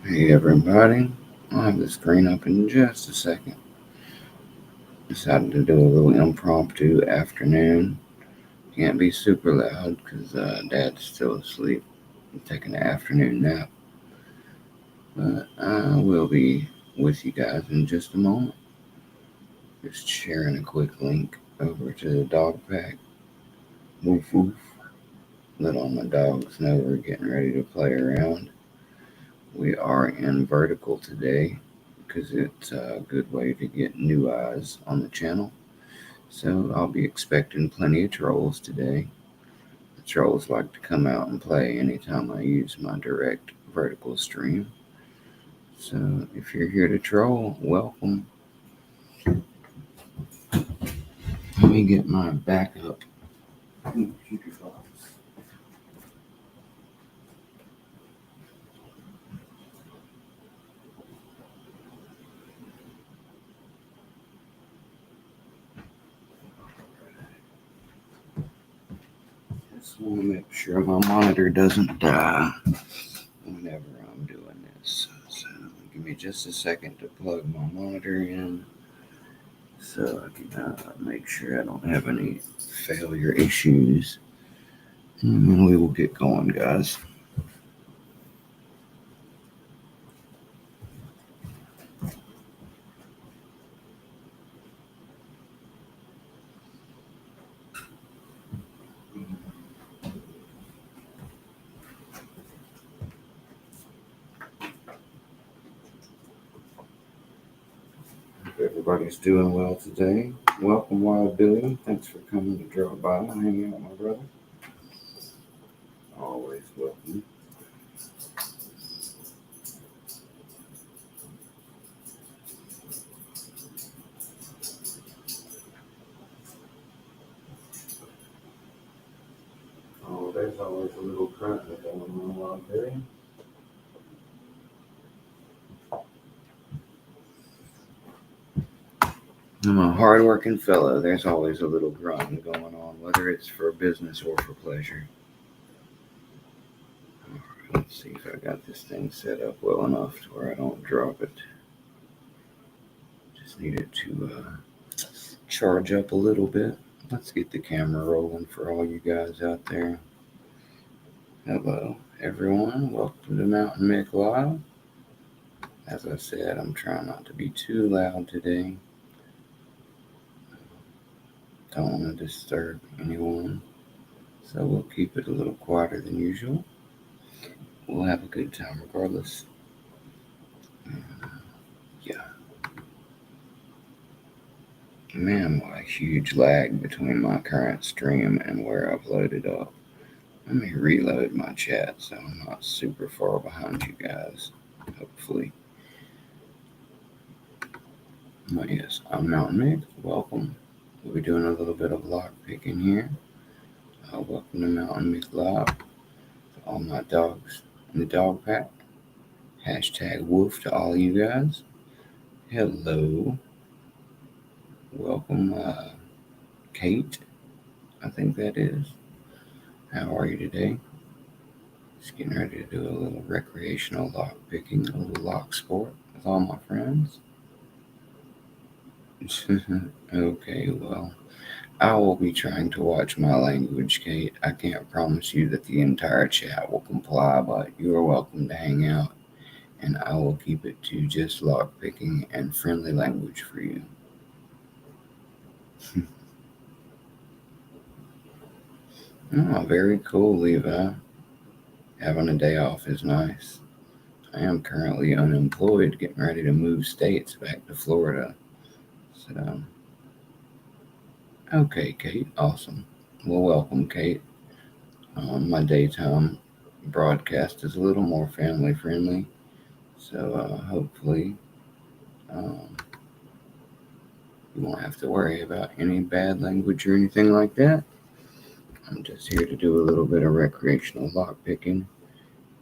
Hey everybody, I'll have the screen up in just a second. Decided to do a little impromptu afternoon. Can't be super loud because Dad's still asleep. I'm taking an afternoon nap. But I will be with you guys in just a moment. Just sharing a quick link over to the dog pack. Woof woof. Let all my dogs know we're getting ready to play around. We are in vertical today because it's a good way to get new eyes on the channel. So I'll be expecting plenty of trolls today. The trolls like to come out and play anytime I use my direct vertical stream. So if you're here to troll, welcome. Let me get my backup computer box. Just want to make sure my monitor doesn't die whenever I'm doing this. So give me just a second to plug my monitor in so I can make sure I don't have any failure issues. And then we will get going, guys. Everybody's doing well today. Welcome, Wild Billy. Thanks for coming to drop by and hang out, my brother. Always welcome. Oh, there's always a little grunt going on, Wild Billy. I'm a hard-working fellow. There's always a little grunt going on, whether it's for business or for pleasure. Let's see if I got this thing set up well enough to where I don't drop it. Just need it to charge up a little bit. Let's get the camera rolling for all you guys out there. Hello, everyone. Welcome to Mountain Mick Live. As I said, I'm trying not to be too loud today. Don't want to disturb anyone, so we'll keep it a little quieter than usual. We'll have a good time regardless. Yeah. Man, what a huge lag between my current stream and where I've loaded up. Let me reload my chat so I'm not super far behind you guys, hopefully. But yes, I'm Mountain Mick. Welcome. We'll be doing a little bit of lock picking here. Welcome to Mountain Mick Live. To all my dogs in the dog pack. Hashtag woof to all you guys. Hello. Welcome, Kate. I think that is. How are you today? Just getting ready to do a little recreational lock picking, a little lock sport with all my friends. Okay, well, I will be trying to watch my language, Kate. I can't promise you that the entire chat will comply, but you are welcome to hang out, and I will keep it to just lock picking and friendly language for you. Oh, very cool, Levi. Having a day off is nice. I am currently unemployed, getting ready to move states back to Florida. So, okay, Kate, awesome. Well, welcome, Kate. My daytime broadcast is a little more family friendly, so hopefully um, you won't have to worry about any bad language or anything like that. I'm just here to do a little bit of recreational lock picking,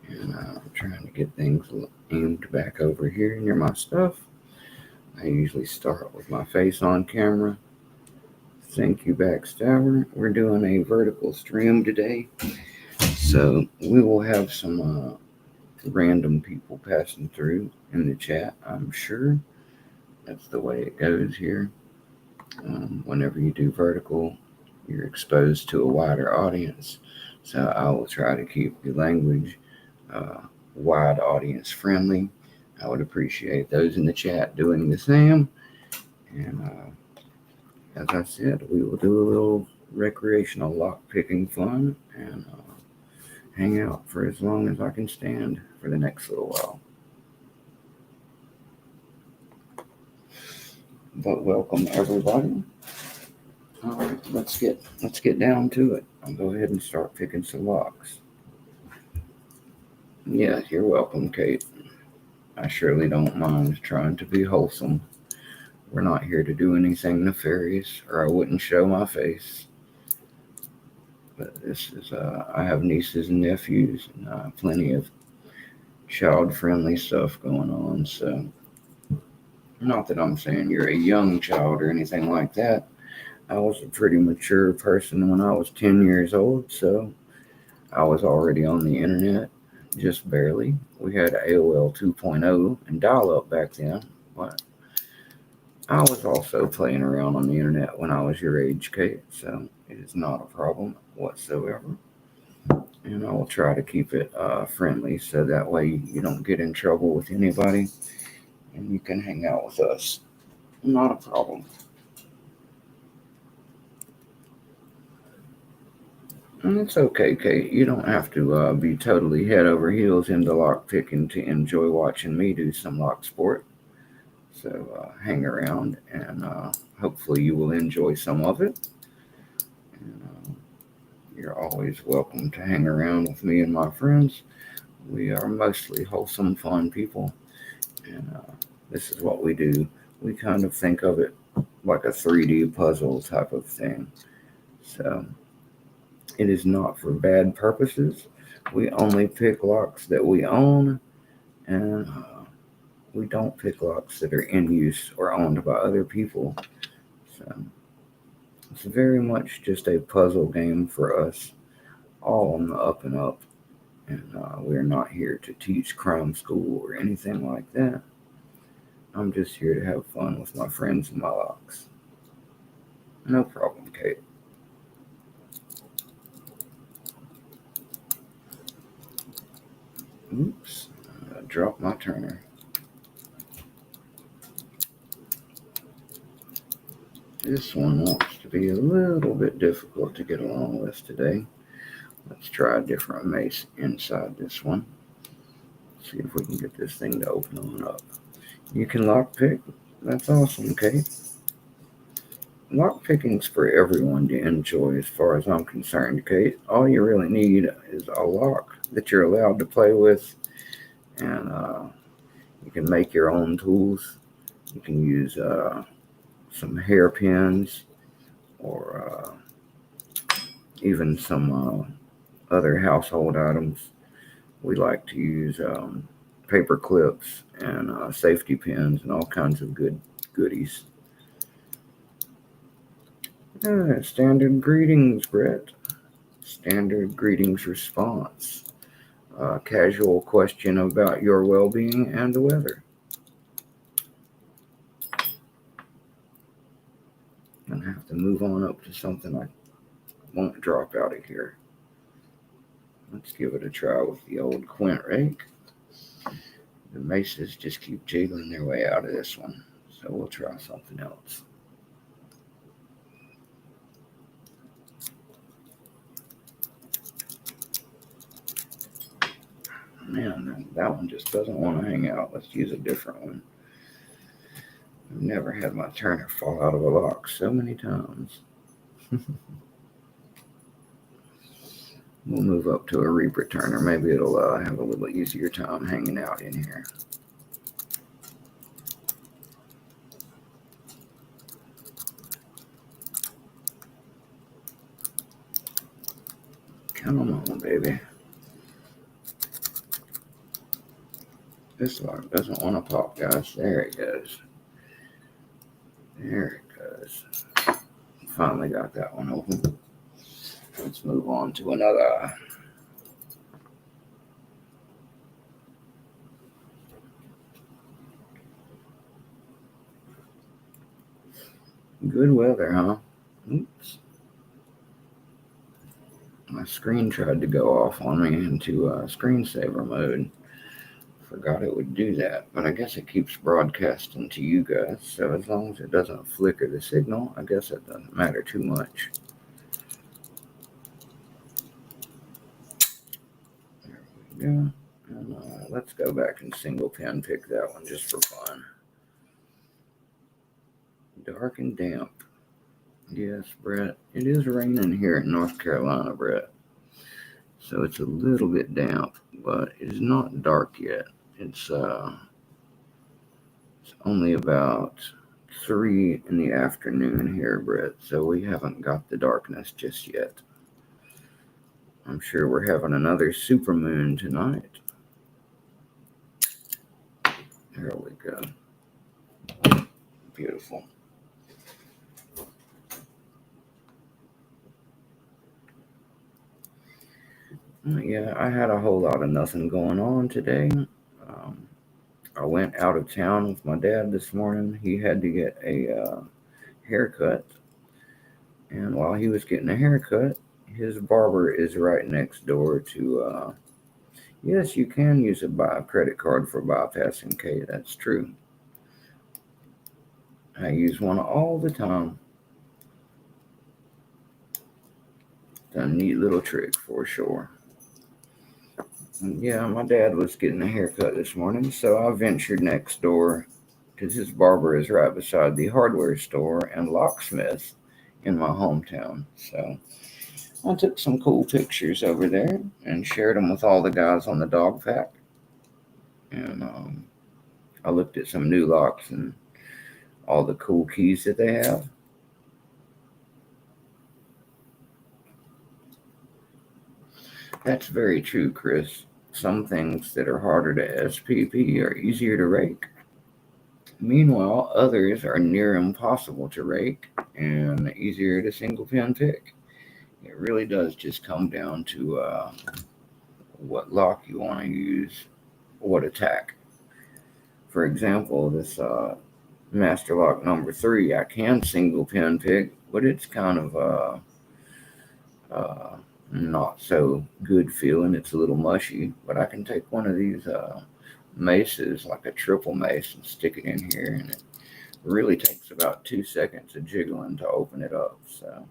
and I'm trying to get things aimed back over here near my stuff. I usually start with my face on camera. Thank you, Backstabber. We're doing a vertical stream today, so we will have some random people passing through in the chat, I'm sure. That's the way it goes here. Whenever you do vertical, you're exposed to a wider audience. So I will try to keep the language uh, wide audience friendly. I would appreciate those in the chat doing the same. And as I said, we will do a little recreational lock picking fun and hang out for as long as I can stand for the next little while. But welcome everybody. All right, let's get down to it. I'll go ahead and start picking some locks. Yeah, you're welcome, Kate. I surely don't mind trying to be wholesome. We're not here to do anything nefarious, or I wouldn't show my face. But this is, I have nieces and nephews, and plenty of child-friendly stuff going on. So, not that I'm saying you're a young child or anything like that. I was a pretty mature person when I was 10 years old, so I was already on the internet, just barely. We had AOL 2.0 and dial-up back then, but I was also playing around on the internet when I was your age, Kate, so it is not a problem whatsoever. And I will try to keep it friendly so that way you don't get in trouble with anybody and you can hang out with us. Not a problem. And it's okay, Kate. You don't have to be totally head over heels into lock picking to enjoy watching me do some lock sport. So hang around and hopefully you will enjoy some of it. And, you're always welcome to hang around with me and my friends. We are mostly wholesome, fun people, and this is what we do. We kind of think of it like a 3D puzzle type of thing. So it is not for bad purposes. We only pick locks that we own, and we don't pick locks that are in use or owned by other people. So it's very much just a puzzle game for us, all on the up and up. And we're not here to teach crime school or anything like that. I'm just here to have fun with my friends and my locks. No problem, Kate. Oops, I dropped my turner. This one wants to be a little bit difficult to get along with today. Let's try a different mace inside this one. See if we can get this thing to open on up. You can lockpick. That's awesome, Kate. Lockpicking's for everyone to enjoy as far as I'm concerned, Kate. All you really need is a lock that you're allowed to play with, and you can make your own tools. You can use some hairpins or even some other household items. We like to use paper clips and safety pins and all kinds of good goodies. Standard greetings, Brett. Standard greetings response. Casual question about your well-being and the weather. I'm gonna have to move on up to something I won't drop out of here. Let's give it a try with the old quint rake. The maces just keep jiggling their way out of this one, so we'll try something else. Man, that one just doesn't want to hang out. Let's use a different one. I've never had my turner fall out of a lock so many times. We'll move up to a Reaper turner. Maybe it'll have a little easier time hanging out in here. Come on, baby. This lock doesn't want to pop, guys. There it goes. There it goes. Finally got that one open. Let's move on to another. Good weather, huh? Oops. My screen tried to go off on me into screensaver mode. Forgot it would do that, but I guess it keeps broadcasting to you guys, so as long as it doesn't flicker the signal, I guess it doesn't matter too much. There we go. And let's go back and single pin pick that one just for fun. Dark and damp. Yes, Brett. It is raining here in North Carolina, Brett. So it's a little bit damp, but it's not dark yet. It's only about 3 in the afternoon here, Brett. So we haven't got the darkness just yet. I'm sure we're having another supermoon tonight. There we go. Beautiful. Yeah, I had a whole lot of nothing going on today. I went out of town with my dad this morning. He had to get a haircut. And while he was getting a haircut, his barber is right next door to, yes, you can use a credit card for bypassing K. That's true. I use one all the time. It's a neat little trick for sure. Yeah, my dad was getting a haircut this morning, so I ventured next door because his barber is right beside the hardware store and locksmith in my hometown. So I took some cool pictures over there and shared them with all the guys on the dog pack. And I looked at some new locks and all the cool keys that they have. That's very true, Chris. Some things that are harder to SPP are easier to rake. Meanwhile, others are near impossible to rake and easier to single pin pick. It really does just come down to what lock you want to use, what attack. For example, this master lock number 3, I can single pin pick, but it's kind of not so good feeling. It's a little mushy, but I can take one of these maces, like a triple mace, and stick it in here, and it really takes about 2 seconds of jiggling to open it up. So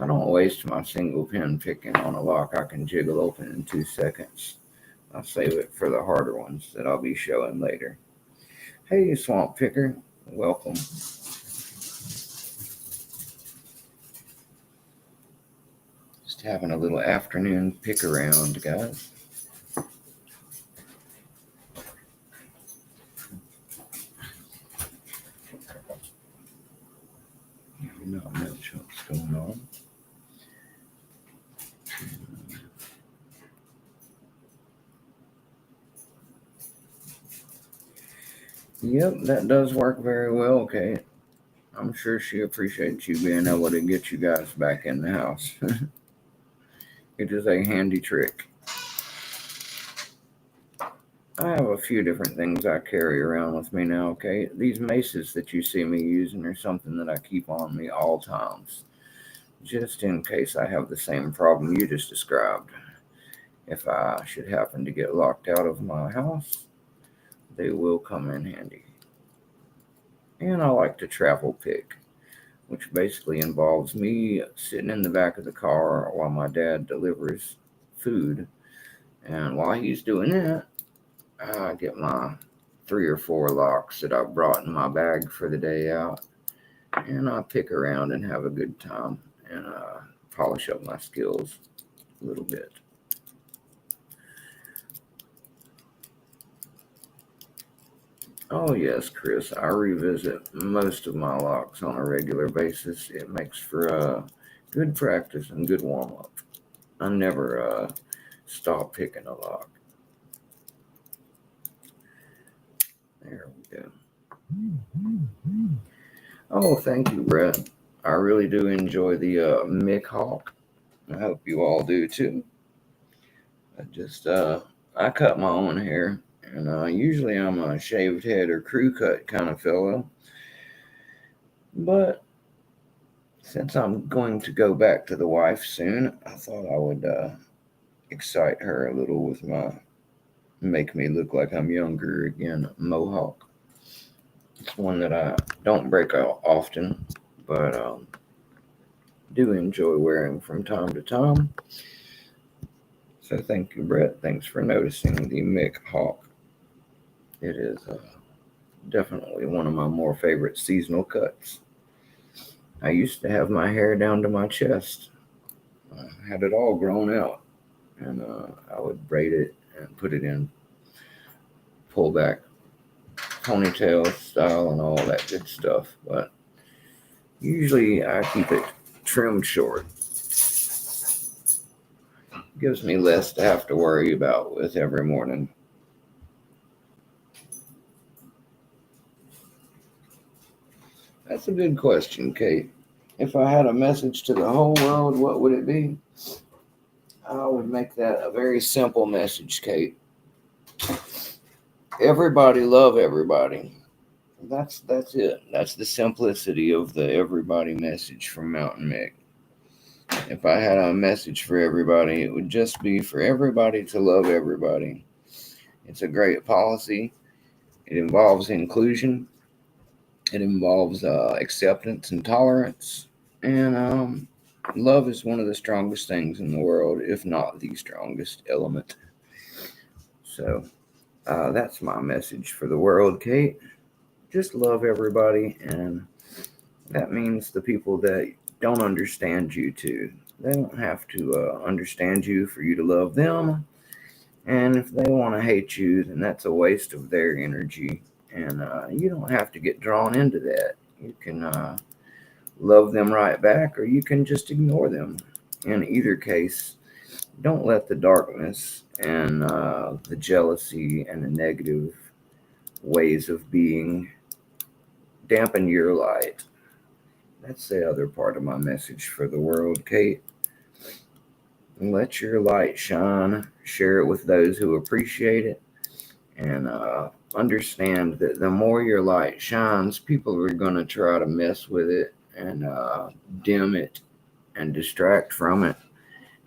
I don't waste my single pin picking on a lock I can jiggle open in 2 seconds. I'll save it for the harder ones that I'll be showing later. Hey, Swamp Picker, welcome. Just having a little afternoon pick around, guys. Not much what's going on. Yep, that does work very well, Kate. I'm sure she appreciates you being able to get you guys back in the house. It is a handy trick. I have a few different things I carry around with me now, okay? These maces that you see me using are something that I keep on me all times, just in case I have the same problem you just described. If I should happen to get locked out of my house, they will come in handy. And I like to travel pick, which basically involves me sitting in the back of the car while my dad delivers food And while he's doing that, I get my 3 or 4 locks that I brought in my bag for the day out, and I pick around and have a good time and polish up my skills a little bit. Oh, yes, Chris, I revisit most of my locks on a regular basis. It makes for good practice and good warm up. I never stop picking a lock. There we go. Oh, thank you, Brett. I really do enjoy the Mick Hawk. I hope you all do too. I cut my own hair, and usually I'm a shaved head or crew cut kind of fellow. But since I'm going to go back to the wife soon, I thought I would excite her a little with my make me look like I'm younger again mohawk. It's one that I don't break out often, but do enjoy wearing from time to time. So thank you, Brett. Thanks for noticing the Mick Hawk. It is definitely one of my more favorite seasonal cuts. I used to have my hair down to my chest. I had it all grown out, and I would braid it and put it in pullback ponytail style and all that good stuff. But usually I keep it trimmed short. Gives me less to have to worry about with every morning. That's a good question, Kate. If I had a message to the whole world, what would it be? I would make that a very simple message, Kate. Everybody love everybody. That's it. That's the simplicity of the everybody message from Mountain Mick. If I had a message for everybody, it would just be for everybody to love everybody. It's a great policy. It involves inclusion. It involves acceptance and tolerance. And love is one of the strongest things in the world, if not the strongest element. So that's my message for the world, Kate. Just love everybody, and that means the people that don't understand you too. They don't have to understand you for you to love them. And if they want to hate you, then that's a waste of their energy. And you don't have to get drawn into that. You can love them right back, or you can just ignore them. In either case, don't let the darkness and the jealousy and the negative ways of being dampen your light. That's the other part of my message for the world, Kate. Let your light shine, share it with those who appreciate it, and understand that the more your light shines, people are going to try to mess with it and dim it and distract from it.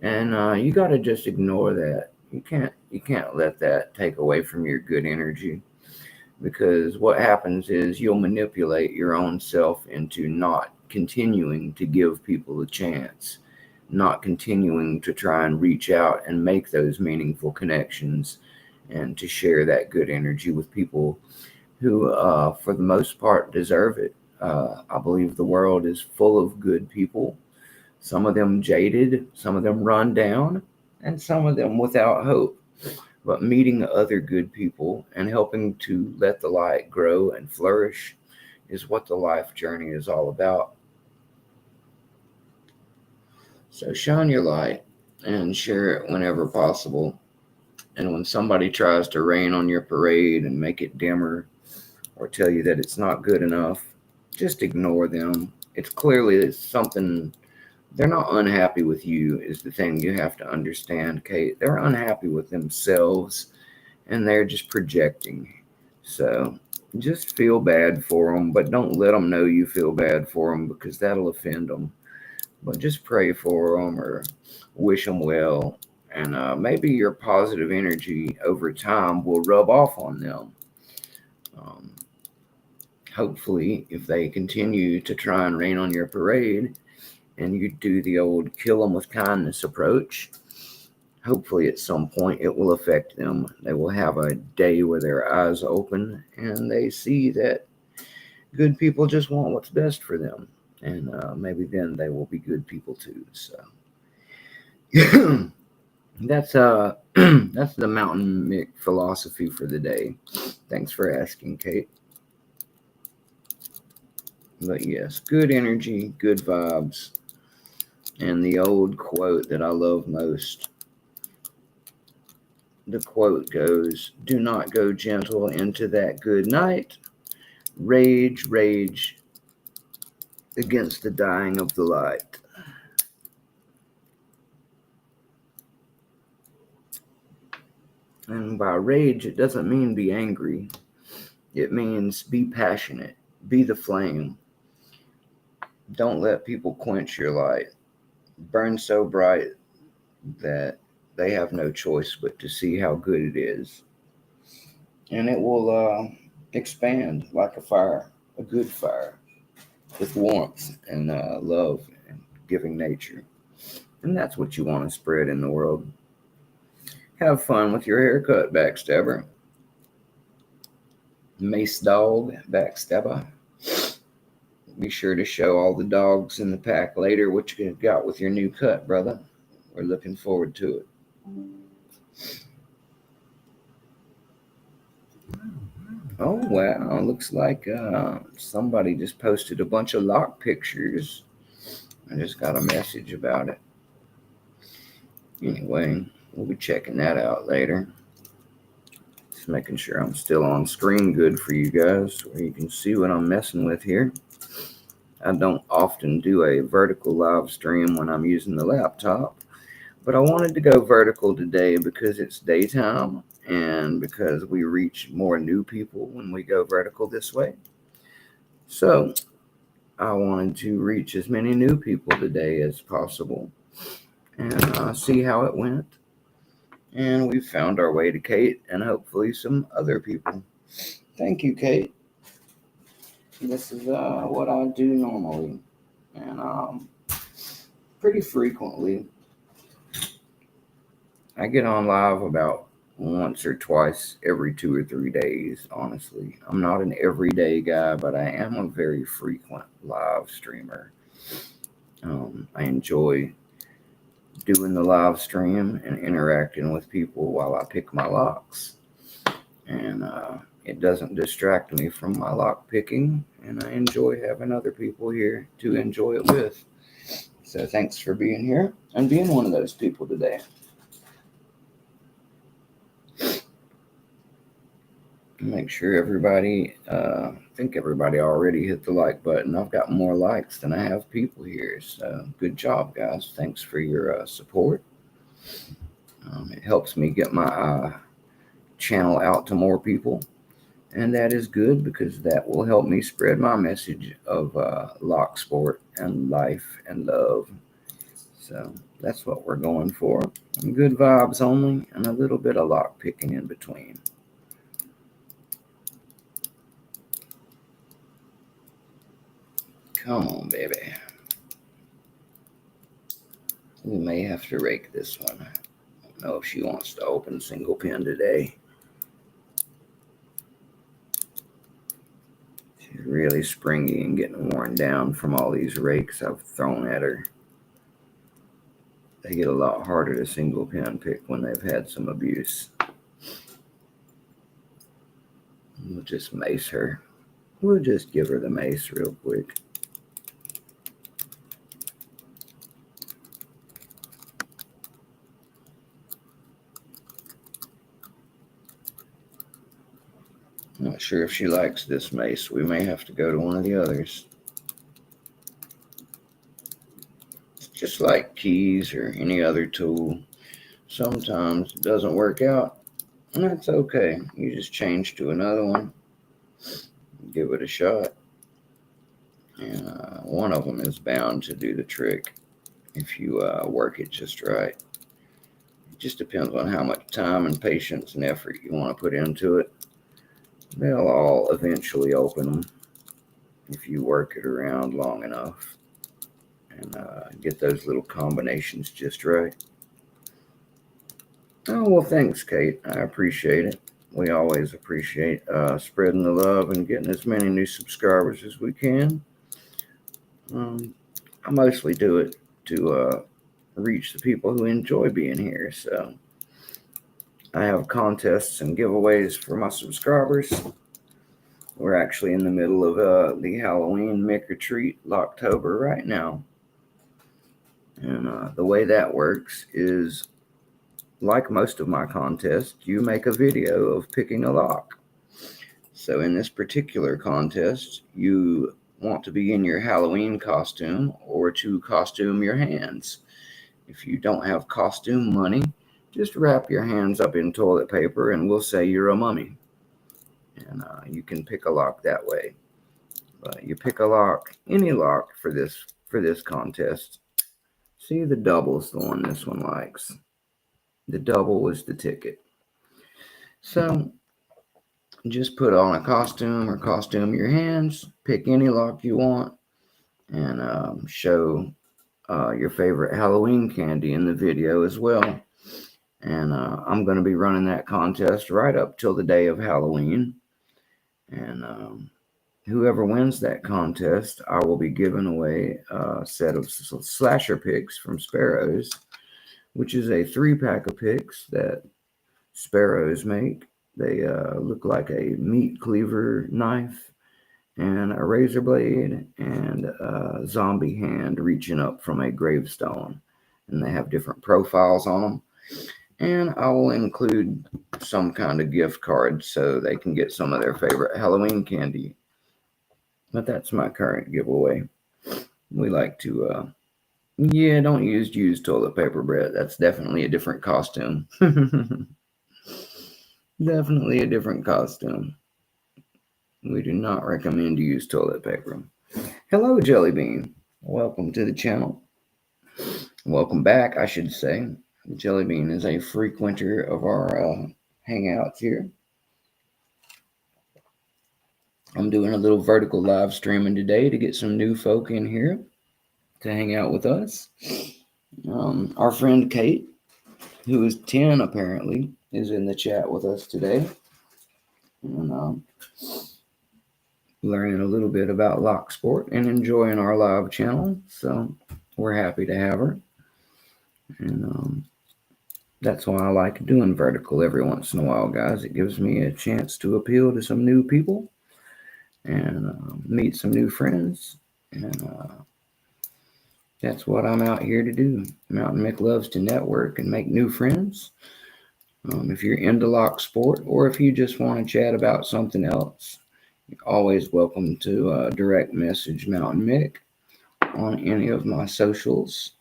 And you got to just ignore that. You can't let that take away from your good energy, because what happens is you'll manipulate your own self into not continuing to give people a chance, not continuing to try and reach out and make those meaningful connections and to share that good energy with people who, for the most part, deserve it. I believe the world is full of good people, some of them jaded, some of them run down, and some of them without hope. But meeting other good people and helping to let the light grow and flourish is what the life journey is all about. So shine your light and share it whenever possible. And when somebody tries to rain on your parade and make it dimmer or tell you that it's not good enough, just ignore them. It's clearly something. They're not unhappy with you, is the thing you have to understand, Kate. They're unhappy with themselves, and they're just projecting. So just feel bad for them, but don't let them know you feel bad for them, because that'll offend them. But just pray for them or wish them well. And maybe your positive energy over time will rub off on them. Um, Hopefully, if they continue to try and rain on your parade, and you do the old kill them with kindness approach, hopefully at some point it will affect them. They will have a day where their eyes open and they see that good people just want what's best for them. And maybe then they will be good people too. So that's that's the Mountain Mick philosophy for the day. Thanks for asking, Kate. But yes, good energy, good vibes, and the old quote that I love most. The quote goes, "Do not go gentle into that good night. Rage, rage against the dying of the light." And by rage, it doesn't mean be angry. It means be passionate, be the flame. Don't let people quench your light. Burn so bright that they have no choice but to see how good it is. And it will expand like a fire, a good fire, with warmth and love and giving nature. And that's what you want to spread in the world. Have fun with your haircut, backstabber. Mace dog, backstabber. Be sure to show all the dogs in the pack later what you got with your new cut, brother. We're looking forward to it. Oh, wow. Looks like somebody just posted a bunch of lock pictures. I just got a message about it. Anyway, we'll be checking that out later. Just making sure I'm still on screen good for you guys, where you can see what I'm messing with here. I don't often do a vertical live stream when I'm using the laptop, but I wanted to go vertical today because it's daytime and because we reach more new people when we go vertical this way. So I wanted to reach as many new people today as possible and see how it went. And we found our way to Kate and hopefully some other people. Thank you, Kate. This is what I do normally, and pretty frequently. I get on live about once or twice every 2 or 3 days, honestly. I'm not an everyday guy, but I am a very frequent live streamer. I enjoy doing the live stream and interacting with people while I pick my locks. And it doesn't distract me from my lock picking, and I enjoy having other people here to enjoy it with. So thanks for being here and being one of those people today. Make sure everybody, I think everybody already hit the like button. I've got more likes than I have people here. So good job, guys. Thanks for your support. It helps me get my channel out to more people. And that is good because that will help me spread my message of lock sport and life and love. So that's what we're going for. And good vibes only and a little bit of lock picking in between. Come on, baby. We may have to rake this one. I don't know if she wants to open single pin today. She's really springy and getting worn down from all these rakes I've thrown at her. They get a lot harder to single pin pick when they've had some abuse. We'll just mace her. We'll just give her the mace real quick. Not sure if she likes this mace. We may have to go to one of the others. It's just like keys or any other tool. Sometimes it doesn't work out, and that's okay. You just change to another one, give it a shot, and one of them is bound to do the trick if you work it just right. It just depends on how much time and patience and effort you want to put into it. They'll all eventually open them if you work it around long enough and get those little combinations just right. Oh, well, thanks, Kate. I appreciate it. We always appreciate spreading the love and getting as many new subscribers as we can. Um, I mostly do it to reach the people who enjoy being here. So I have contests and giveaways for my subscribers. We're actually in the middle of the Halloween Mick or Treat Locktober right now. And the way that works is, like most of my contests, you make a video of picking a lock. So in this particular contest, you want to be in your Halloween costume or to costume your hands. If you don't have costume money, just wrap your hands up in toilet paper and we'll say you're a mummy. And you can pick a lock that way. You pick a lock, any lock for this contest. See, the double's the one this one likes. The double was the ticket. So just put on a costume or costume your hands, pick any lock you want, and show your favorite Halloween candy in the video as well. And I'm going to be running that contest right up till the day of Halloween. And whoever wins that contest, I will be giving away a set of slasher picks from Sparrows, which is a 3-pack of picks that Sparrows make. They look like a meat cleaver knife and a razor blade and a zombie hand reaching up from a gravestone. And they have different profiles on them. And I will include some kind of gift card so they can get some of their favorite Halloween candy. But that's my current giveaway. We like to, don't use used toilet paper, Brett. That's definitely a different costume. Definitely a different costume. We do not recommend to use toilet paper. Hello, Jelly Bean. Welcome to the channel. Welcome back, I should say. Jelly Bean is a frequenter of our hangouts here. I'm doing a little vertical live streaming today to get some new folk in here to hang out with us. Our friend Kate, who is 10 apparently, is in the chat with us today. And learning a little bit about lock sport and enjoying our live channel. So we're happy to have her. And that's why I like doing vertical every once in a while, guys. It gives me a chance to appeal to some new people and meet some new friends. And that's what I'm out here to do. Mountain Mick loves to network and make new friends. If you're into lock sport or if you just want to chat about something else, you're always welcome to direct message Mountain Mick on any of my socials.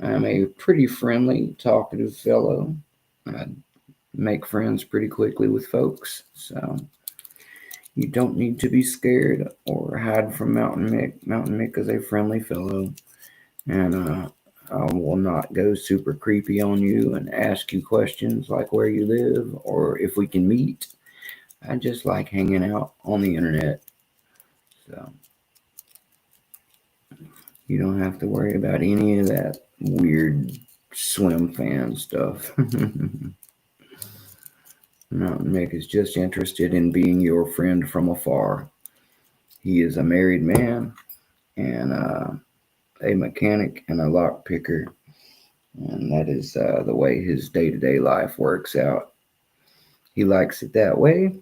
I'm a pretty friendly, talkative fellow. I make friends pretty quickly with folks, so you don't need to be scared or hide from Mountain Mick. Mountain Mick is a friendly fellow, and I will not go super creepy on you and ask you questions like where you live or if we can meet. I just like hanging out on the internet, so you don't have to worry about any of that weird swim fan stuff. Mountain Mick is just interested in being your friend from afar. He is a married man and a mechanic and a lock picker, and that is the way his day-to-day life works out. He likes it that way,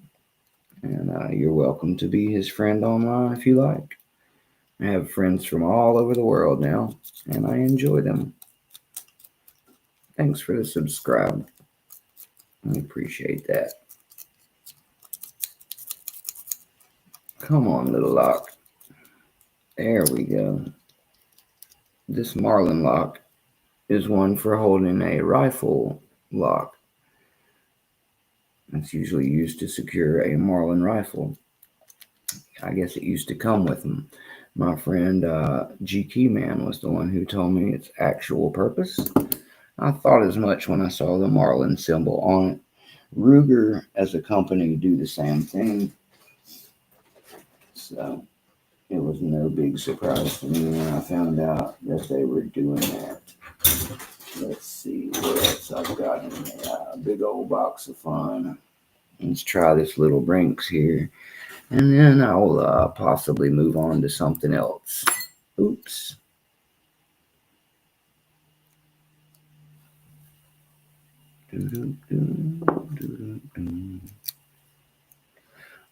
and you're welcome to be his friend online if you like. I have friends from all over the world now, and I enjoy them. Thanks for the subscribe. I appreciate that. Come on, little lock. There we go. This Marlin lock is one for holding a rifle lock. It's usually used to secure a Marlin rifle. I guess it used to come with them. My friend GK Man was the one who told me its actual purpose. I thought as much when I saw the Marlin symbol on it. Ruger as a company do the same thing. So it was no big surprise to me when I found out that they were doing that. Let's see what else I've got in a big old box of fun. Let's try this little Brinks here, and then I'll possibly move on to something else. Oops.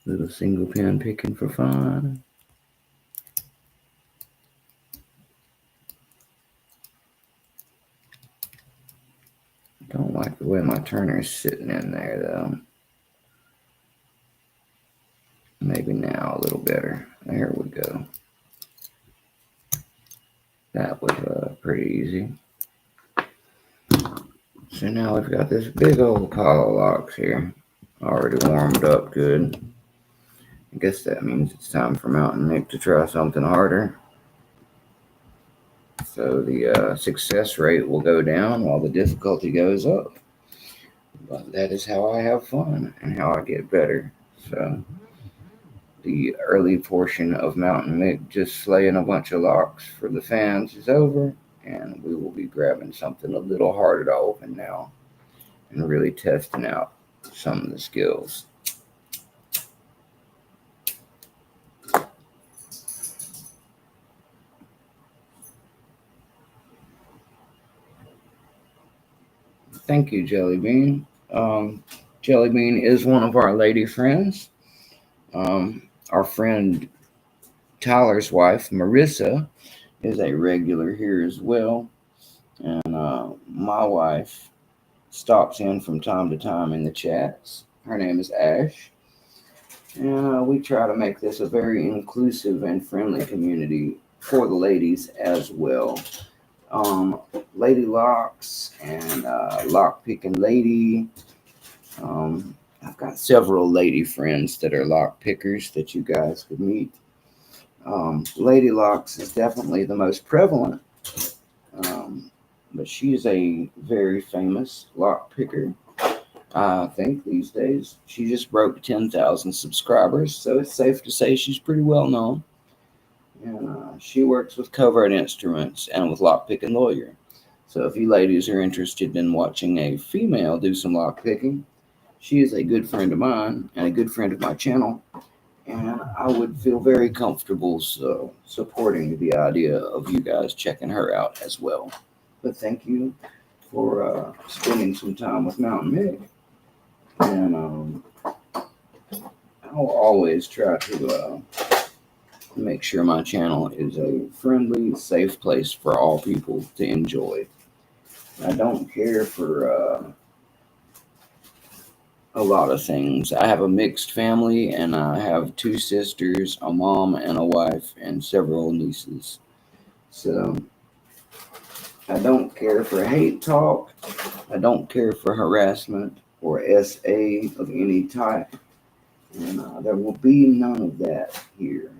Little single pin picking for fun. Don't like the way my turner's sitting in there though. Maybe now a little better. There we go. That was pretty easy. So now we've got this big old pile of locks here. Already warmed up good. I guess that means it's time for Mountain Nick to try something harder. So the success rate will go down while the difficulty goes up. But that is how I have fun and how I get better. So the early portion of Mountain Nick just slaying a bunch of locks for the fans is over. And we will be grabbing something a little harder to open now and really testing out some of the skills. Thank you, Jelly Bean. Jelly Bean is one of our lady friends. Our friend Tyler's wife, Marissa, is a regular here as well. And my wife stops in from time to time in the chats. Her name is Ash. And we try to make this a very inclusive and friendly community for the ladies as well. Lady Locks and Lock Picking Lady. I've got several lady friends that are lock pickers that you guys could meet. Lady Locks is definitely the most prevalent, but she's a very famous lock picker. I think these days she just broke 10,000 subscribers, so it's safe to say she's pretty well known. And she works with Covert Instruments and with Lock Picking Lawyer. So if you ladies are interested in watching a female do some lock picking, she is a good friend of mine and a good friend of my channel, and I would feel very comfortable supporting the idea of you guys checking her out as well. But thank you for spending some time with Mountain Nick, and I'll always try to make sure my channel is a friendly, safe place for all people to enjoy. I don't care for a lot of things. I have a mixed family, and I have 2 sisters, a mom and a wife, and several nieces. So I don't care for hate talk. I don't care for harassment or SA of any type. And there will be none of that here.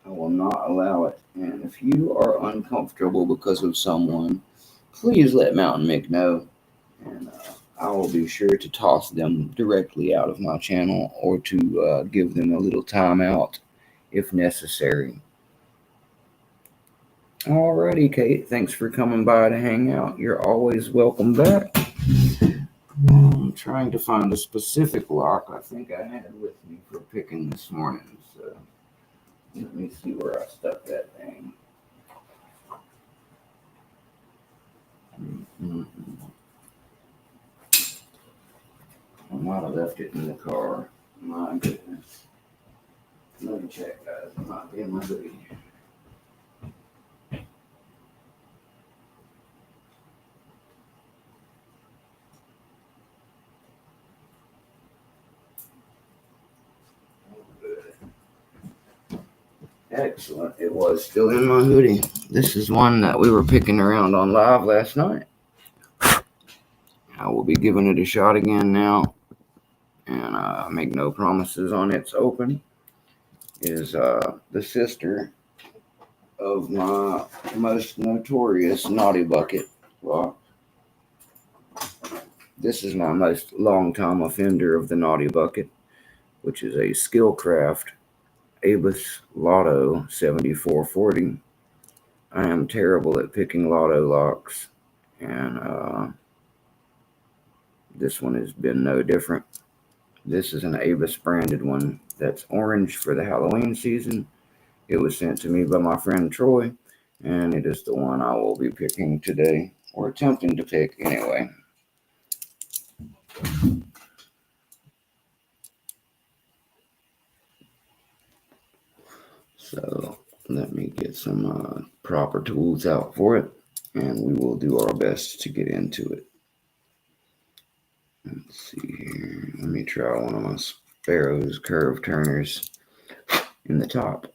I will not allow it. And if you are uncomfortable because of someone, please let Mountain Mick know. And I will be sure to toss them directly out of my channel or to give them a little time out if necessary. Alrighty, Kate. Thanks for coming by to hang out. You're always welcome back. I'm trying to find a specific lock I think I had with me for picking this morning. So let me see where I stuck that thing. I might have left it in the car. My goodness. Let me check, guys. It might be in my hoodie. Excellent. It was still in my hoodie. This is one that we were picking around on live last night. I will be giving it a shot again now. And I make no promises on its open. Is the sister of my most notorious naughty bucket lock. This is my most long-time offender of the naughty bucket, which is a Skillcraft Abus Lotto 7440. I am terrible at picking lotto locks, And this one has been no different. This is an Avis branded one that's orange for the Halloween season. It was sent to me by my friend Troy, and it is the one I will be picking today, or attempting to pick anyway. So let me get some proper tools out for it, and we will do our best to get into it. Let's see here. Let me try one of my Sparrow's curve turners in the top.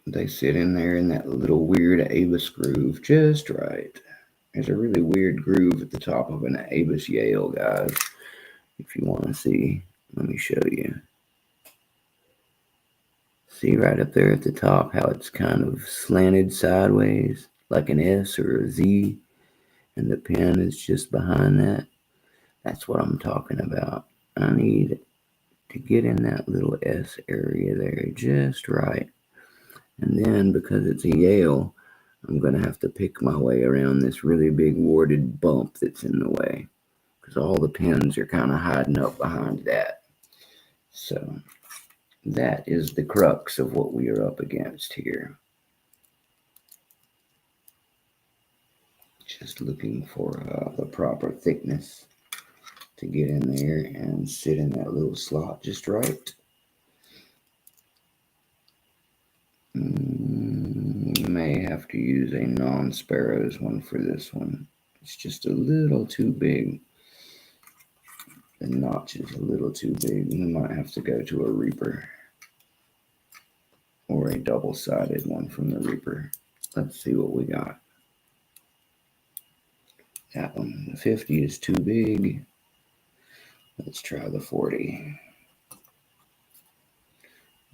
They sit in there in that little weird Avis groove just right. There's a really weird groove at the top of an Avis Yale, guys. If you want to see, let me show you. See right up there at the top how it's kind of slanted sideways like an S or a Z, and the pin is just behind that. That's what I'm talking about. I need to get in that little S area there just right. And then because it's a Yale, I'm going to have to pick my way around this really big warded bump that's in the way, because all the pins are kind of hiding up behind that. So that is the crux of what we are up against here. Just looking for the proper thickness to get in there and sit in that little slot just right. You may have to use a non-Sparrows one for this one. It's just a little too big. The notch is a little too big. You might have to go to a Reaper, or a double-sided one from the Reaper. Let's see what we got. That one, the 50 is too big. Let's try the 40.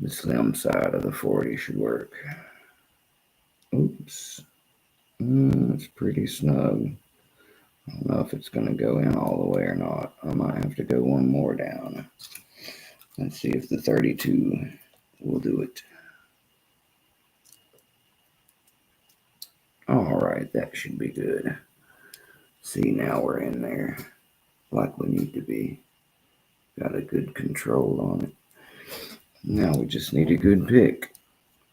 The slim side of the 40 should work. Oops. It's pretty snug. I don't know if it's going to go in all the way or not. I might have to go one more down. Let's see if the 32 will do it. All right, that should be good. See, now we're in there like we need to be. Got a good control on it. Now we just need a good pick.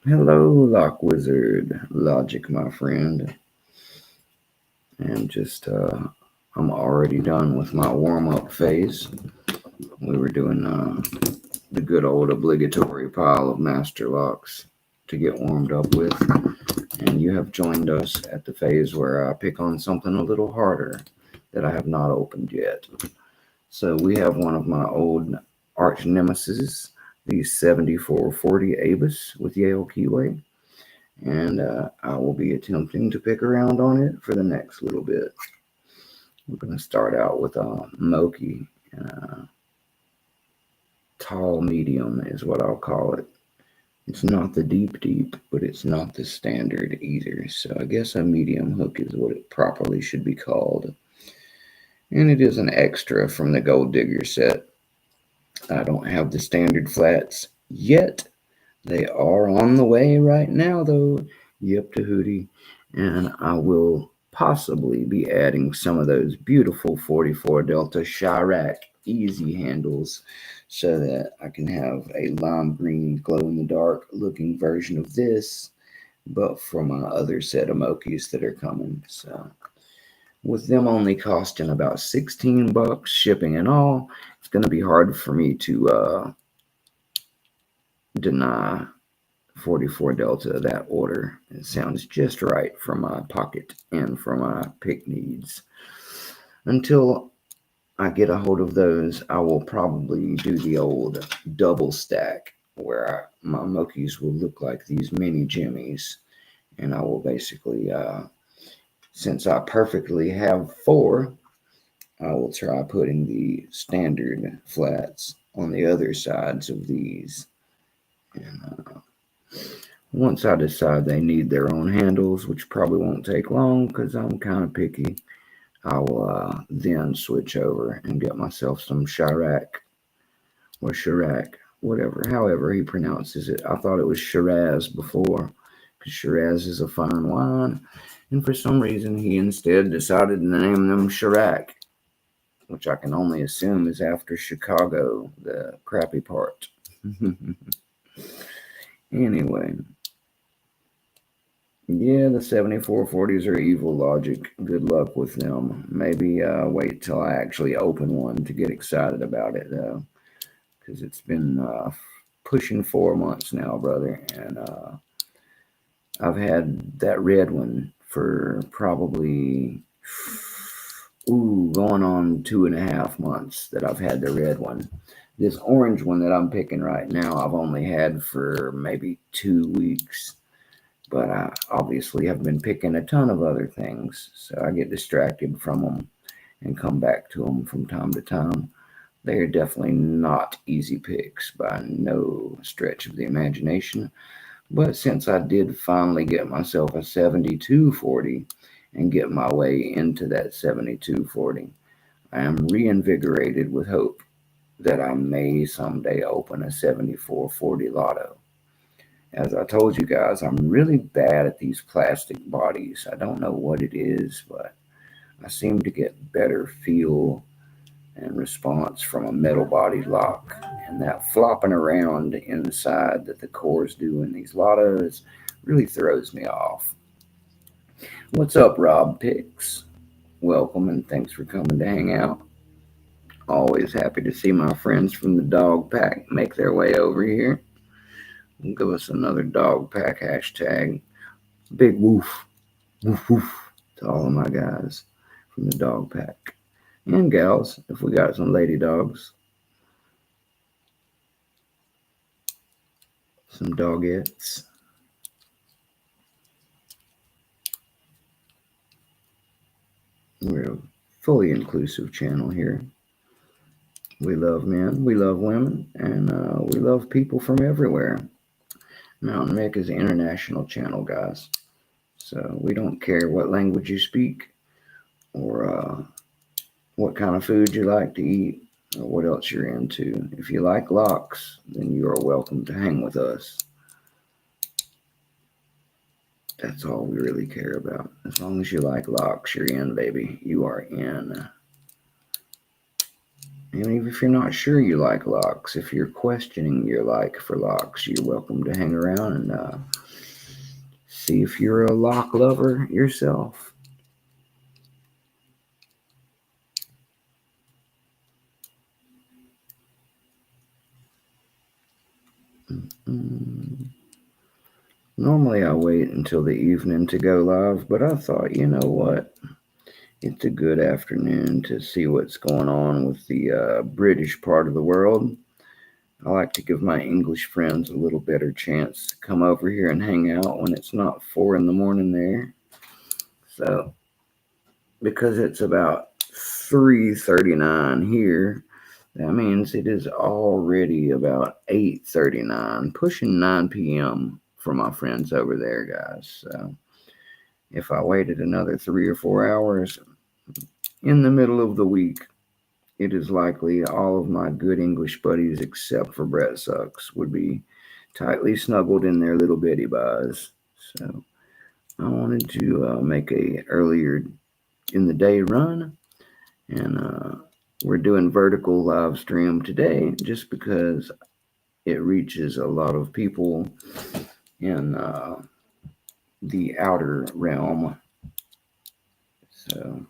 Hello, Lock Wizard. Logic, my friend. And just, I'm already done with my warm-up phase. We were doing the good old obligatory pile of master locks to get warmed up with. And you have joined us at the phase where I pick on something a little harder that I have not opened yet. So we have one of my old arch nemesis, the 7440 Avis with Yale keyway. And I will be attempting to pick around on it for the next little bit. We're going to start out with a Moki, tall medium is what I'll call it. It's not the deep, but it's not the standard either. So I guess a medium hook is what it properly should be called. And it is an extra from the Gold Digger set. I don't have the standard flats yet. They are on the way right now, though. Yep, to Hootie. And I will possibly be adding some of those beautiful 44 Delta Chirac easy handles so that I can have a lime green glow-in-the-dark looking version of this, but for my other set of Mokis that are coming. So with them only costing about $16 shipping and all, it's going to be hard for me to deny 44 Delta that order. It sounds just right for my pocket and for my pick needs. Until I get a hold of those, I will probably do the old double stack where my Mokis will look like these mini jimmies, and I will basically, since I perfectly have 4, I will try putting the standard flats on the other sides of these. And once I decide they need their own handles, which probably won't take long because I'm kind of picky, I will then switch over and get myself some Chirac or Chirac, whatever, however he pronounces it. I thought it was Shiraz before, because Shiraz is a fine wine, And for some reason, he instead decided to name them Chirac, which I can only assume is after Chicago, the crappy part. Anyway, yeah, the 7440s are evil logic. Good luck with them. Maybe wait till I actually open one to get excited about it, though, because it's been pushing 4 months now, brother, and I've had that red one for probably going on 2.5 months that I've had the red one. This orange one that I'm picking right now, I've only had for maybe 2 weeks. But I obviously have been picking a ton of other things, so I get distracted from them and come back to them from time to time. They are definitely not easy picks by no stretch of the imagination. But since I did finally get myself a 7240 and get my way into that 7240, I am reinvigorated with hope that I may someday open a 7440 lotto. As I told you guys, I'm really bad at these plastic bodies. I don't know what it is, but I seem to get better feel and response from a metal body lock. And that flopping around inside that the cores do in these lottos really throws me off. What's up, Rob Picks? Welcome and thanks for coming to hang out. Always happy to see my friends from the dog pack make their way over here. Give us another dog pack hashtag. Big woof, woof, woof to all of my guys from the dog pack. And gals, if we got some lady dogs, some dogettes. We're a fully inclusive channel here. We love men, we love women, and we love people from everywhere. Mountain Mick is an international channel, guys. So we don't care what language you speak or what kind of food you like to eat or what else you're into. If you like locks, then you are welcome to hang with us. That's all we really care about. As long as you like locks, you're in, baby. You are in. Even if you're not sure you like locks, if you're questioning your like for locks, you're welcome to hang around and see if you're a lock lover yourself. Normally I wait until the evening to go live, but I thought, you know what? It's a good afternoon to see what's going on with the British part of the world. I like to give my English friends a little better chance to come over here and hang out when it's not 4 in the morning there. So, because it's about 3:39 here, that means it is already about 8:39, pushing 9 p.m. for my friends over there, guys. So, if I waited another 3 or 4 hours in the middle of the week, it is likely all of my good English buddies, except for Brett Sucks, would be tightly snuggled in their little bitty buzz. So I wanted to make a earlier in the day run, and we're doing vertical live stream today just because it reaches a lot of people in the outer realm. So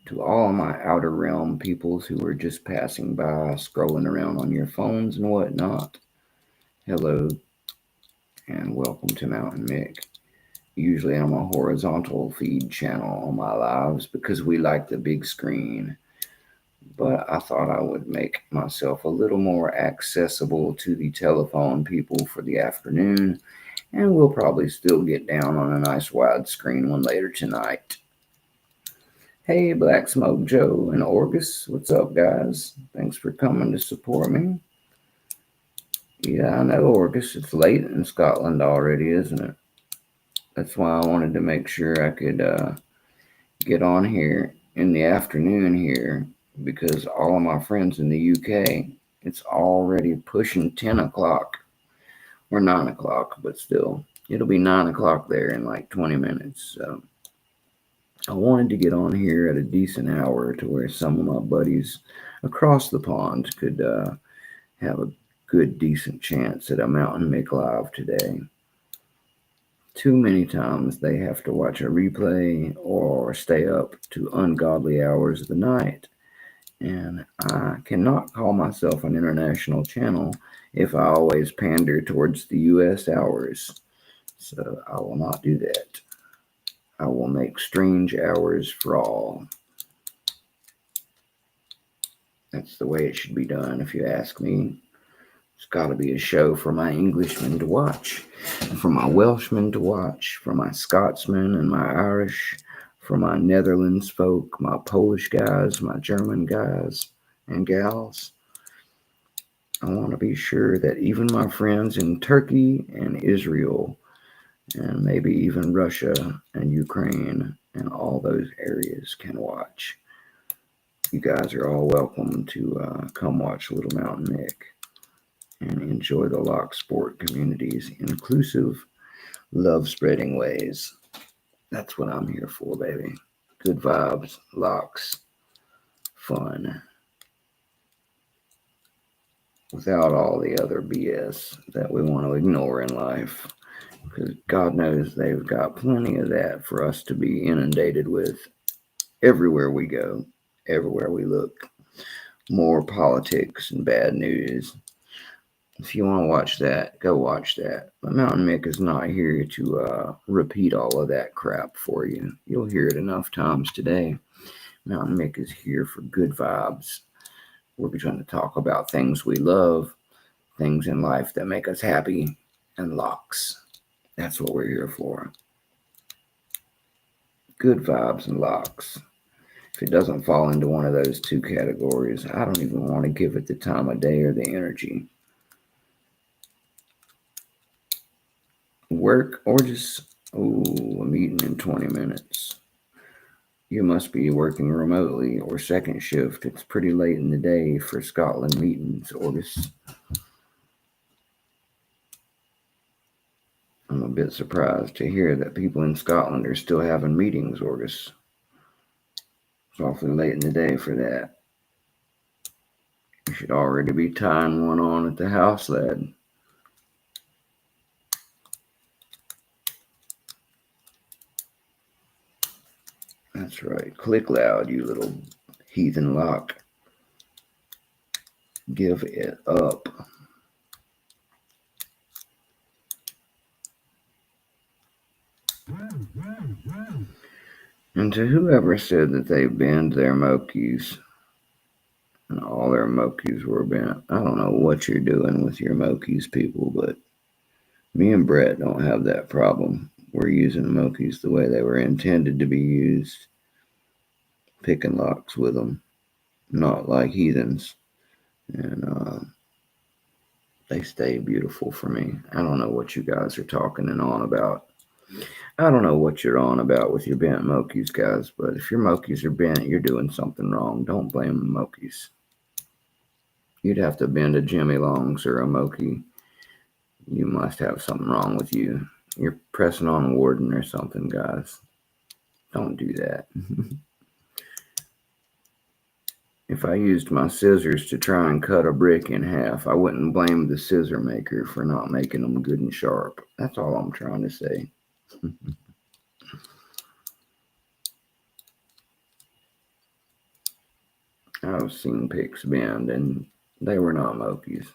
to all of my outer realm peoples who are just passing by, scrolling around on your phones and whatnot, hello and welcome to Mountain Mick. Usually I'm a horizontal feed channel on my lives because we like the big screen. But I thought I would make myself a little more accessible to the telephone people for the afternoon, and we'll probably still get down on a nice widescreen one later tonight. Hey, Black Smoke Joe and Orgus, what's up, guys? Thanks for coming to support me. Yeah, I know, Orgus. It's late in Scotland already, isn't it? That's why I wanted to make sure I could get on here in the afternoon here, because all of my friends in the UK, it's already pushing 10 o'clock or 9 o'clock, but still, it'll be 9 o'clock there in like 20 minutes. So I wanted to get on here at a decent hour to where some of my buddies across the pond could have a good, decent chance at a Mountain Mick Live today. Too many times they have to watch a replay or stay up to ungodly hours of the night, and I cannot call myself an international channel if I always pander towards the US hours. So I will not do that. I will make strange hours for all. That's the way it should be done, if you ask me. It's got to be a show for my Englishmen to watch, for my Welshmen to watch, for my Scotsmen and my Irish, for my Netherlands folk, my Polish guys, my German guys and gals. I want to be sure that even my friends in Turkey and Israel, and maybe even Russia and Ukraine and all those areas can watch. You guys are all welcome to come watch Little Mountain Mick and enjoy the lock sport community's inclusive, love spreading ways. That's what I'm here for, baby. Good vibes, locks, fun, without all the other BS that we want to ignore in life. Because God knows they've got plenty of that for us to be inundated with everywhere we go, everywhere we look. More politics and bad news. If you want to watch that, go watch that. But Mountain Mick is not here to repeat all of that crap for you. You'll hear it enough times today. Mountain Mick is here for good vibes. We'll be trying to talk about things we love, things in life that make us happy, and locks. That's what we're here for. Good vibes and locks. If it doesn't fall into one of those two categories, I don't even want to give it the time of day or the energy. Work or just, a meeting in 20 minutes. You must be working remotely or second shift. It's pretty late in the day for Scotland meetings, August. I'm a bit surprised to hear that people in Scotland are still having meetings, August. It's awfully late in the day for that. You should already be tying one on at the house, lad. That's right. Click loud, you little heathen lock. Give it up. And to whoever said that they bend their mokies and all their mokies were bent, I don't know what you're doing with your mokies, people, but me and Brett don't have that problem. We're using mokies the way they were intended to be used, picking locks with them, not like heathens. And they stay beautiful for me. I don't know what you guys are talking and on about. I don't know what you're on about with your bent mokies, guys, but if your mokies are bent, you're doing something wrong. Don't blame the mokies. You'd have to bend a Jimmy Longs or a mokie. You must have something wrong with you. You're pressing on a warden or something, guys. Don't do that. If I used my scissors to try and cut a brick in half, I wouldn't blame the scissor maker for not making them good and sharp. That's all I'm trying to say. I've seen picks bend, and they were not mokies.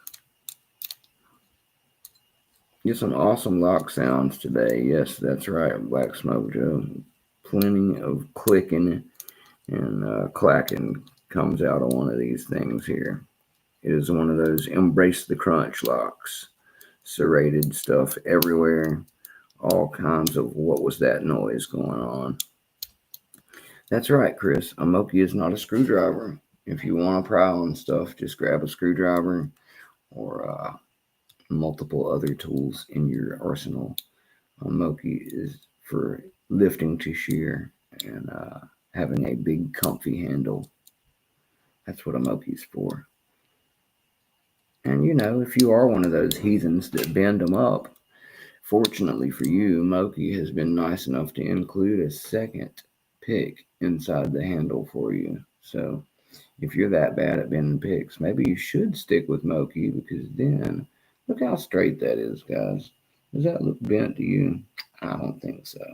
Get some awesome lock sounds today. Yes, that's right, Black Smoke Joe. Plenty of clicking and clacking comes out of one of these things here. It is one of those embrace the crunch locks. Serrated stuff everywhere. All kinds of what was that noise going on. That's right, Chris. A moki is not a screwdriver. If you want to pry on stuff, just grab a screwdriver or multiple other tools in your arsenal. A moki is for lifting to shear and having a big comfy handle. That's what a moki's for. And if you are one of those heathens that bend them up, fortunately for you, Moki has been nice enough to include a second pick inside the handle for you. So if you're that bad at bending picks, maybe you should stick with Moki, because then look how straight that is, guys. Does that look bent to you? I don't think so.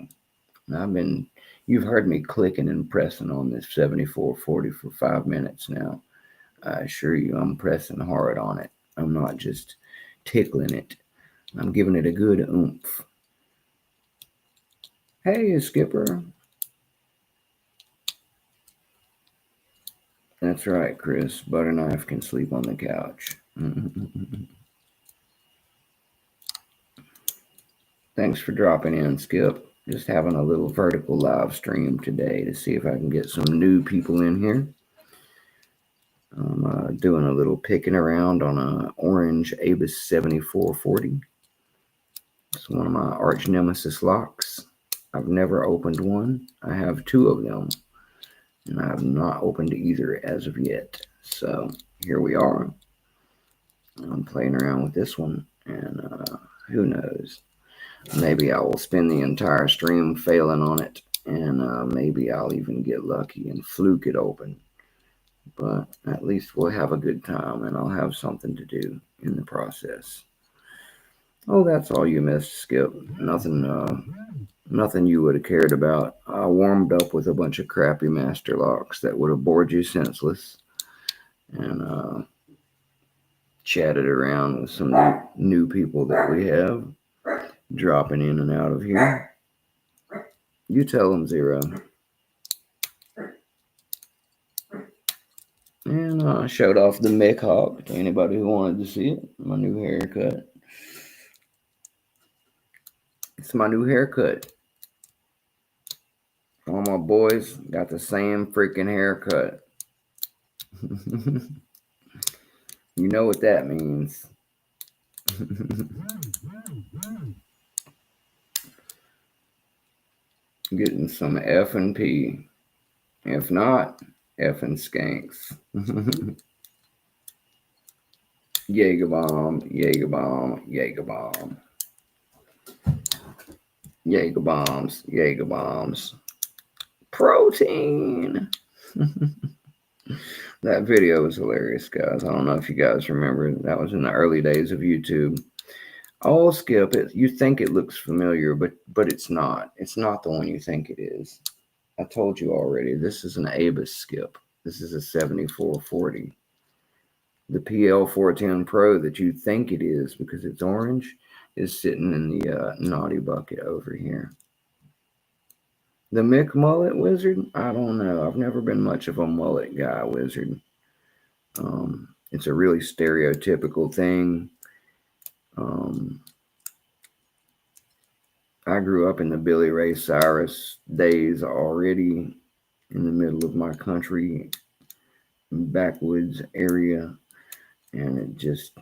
You've heard me clicking and pressing on this 7440 for 5 minutes now. I assure you, I'm pressing hard on it. I'm not just tickling it. I'm giving it a good oomph. Hey, Skipper. That's right, Chris. Butterknife can sleep on the couch. Thanks for dropping in, Skip. Just having a little vertical live stream today to see if I can get some new people in here. I'm doing a little picking around on a orange Abus 7440. It's one of my arch nemesis locks. I've never opened one. I have two of them, and I have not opened either as of yet. So here we are. I'm playing around with this one, and who knows? Maybe I will spend the entire stream failing on it, and maybe I'll even get lucky and fluke it open. But at least we'll have a good time, and I'll have something to do in the process. Oh, that's all you missed, Skip. Nothing you would have cared about. I warmed up with a bunch of crappy master locks that would have bored you senseless, and chatted around with some new people that we have dropping in and out of here. You tell them, Zero. And showed off the Mick Hawk to anybody who wanted to see it. My new haircut. It's my new haircut. All my boys got the same freaking haircut. You know what that means. Getting some F and P. If not, F and skanks. Jaeger bomb, Jaeger bomb, Jaeger bomb. Jaeger bombs, Jaeger bombs. Protein. That video was hilarious, guys. I don't know if you guys remember. That was in the early days of YouTube. Oh, Skip, you think it looks familiar, but it's not. It's not the one you think it is. I told you already. This is an Abus, Skip. This is a 7440. The PL410 Pro that you think it is because it's orange is sitting in the naughty bucket over here. The Mick Mullet Wizard? I don't know. I've never been much of a mullet guy, Wizard. It's a really stereotypical thing. I grew up in the Billy Ray Cyrus days already, in the middle of my country, backwoods area, and it just,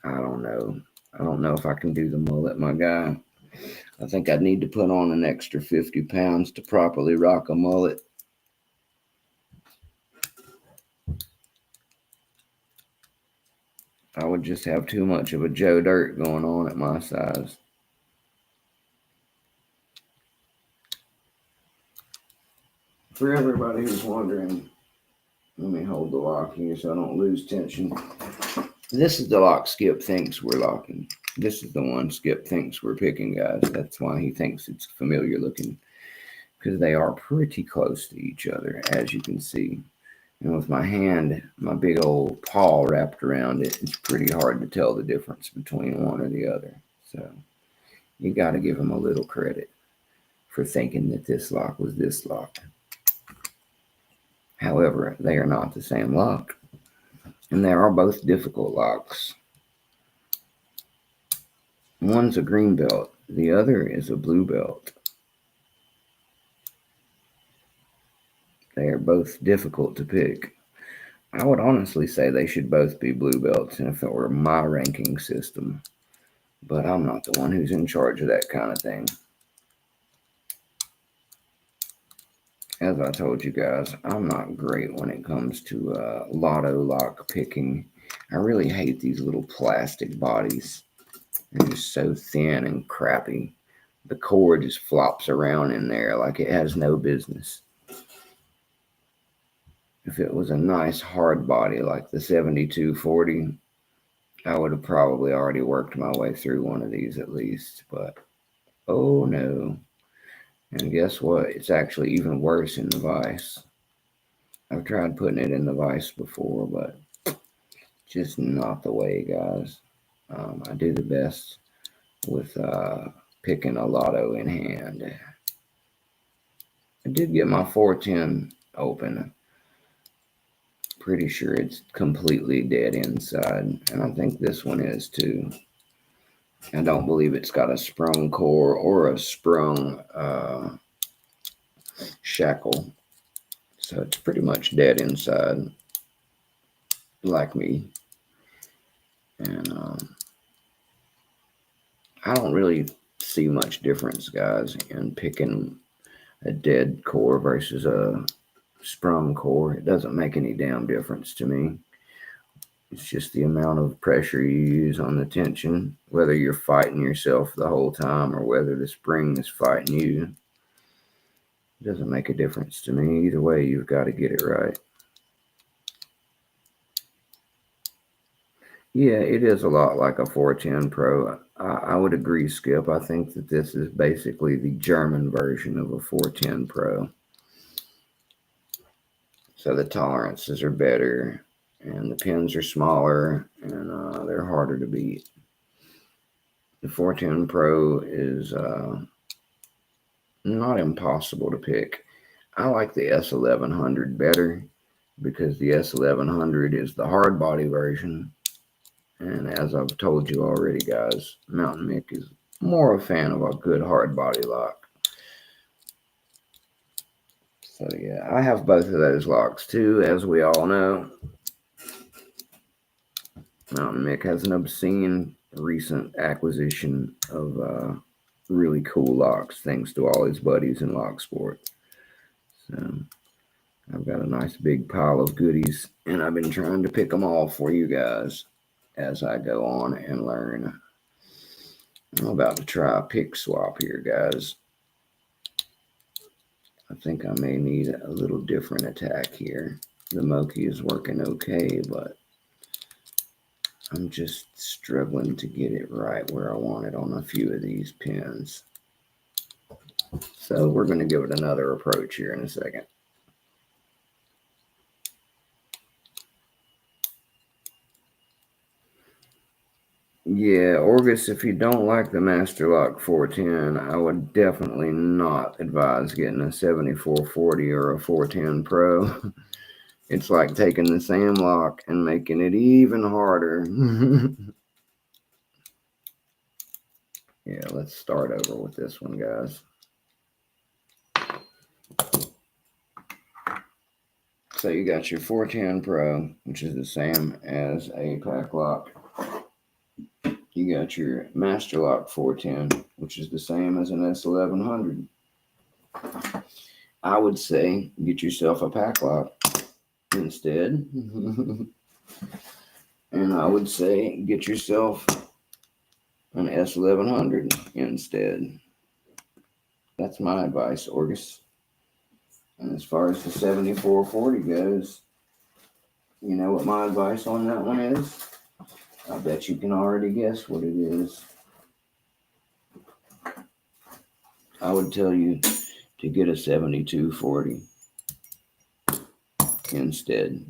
I don't know. I don't know if I can do the mullet, my guy. I think I'd need to put on an extra 50 pounds to properly rock a mullet. I would just have too much of a Joe Dirt going on at my size. For everybody who's wondering, let me hold the lock here so I don't lose tension. This is the lock Skip thinks we're locking. This is the one Skip thinks we're picking, guys. That's why he thinks it's familiar looking, because they are pretty close to each other, as you can see. And with my hand, my big old paw wrapped around it, it's pretty hard to tell the difference between one or the other. So you got to give them a little credit for thinking that this lock was this lock. However, they are not the same lock, and they are both difficult locks. One's a green belt, the other is a blue belt. They are both difficult to pick. I would honestly say they should both be blue belts if it were my ranking system, but I'm not the one who's in charge of that kind of thing. As I told you guys, I'm not great when it comes to lotto lock picking. I really hate these little plastic bodies. They're just so thin and crappy. The cord just flops around in there like it has no business. If it was a nice hard body like the 7240, I would have probably already worked my way through one of these at least. But oh no. And guess what? It's actually even worse in the vise. I've tried putting it in the vise before, but just not the way, guys. I do the best with picking a lotto in hand. I did get my 410 open. Pretty sure it's completely dead inside, and I think this one is too. I don't believe it's got a sprung core or a sprung shackle, so it's pretty much dead inside, like me. And I don't really see much difference, guys, in picking a dead core versus a sprung core. It doesn't make any damn difference to me. It's just the amount of pressure you use on the tension, whether you're fighting yourself the whole time or whether the spring is fighting you. It doesn't make a difference to me. Either way, you've got to get it right. Yeah, it is a lot like a 410 Pro. I would agree, Skip. I think that this is basically the German version of a 410 Pro. So the tolerances are better, and the pins are smaller, and they're harder to beat. The 410 Pro is not impossible to pick. I like the S1100 better because the S1100 is the hard body version. And as I've told you already, guys, Mountain Mick is more a fan of a good hard body lock. So yeah, I have both of those locks too, as we all know. Mountain Mick has an obscene recent acquisition of really cool locks, thanks to all his buddies in lock sport. So I've got a nice big pile of goodies, and I've been trying to pick them all for you guys as I go on and learn. I'm about to try a pick swap here, guys. I think I may need a little different attack here. The Moki is working okay, but I'm just struggling to get it right where I want it on a few of these pins. So we're going to give it another approach here in a second. Yeah, Orgus, if you don't like the Master Lock 410, I would definitely not advise getting a 7440 or a 410 Pro. It's like taking the same lock and making it even harder. Yeah, let's start over with this one, guys. So you got your 410 Pro, which is the same as a pack lock. You got your Master Lock 410, which is the same as an S1100. I would say get yourself a pack lock instead. And I would say get yourself an S1100 instead. That's my advice, Orgus. And as far as the 7440 goes, you know what my advice on that one is? I bet you can already guess what it is. I would tell you to get a 7240 instead.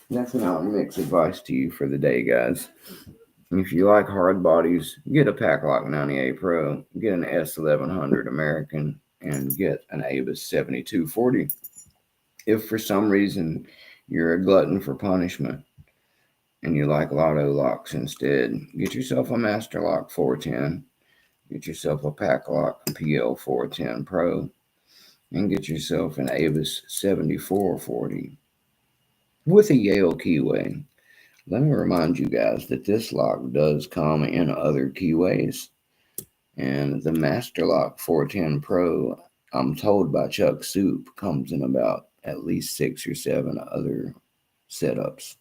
That's Mountain Mick's advice to you for the day, guys. If you like hard bodies, get a Packlock 98 Pro, get an S1100 American, and get an Avis 7240. If for some reason you're a glutton for punishment and you like lotto locks instead, get yourself a Master Lock 410, get yourself a Packlock PL 410 Pro, and get yourself an Avis 7440 with a Yale keyway. Let me remind you guys that this lock does come in other keyways, and the Master Lock 410 Pro, I'm told by Chuck Soup, comes in about at least 6 or 7 other setups.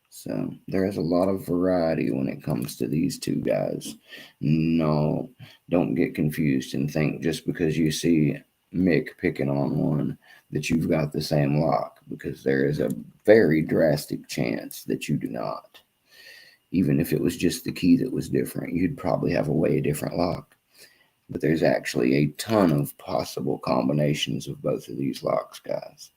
So there is a lot of variety when it comes to these two guys. No, don't get confused and think just because you see Mick picking on one that you've got the same lock, because there is a very drastic chance that you do not. Even if it was just the key that was different, you'd probably have a way different lock. But there's actually a ton of possible combinations of both of these locks, guys.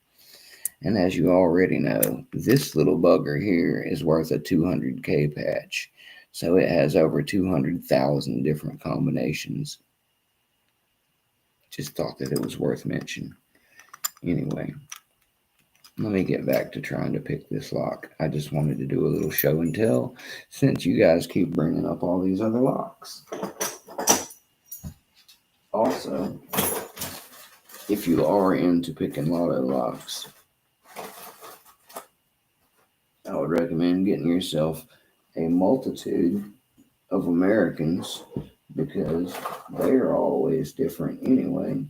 And as you already know, this little bugger here is worth a 200K patch. So it has over 200,000 different combinations. Just thought that it was worth mentioning. Anyway, let me get back to trying to pick this lock. I just wanted to do a little show and tell since you guys keep bringing up all these other locks. Also, if you are into picking lotto locks, I would recommend getting yourself a multitude of Americans, because they are always different anyway.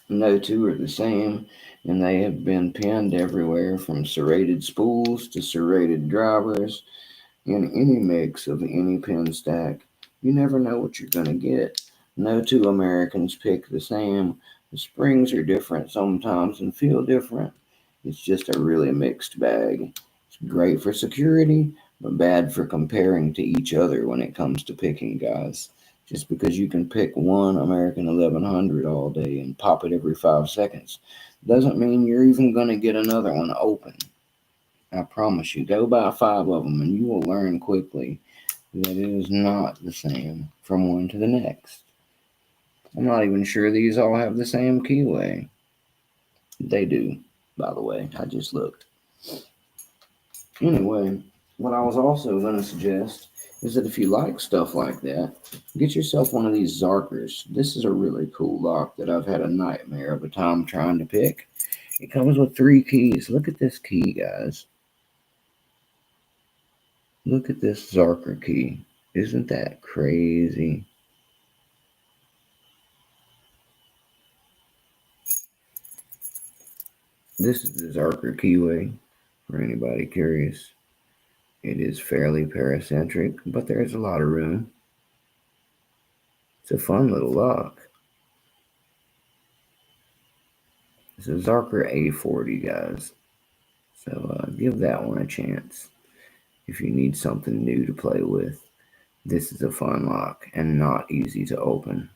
No two are the same, and they have been pinned everywhere from serrated spools to serrated drivers in any mix of any pin stack. You never know what you're going to get. No two Americans pick the same. The springs are different sometimes and feel different. It's just a really mixed bag. It's great for security, but bad for comparing to each other when it comes to picking, guys. Just because you can pick one American 1100 all day and pop it every 5 seconds doesn't mean you're even going to get another one open. I promise you, go buy 5 of them and you will learn quickly that it is not the same from one to the next. I'm not even sure these all have the same keyway. They do, by the way. I just looked. Anyway, what I was also going to suggest is that if you like stuff like that, get yourself one of these Zarkers. This is a really cool lock that I've had a nightmare of a time trying to pick. It comes with 3 keys. Look at this key, guys. Look at this Zarker key. Isn't that crazy? This is the Zarker keyway, for anybody curious. It is fairly paracentric, but there's a lot of room. It's a fun little lock. It's a Zarker A40, guys. So give that one a chance if you need something new to play with. This is a fun lock and not easy to open.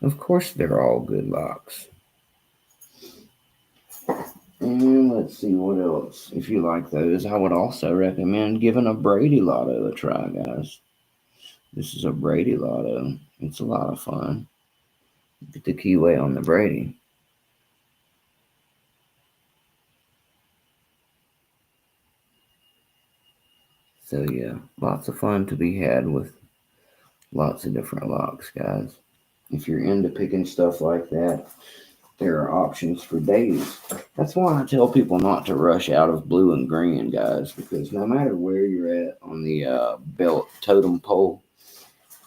Of course, they're all good locks. And let's see what else. If you like those, I would also recommend giving a Brady Lotto a try, guys. This is a Brady Lotto. It's a lot of fun. Get the keyway on the Brady. So yeah, lots of fun to be had with lots of different locks, guys. If you're into picking stuff like that, there are options for days. That's why I tell people not to rush out of blue and green, guys, because no matter where you're at on the belt totem pole,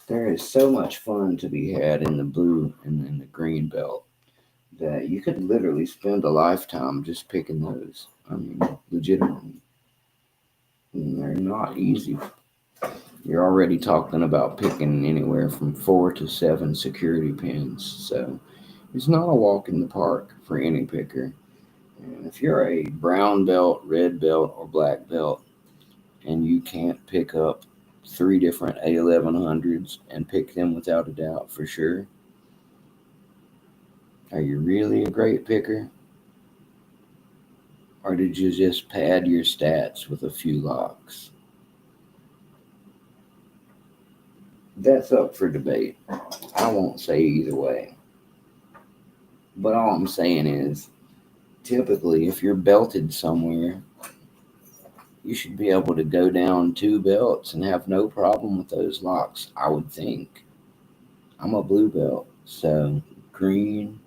there is so much fun to be had in the blue and in the green belt that you could literally spend a lifetime just picking those. I mean, legitimately. And they're not easy. You're already talking about picking anywhere from 4 to 7 security pins, so it's not a walk in the park for any picker. And if you're a brown belt, red belt, or black belt, and you can't pick up 3 different A1100s and pick them without a doubt for sure, are you really a great picker? Or did you just pad your stats with a few locks? That's up for debate. I won't say either way. But all I'm saying is, typically, if you're belted somewhere, you should be able to go down 2 belts and have no problem with those locks, I would think. I'm a blue belt, so green,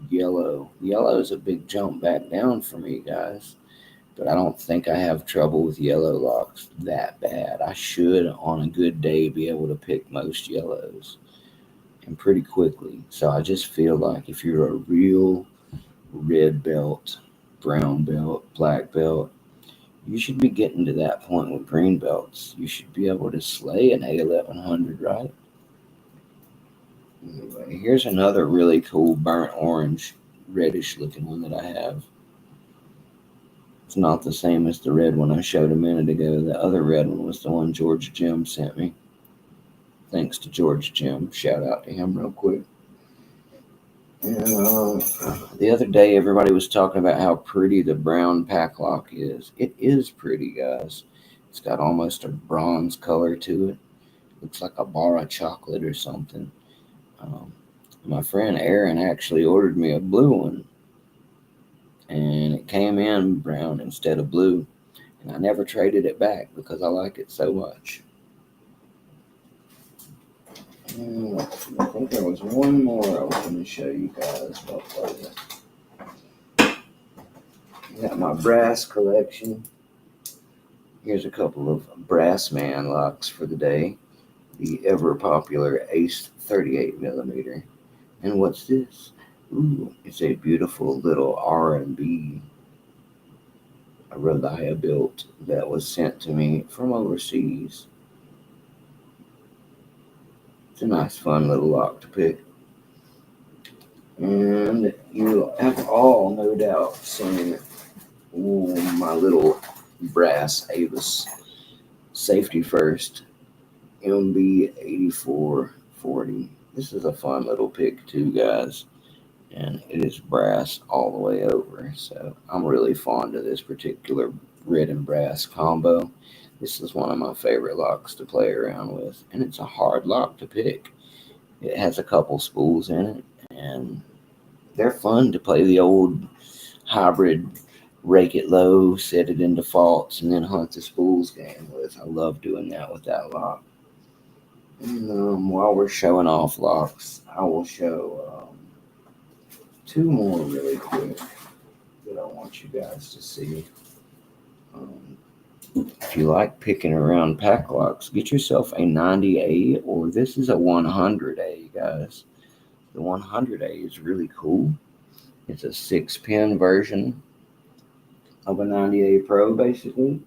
yellow. Yellow is a big jump back down for me, guys. But I don't think I have trouble with yellow locks that bad. I should, on a good day, be able to pick most yellows and pretty quickly. So I just feel like if you're a real red belt, brown belt, black belt, You should be getting to that point with green belts. You should be able to slay an A1100, right? Anyway, here's another really cool burnt orange, reddish looking one that I have. It's not the same as the red one I showed a minute ago. The other red one was the one George Jim sent me. Thanks to George Jim. Shout out to him real quick. And, the other day, everybody was talking about how pretty the brown pack lock is. It is pretty, guys. It's got almost a bronze color to it. Looks like a bar of chocolate or something. My friend Aaron actually ordered me a blue one, and it came in brown instead of blue. And I never traded it back because I like it so much. I think there was one more I was going to show you guys about later. Got my brass collection. Here's a couple of brass man locks for the day. The ever popular Ace 38 millimeter. And what's this? Ooh, it's a beautiful little R&B Relia built that was sent to me from overseas. It's a nice, fun little lock to pick. And you have all, no doubt, seen my little brass Avis Safety First MB8440. This is a fun little pick too, guys. And it is brass all the way over. So I'm really fond of this particular red and brass combo. This is one of my favorite locks to play around with, and it's a hard lock to pick. It has a couple spools in it, and they're fun to play the old hybrid rake it low, set it into faults, and then hunt the spools game with. I love doing that with that lock. And while we're showing off locks, I will show two more really quick that I want you guys to see. If you like picking around pack locks, get yourself a 90A, or this is a 100A, guys. The 100A is really cool. It's a 6-pin version of a 90A Pro, basically.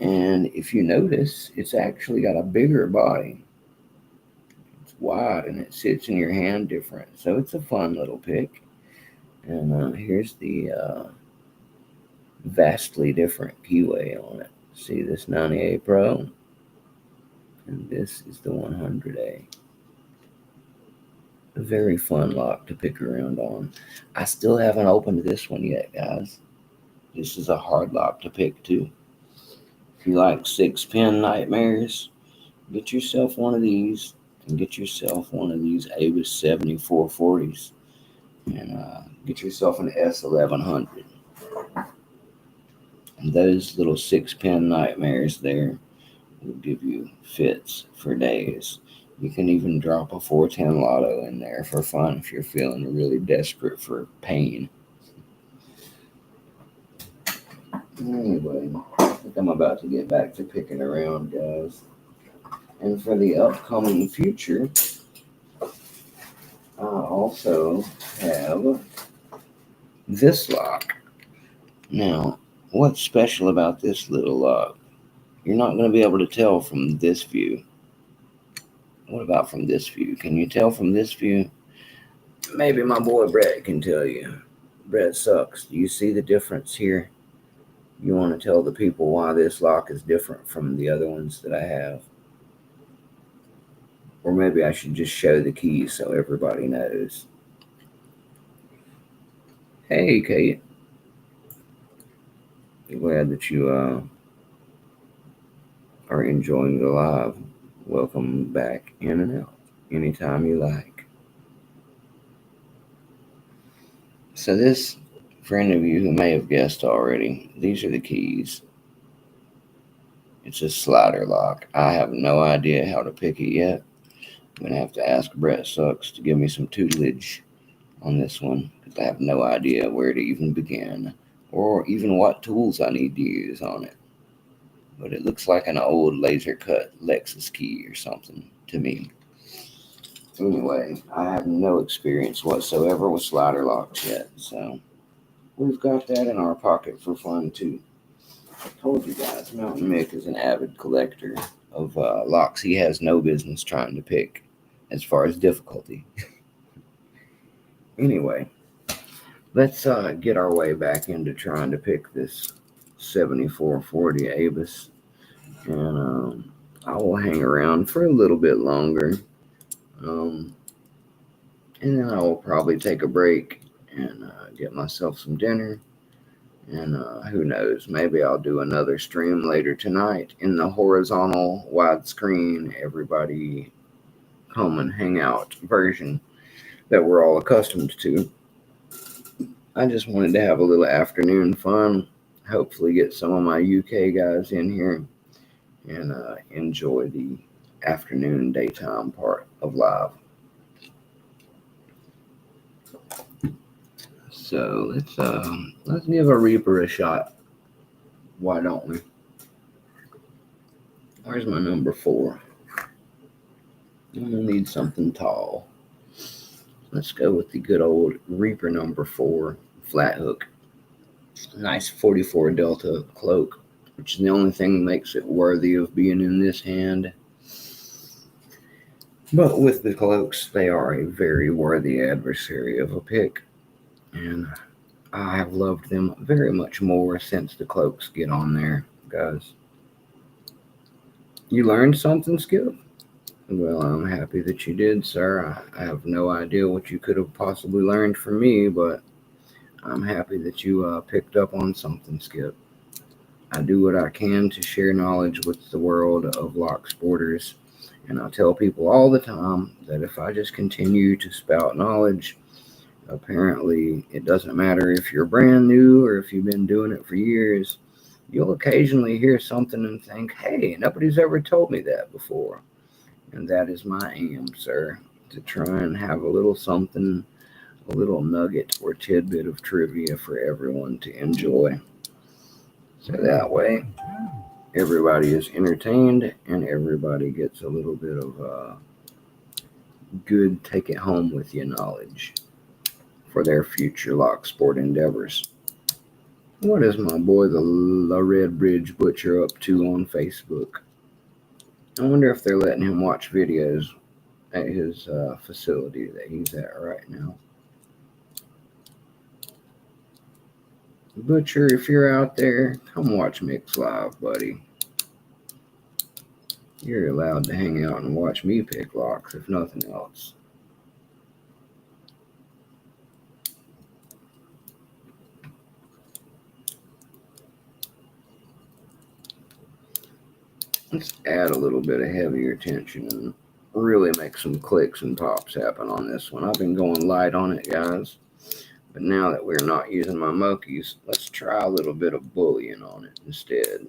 And if you notice, it's actually got a bigger body. It's wide and it sits in your hand different. So it's a fun little pick. And here's the vastly different keyway on it. See this 90A Pro, and this is the 100A. A very fun lock to pick around on. I still haven't opened this one yet, guys. This is a hard lock to pick too. If you like 6-pin nightmares, get yourself one of these, and get yourself one of these Avis 7440s, and get yourself an S1100. And those little 6-pin nightmares there will give you fits for days. You can even drop a 410 lotto in there for fun if you're feeling really desperate for pain. Anyway, I think I'm about to get back to picking around, guys. And for the upcoming future, I also have this lock. Now, what's special about this little lock? You're not going to be able to tell from this view. What about from this view? Can you tell from this view? Maybe my boy Brett can tell you. Brett Sucks. Do you see the difference here? You want to tell the people why this lock is different from the other ones that I have? Or maybe I should just show the keys so everybody knows. Hey, Kate. Glad that you are enjoying the live. Welcome back in and out anytime you like. So this, for any of you who may have guessed already, these are the keys. It's a slider lock. I have no idea how to pick it yet. I'm going to have to ask Brett Sucks to give me some tutelage on this one, because I have no idea where to even begin or even what tools I need to use on it. But it looks like an old laser cut Lexus key or something to me. Anyway, I have no experience whatsoever with slider locks yet, so we've got that in our pocket for fun too. I told you guys, Mountain Mick is an avid collector of locks he has no business trying to pick as far as difficulty. Anyway, let's get our way back into trying to pick this 7440 Avis. And I will hang around for a little bit longer. Um, and then I will probably take a break and get myself some dinner. And who knows, maybe I'll do another stream later tonight in the horizontal widescreen, everybody come and hang out version that we're all accustomed to. I just wanted to have a little afternoon fun, hopefully get some of my UK guys in here and enjoy the afternoon, daytime part of live. So let's give a Reaper a shot. Why don't we? Where's my number 4? I'm gonna need something tall. Let's go with the good old Reaper number 4 flat hook. Nice 44 Delta cloak, which is the only thing that makes it worthy of being in this hand. But with the cloaks, they are a very worthy adversary of a pick. And I have loved them very much more since the cloaks get on there, guys. You learned something, Skip? Well, I'm happy that you did, sir. I have no idea what you could have possibly learned from me, but I'm happy that you picked up on something, Skip. I do what I can to share knowledge with the world of lock sporters, and I tell people all the time that if I just continue to spout knowledge, apparently it doesn't matter if you're brand new or if you've been doing it for years, you'll occasionally hear something and think, hey, nobody's ever told me that before. And that is my aim, sir, to try and have a little something, a little nugget or tidbit of trivia for everyone to enjoy. So that way, everybody is entertained and everybody gets a little bit of good take it home with you knowledge for their future lock sport endeavors. What is my boy the Red Bridge Butcher up to on Facebook? I wonder if they're letting him watch videos at his facility that he's at right now. Butcher, if you're out there, come watch Mix Live, buddy. You're allowed to hang out and watch me pick locks, if nothing else. Let's add a little bit of heavier tension and really make some clicks and pops happen on this one. I've been going light on it, guys. But now that we're not using my Mokies, let's try a little bit of bullying on it instead.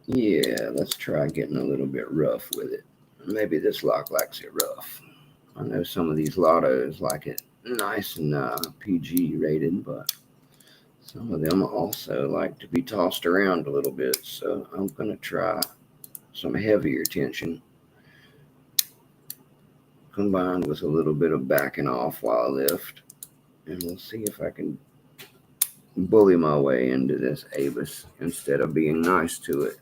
Yeah, let's try getting a little bit rough with it. Maybe this lock likes it rough. I know some of these lottos like it nice and PG rated, but some of them also like to be tossed around a little bit. So I'm going to try some heavier tension combined with a little bit of backing off while I lift. And we'll see if I can bully my way into this Avis instead of being nice to it.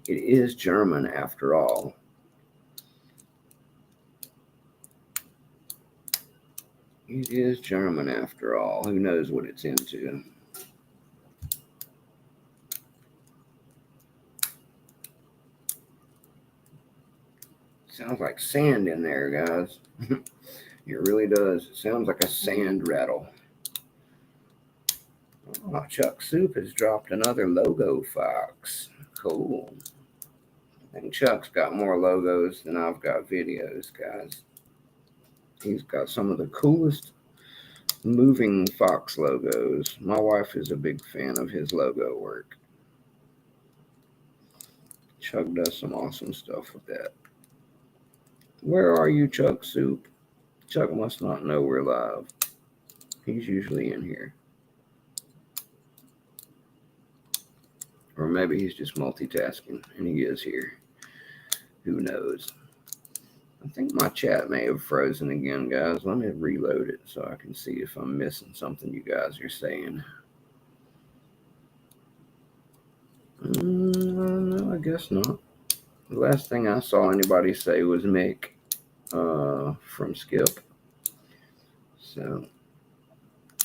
It is German after all. It is German after all. Who knows what it's into? Sounds like sand in there, guys. It really does. It sounds like a sand rattle. Oh, Chuck Soup has dropped another logo fox. Cool. I think Chuck's got more logos than I've got videos, guys. He's got some of the coolest moving fox logos. My wife is a big fan of his logo work. Chuck does some awesome stuff with that. Where are you, Chuck Soup? Chuck must not know we're live. He's usually in here. Or maybe he's just multitasking and he is here. Who knows? I think my chat may have frozen again, guys. Let me reload it so I can see if I'm missing something you guys are saying. No, I guess not. The last thing I saw anybody say was Mick from Skip. So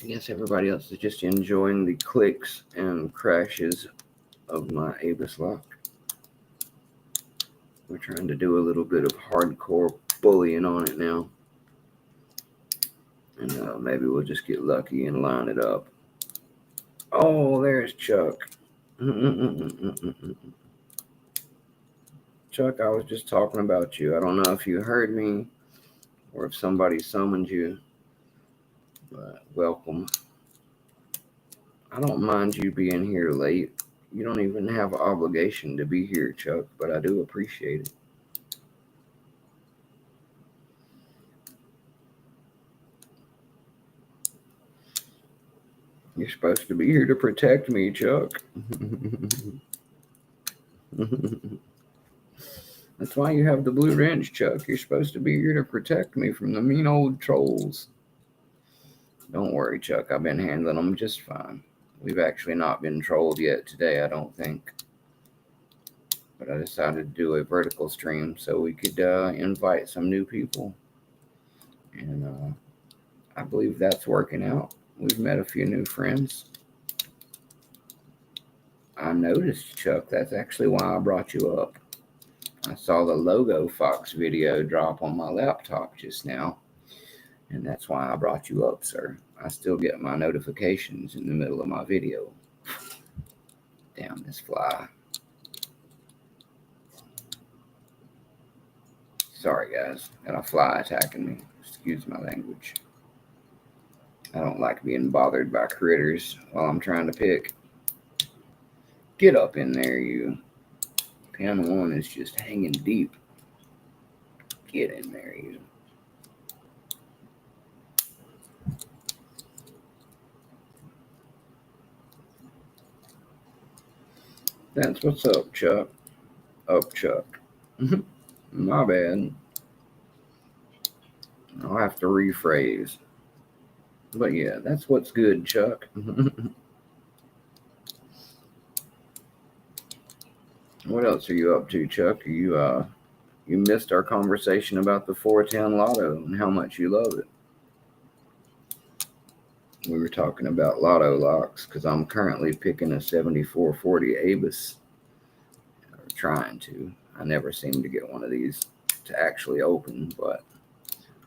I guess everybody else is just enjoying the clicks and crashes of my Avis lock. We're trying to do a little bit of hardcore bullying on it now. And maybe we'll just get lucky and line it up. Oh, there's Chuck. Chuck, I was just talking about you. I don't know if you heard me or if somebody summoned you, but welcome. I don't mind you being here late. You don't even have an obligation to be here, Chuck, but I do appreciate it. You're supposed to be here to protect me, Chuck. That's why you have the blue wrench, Chuck. You're supposed to be here to protect me from the mean old trolls. Don't worry, Chuck. I've been handling them just fine. We've actually not been trolled yet today, I don't think. But I decided to do a vertical stream so we could invite some new people. And I believe that's working out. We've met a few new friends. I noticed, Chuck. That's actually why I brought you up. I saw the Logo Fox video drop on my laptop just now, and that's why I brought you up, sir. I still get my notifications in the middle of my video. Damn this fly. Sorry, guys. Got a fly attacking me. Excuse my language. I don't like being bothered by critters while I'm trying to pick. Get up in there, you. Pin 1 is just hanging deep. Get in there, you. That's what's up, Chuck. Up, Chuck. My bad. I'll have to rephrase. But yeah, that's what's good, Chuck. What else are you up to, Chuck? You missed our conversation about the 410 Lotto and how much you love it. We were talking about Lotto locks because I'm currently picking a 7440 Avis. Or trying to. I never seem to get one of these to actually open, but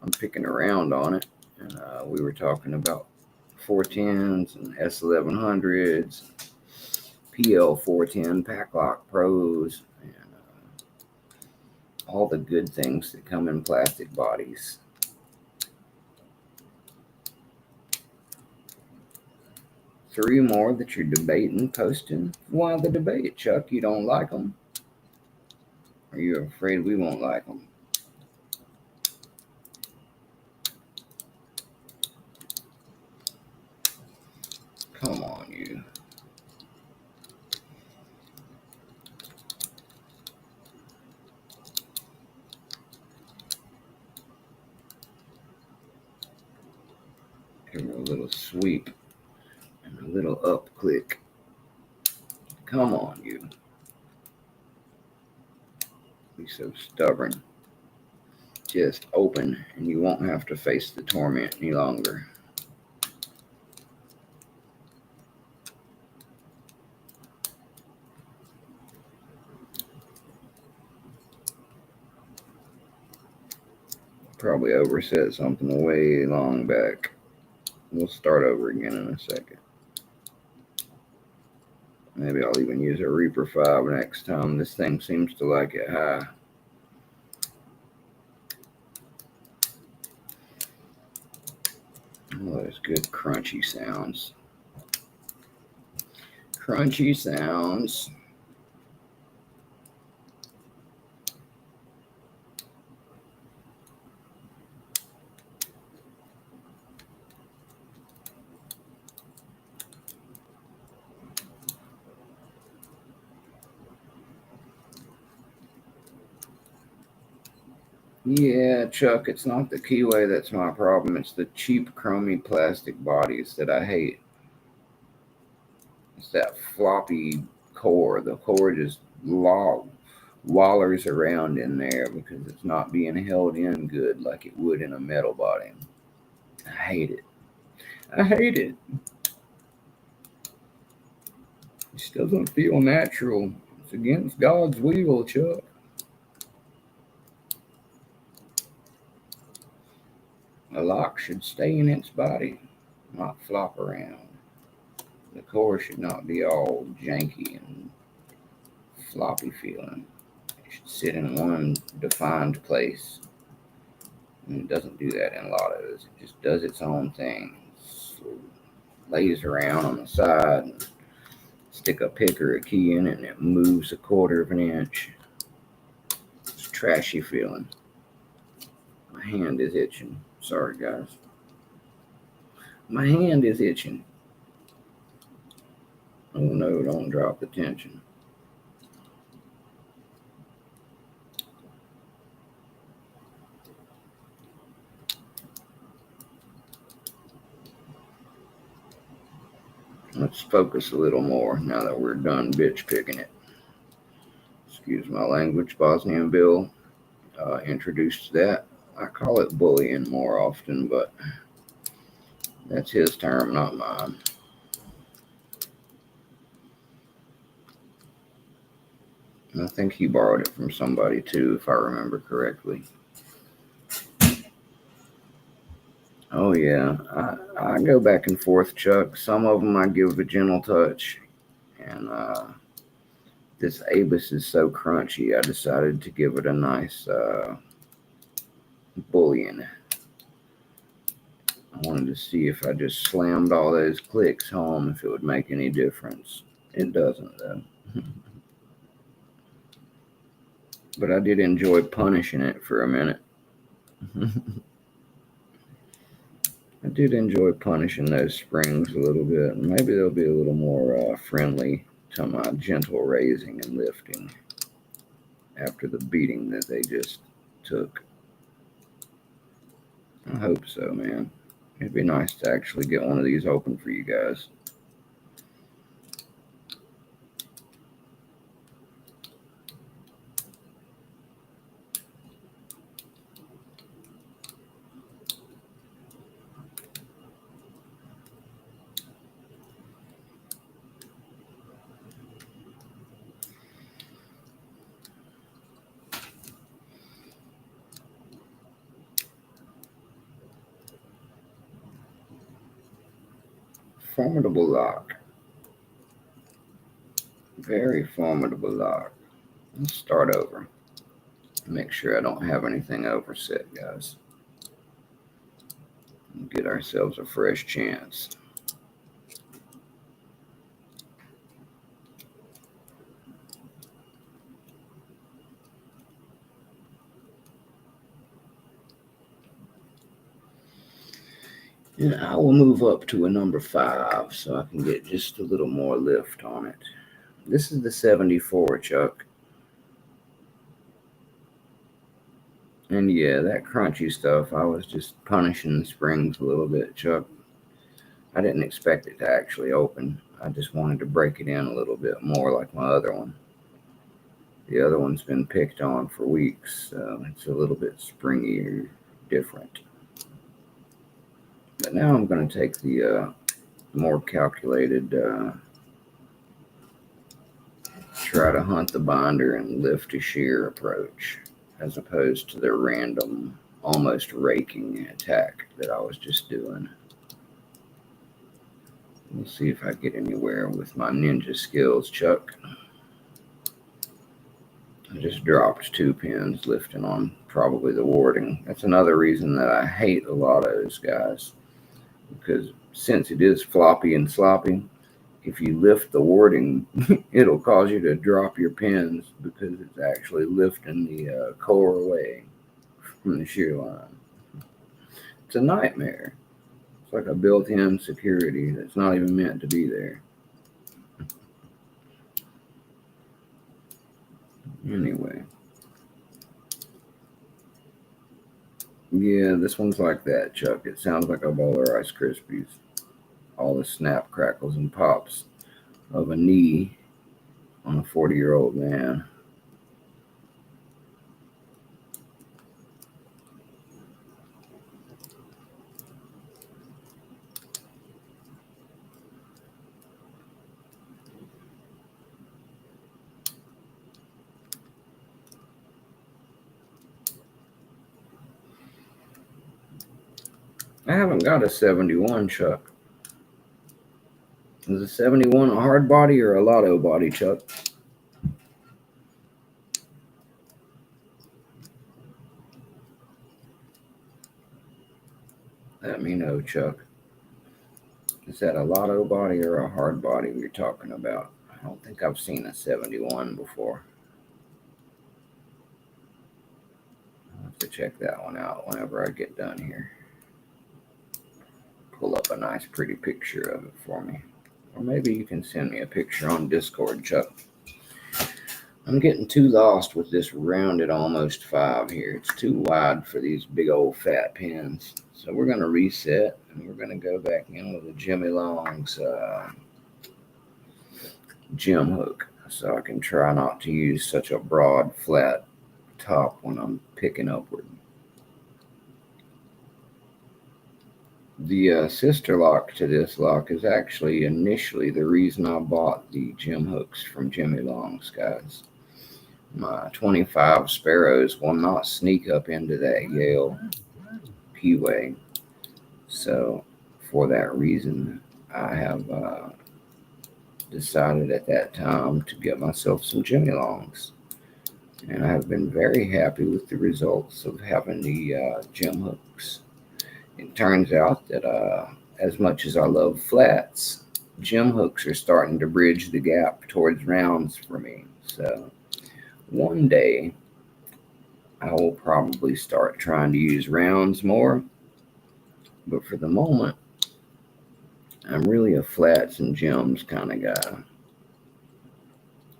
I'm picking around on it. And we were talking about 410s and S1100s, PL 410 Pack Lock Pros, and all the good things that come in plastic bodies. Three more that you're debating posting. Why the debate, Chuck? You don't like them? Are you afraid we won't like them? Come on, you. Give her a little sweep and a little up click. Come on, you. Be so stubborn. Just open and you won't have to face the torment any longer. Probably overset something way long back. We'll start over again in a second. Maybe I'll even use a Reaper 5 next time. This thing seems to like it high. Oh, those good crunchy sounds. Crunchy sounds. Yeah, Chuck, it's not the keyway that's my problem. It's the cheap chromy plastic bodies that I hate. It's that floppy core. The core just wallers around in there because it's not being held in good like it would in a metal body. I hate it. I hate it. It still doesn't feel natural. It's against God's will, Chuck. A lock should stay in its body, not flop around. The core should not be all janky and floppy feeling. It should sit in one defined place. And it doesn't do that in a lot of those. It just does its own thing. Lays around on the side and stick a pick or a key in it and it moves 1/4 of an inch. It's trashy feeling. My hand is itching. Sorry, guys. My hand is itching. Oh no, don't drop the tension. Let's focus a little more now that we're done bitch picking it. Excuse my language. Bosnian Bill introduced that. I call it bullying more often, but that's his term, not mine. And I think he borrowed it from somebody too, if I remember correctly. Oh yeah, I go back and forth, Chuck. Some of them I give a gentle touch, and this Abus is so crunchy, I decided to give it a nice bullion. I wanted to see if I just slammed all those clicks home, if it would make any difference. It doesn't, though. But I did enjoy punishing it for a minute. I did enjoy punishing those springs a little bit. Maybe they'll be a little more friendly to my gentle raising and lifting after the beating that they just took. I hope so, man. It'd be nice to actually get one of these open for you guys. Formidable lock. Very formidable lock. Let's start over. Make sure I don't have anything overset, guys. Get ourselves a fresh chance. And I will move up to a number 5 so I can get just a little more lift on it. This is the 74, Chuck. And yeah, that crunchy stuff, I was just punishing the springs a little bit, Chuck. I didn't expect it to actually open. I just wanted to break it in a little bit more like my other one. The other one's been picked on for weeks, so it's a little bit springier, different. But now I'm going to take the more calculated, try to hunt the binder and lift to shear approach, as opposed to the random, almost raking attack that I was just doing. We'll see if I get anywhere with my ninja skills, Chuck. I just dropped 2 pins lifting on probably the warding. That's another reason that I hate a lot of those guys. Because since it is floppy and sloppy, if you lift the warding, it'll cause you to drop your pins because it's actually lifting the core away from the shear line. It's a nightmare. It's like a built-in security that's not even meant to be there. Anyway. Yeah, this one's like that, Chuck. It sounds like a bowl of Rice Krispies. All the snap, crackles, and pops of a knee on a 40-year-old man. I haven't got a 71, Chuck. Is a 71 a hard body or a lotto body, Chuck? Let me know, Chuck. Is that a lotto body or a hard body we're talking about? I don't think I've seen a 71 before. I'll have to check that one out whenever I get done here. Pull up a nice pretty picture of it for me. Or maybe you can send me a picture on Discord, Chuck. I'm getting too lost with this rounded almost 5 here. It's too wide for these big old fat pins. So we're going to reset and we're going to go back in with a Jimmy Long's gem hook. So I can try not to use such a broad flat top when I'm picking upward. The sister lock to this lock is actually initially the reason I bought the gem hooks from Jimmy Long's, guys. My 25 Sparrows will not sneak up into that Yale keyway. So for that reason, I have decided at that time to get myself some Jimmy Longs. And I have been very happy with the results of having the gem hooks. It turns out that as much as I love flats, gem hooks are starting to bridge the gap towards rounds for me. So one day I will probably start trying to use rounds more. But for the moment, I'm really a flats and gems kind of guy.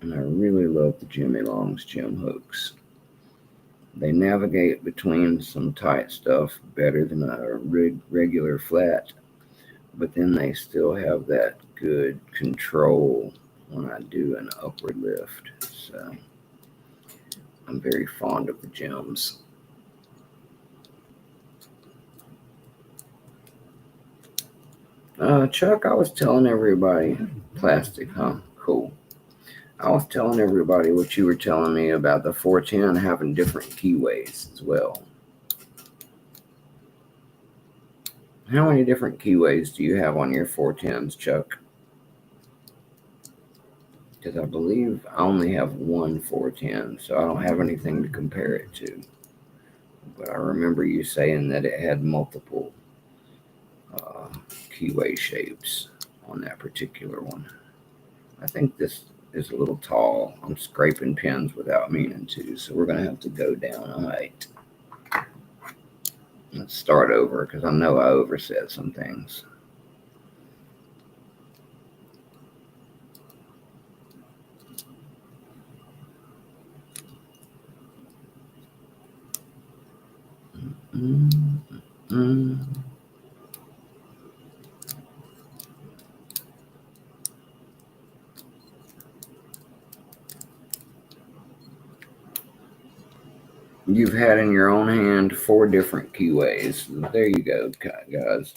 And I really love the Jimmy Long's gem hooks. They navigate between some tight stuff better than a regular flat, but then they still have that good control when I do an upward lift. So I'm very fond of the gems. Chuck, I was telling everybody, plastic, huh? Cool. I was telling everybody what you were telling me about the 410 having different keyways as well. How many different keyways do you have on your 410s, Chuck? Because I believe I only have one 410, so I don't have anything to compare it to. But I remember you saying that it had multiple keyway shapes on that particular one. I think this is a little tall. I'm scraping pins without meaning to, so we're going to have to go down a height. Let's start over because I know I overset some things. You've had in your own hand 4 different keyways. There you go, guys.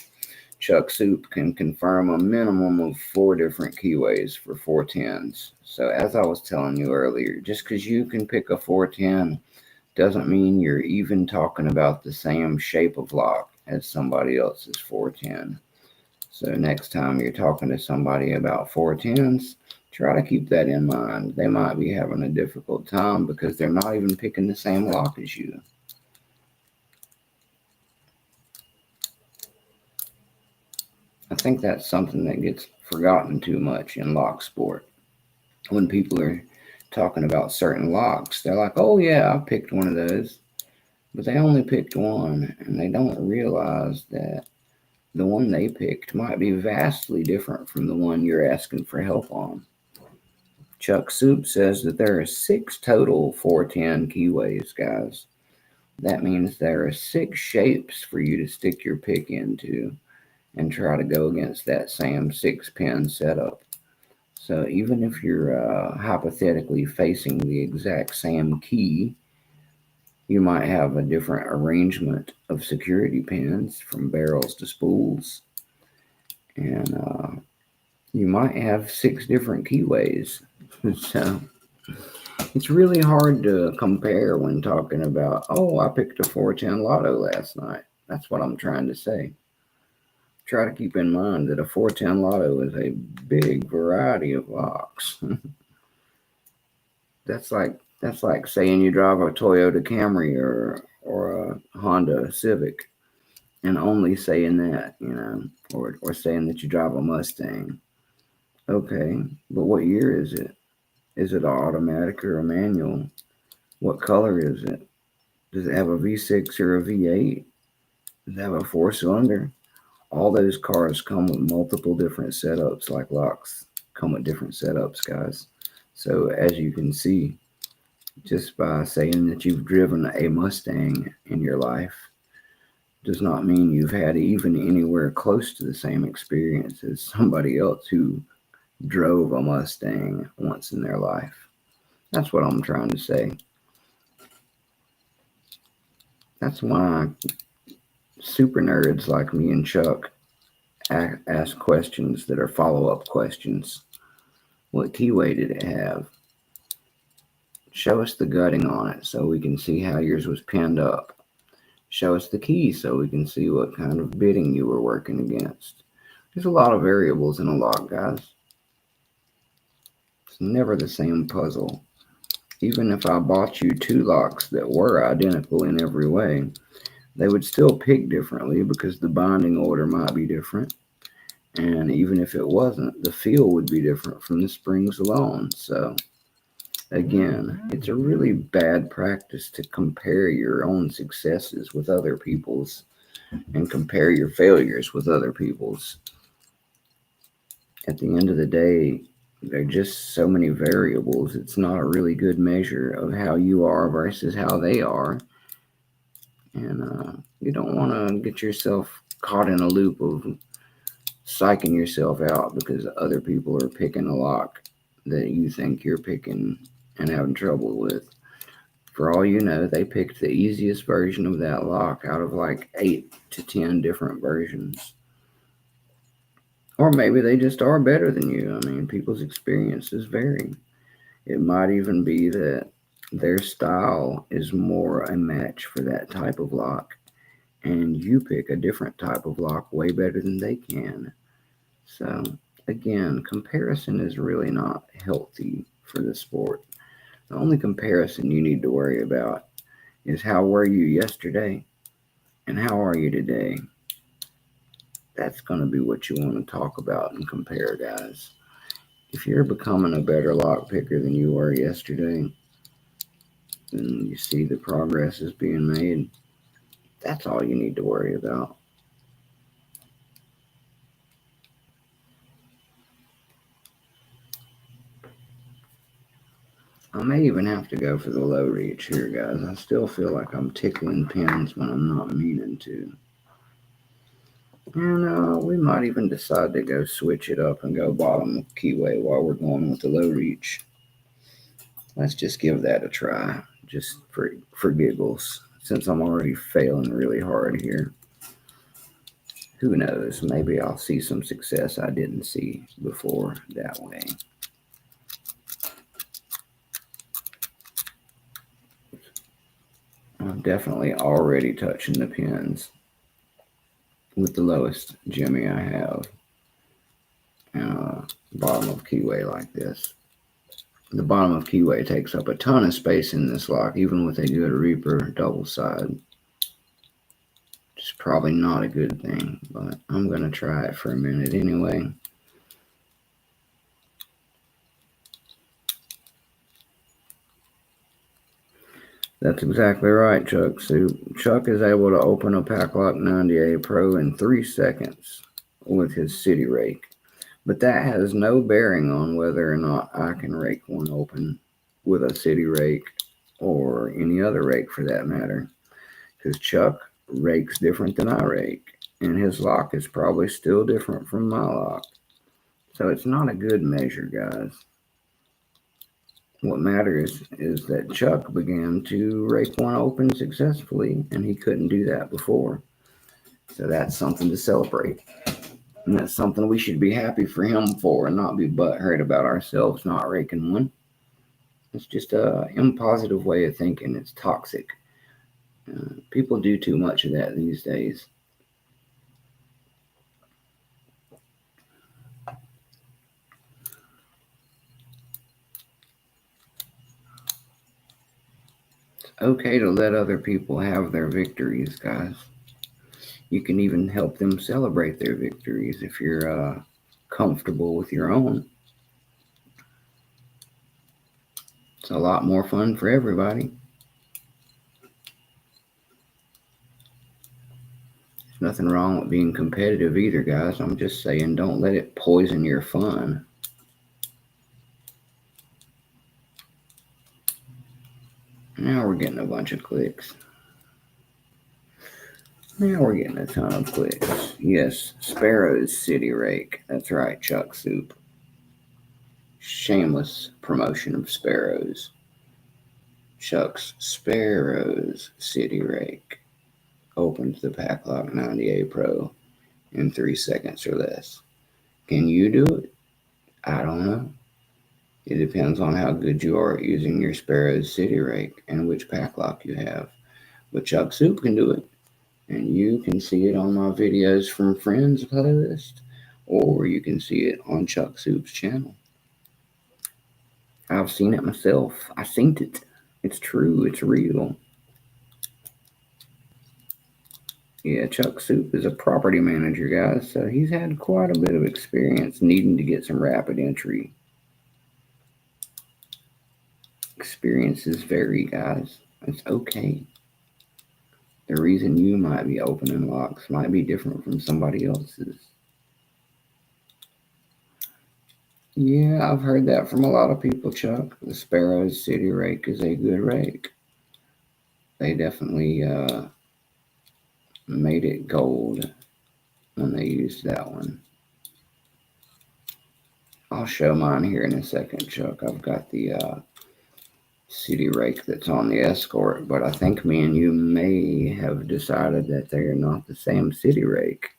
Chuck Soup can confirm a minimum of 4 different keyways for 410s. So as I was telling you earlier, just because you can pick a 410 doesn't mean you're even talking about the same shape of lock as somebody else's 410. So next time you're talking to somebody about 410s, try to keep that in mind. They might be having a difficult time because they're not even picking the same lock as you. I think that's something that gets forgotten too much in lock sport. When people are talking about certain locks, they're like, oh yeah, I picked one of those. But they only picked one, and they don't realize that the one they picked might be vastly different from the one you're asking for help on. Chuck Soup says that there are 6 total 410 keyways, guys. That means there are 6 shapes for you to stick your pick into and try to go against that same 6-pin setup. So even if you're hypothetically facing the exact same key, you might have a different arrangement of security pins from barrels to spools, and you might have 6 different keyways. So it's really hard to compare when talking about, oh, I picked a 410 lotto last night. That's what I'm trying to say. Try to keep in mind that a 410 lotto is a big variety of locks. That's like saying you drive a Toyota Camry or a Honda Civic and only saying that, or saying that you drive a Mustang. Okay, but what year is it? Is it an automatic or a manual? What color is it? Does it have a V6 or a V8? Does it have a 4-cylinder? All those cars come with multiple different setups, like locks come with different setups, guys. So as you can see, just by saying that you've driven a Mustang in your life does not mean you've had even anywhere close to the same experience as somebody else who drove a Mustang once in their life. That's what I'm trying to say. That's why super nerds like me and Chuck ask questions that are follow-up questions. What keyway did it have? Show us the gutting on it so we can see how yours was pinned up. Show us the key so we can see what kind of bidding you were working against. There's a lot of variables in a lock, guys. It's never the same puzzle. Even if I bought you 2 locks that were identical in every way, they would still pick differently because the binding order might be different. And even if it wasn't, the feel would be different from the springs alone. So again, it's a really bad practice to compare your own successes with other people's and compare your failures with other people's. At the end of the day, there are just so many variables. It's not a really good measure of how you are versus how they are. And you don't want to get yourself caught in a loop of psyching yourself out because other people are picking a lock that you think you're picking and having trouble with. For all you know, they picked the easiest version of that lock out of like 8 to 10 different versions. Or maybe they just are better than you. I mean, people's experiences vary. It might even be that their style is more a match for that type of lock, and you pick a different type of lock way better than they can. So, again, comparison is really not healthy for the sport. The only comparison you need to worry about is how were you yesterday and how are you today. That's going to be what you want to talk about and compare, guys. If you're becoming a better lock picker than you were yesterday, and you see the progress is being made, that's all you need to worry about. I may even have to go for the low reach here, guys. I still feel like I'm tickling pins when I'm not meaning to. And we might even decide to go switch it up and go bottom of keyway while we're going with the low reach. Let's just give that a try, just for giggles, since I'm already failing really hard here. Who knows? Maybe I'll see some success I didn't see before that way. I'm definitely already touching the pins with the lowest jimmy I have. Bottom of keyway like this. The bottom of keyway takes up a ton of space in this lock, even with a good Reaper double side. It's probably not a good thing, but I'm going to try it for a minute anyway. That's exactly right, Chuck. So Chuck is able to open a Packlock 90A Pro in 3 seconds with his city rake. But that has no bearing on whether or not I can rake one open with a city rake or any other rake for that matter. Because Chuck rakes different than I rake, and his lock is probably still different from my lock. So it's not a good measure, guys. What matters is that Chuck began to rake one open successfully, and he couldn't do that before. So that's something to celebrate. And that's something we should be happy for him for and not be butthurt about ourselves not raking one. It's just a impositive way of thinking. It's toxic. People do too much of that these days. It's okay to let other people have their victories, guys. You can even help them celebrate their victories if you're comfortable with your own. It's a lot more fun for everybody. There's nothing wrong with being competitive either, guys. I'm just saying don't let it poison your fun. Now we're getting a bunch of clicks. Now we're getting a ton of clicks. Yes, Sparrow's City Rake. That's right, Chuck Soup. Shameless promotion of Sparrows. Chuck's Sparrow's City Rake opens the Packlock 90A Pro in 3 seconds or less. Can you do it? I don't know. It depends on how good you are at using your Sparrow's City Rake and which Packlock you have. But Chuck Soup can do it. And you can see it on my videos from Friends playlist, or you can see it on Chuck Soup's channel. I've seen it myself. I seen it. It's true. It's real. Yeah, Chuck Soup is a property manager, guys, so he's had quite a bit of experience needing to get some rapid entry. Experiences vary, guys. It's okay. The reason you might be opening locks might be different from somebody else's. Yeah, I've heard that from a lot of people, Chuck. The Sparrow's City Rake is a good rake. They definitely made it gold when they used that one. I'll show mine here in a second, Chuck. I've got the City Rake that's on the Escort, but I think me and you may have decided that they are not the same City Rake,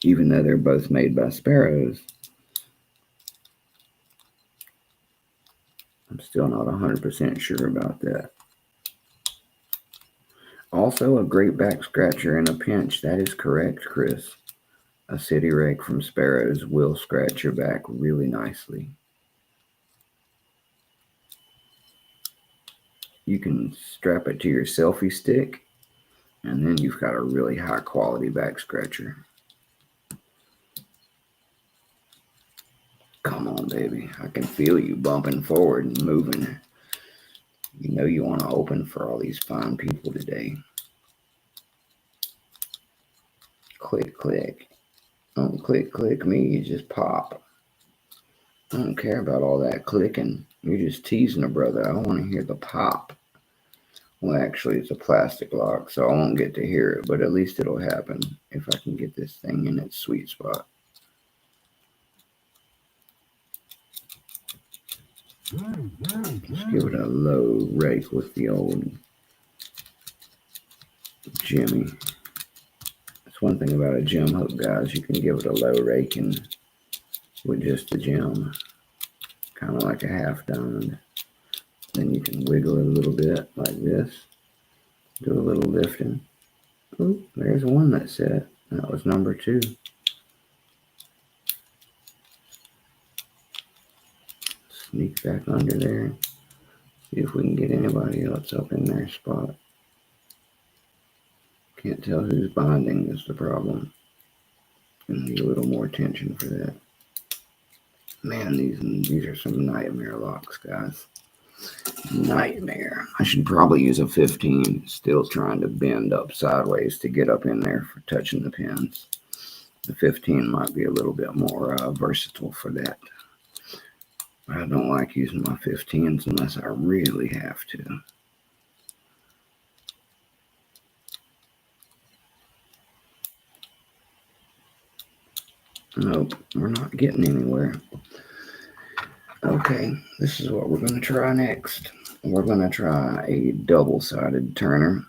even though they're both made by Sparrows. I'm still not 100% sure about that. Also, a great back scratcher in a pinch. That is correct, Chris. A City Rake from Sparrows will scratch your back really nicely. You can strap it to your selfie stick, and then you've got a really high quality back scratcher. Come on, baby. I can feel you bumping forward and moving. You know you want to open for all these fine people today. Click, click. Don't click, click me. You just pop. I don't care about all that clicking. You're just teasing a brother. I want to hear the pop. Well, actually, it's a plastic lock, so I won't get to hear it, but at least it'll happen if I can get this thing in its sweet spot. Let's give it a low rake with the old Jimmy. That's one thing about a gem hook, guys. You can give it a low rake and with just a gem, kind of like a half diamond. Then you can wiggle it a little bit like this. Do a little lifting. Ooh, there's one that set. That was number 2. Sneak back under there. See if we can get anybody else up in their spot. Can't tell who's binding is the problem. Gonna need a little more attention for that. Man, these are some nightmare locks, guys. Nightmare. I should probably use a 15. Still trying to bend up sideways to get up in there for touching the pins. The 15 might be a little bit more versatile for that. But I don't like using my 15s unless I really have to. Nope, we're not getting anywhere. Okay, this is what we're going to try next. We're going to try a double-sided turner.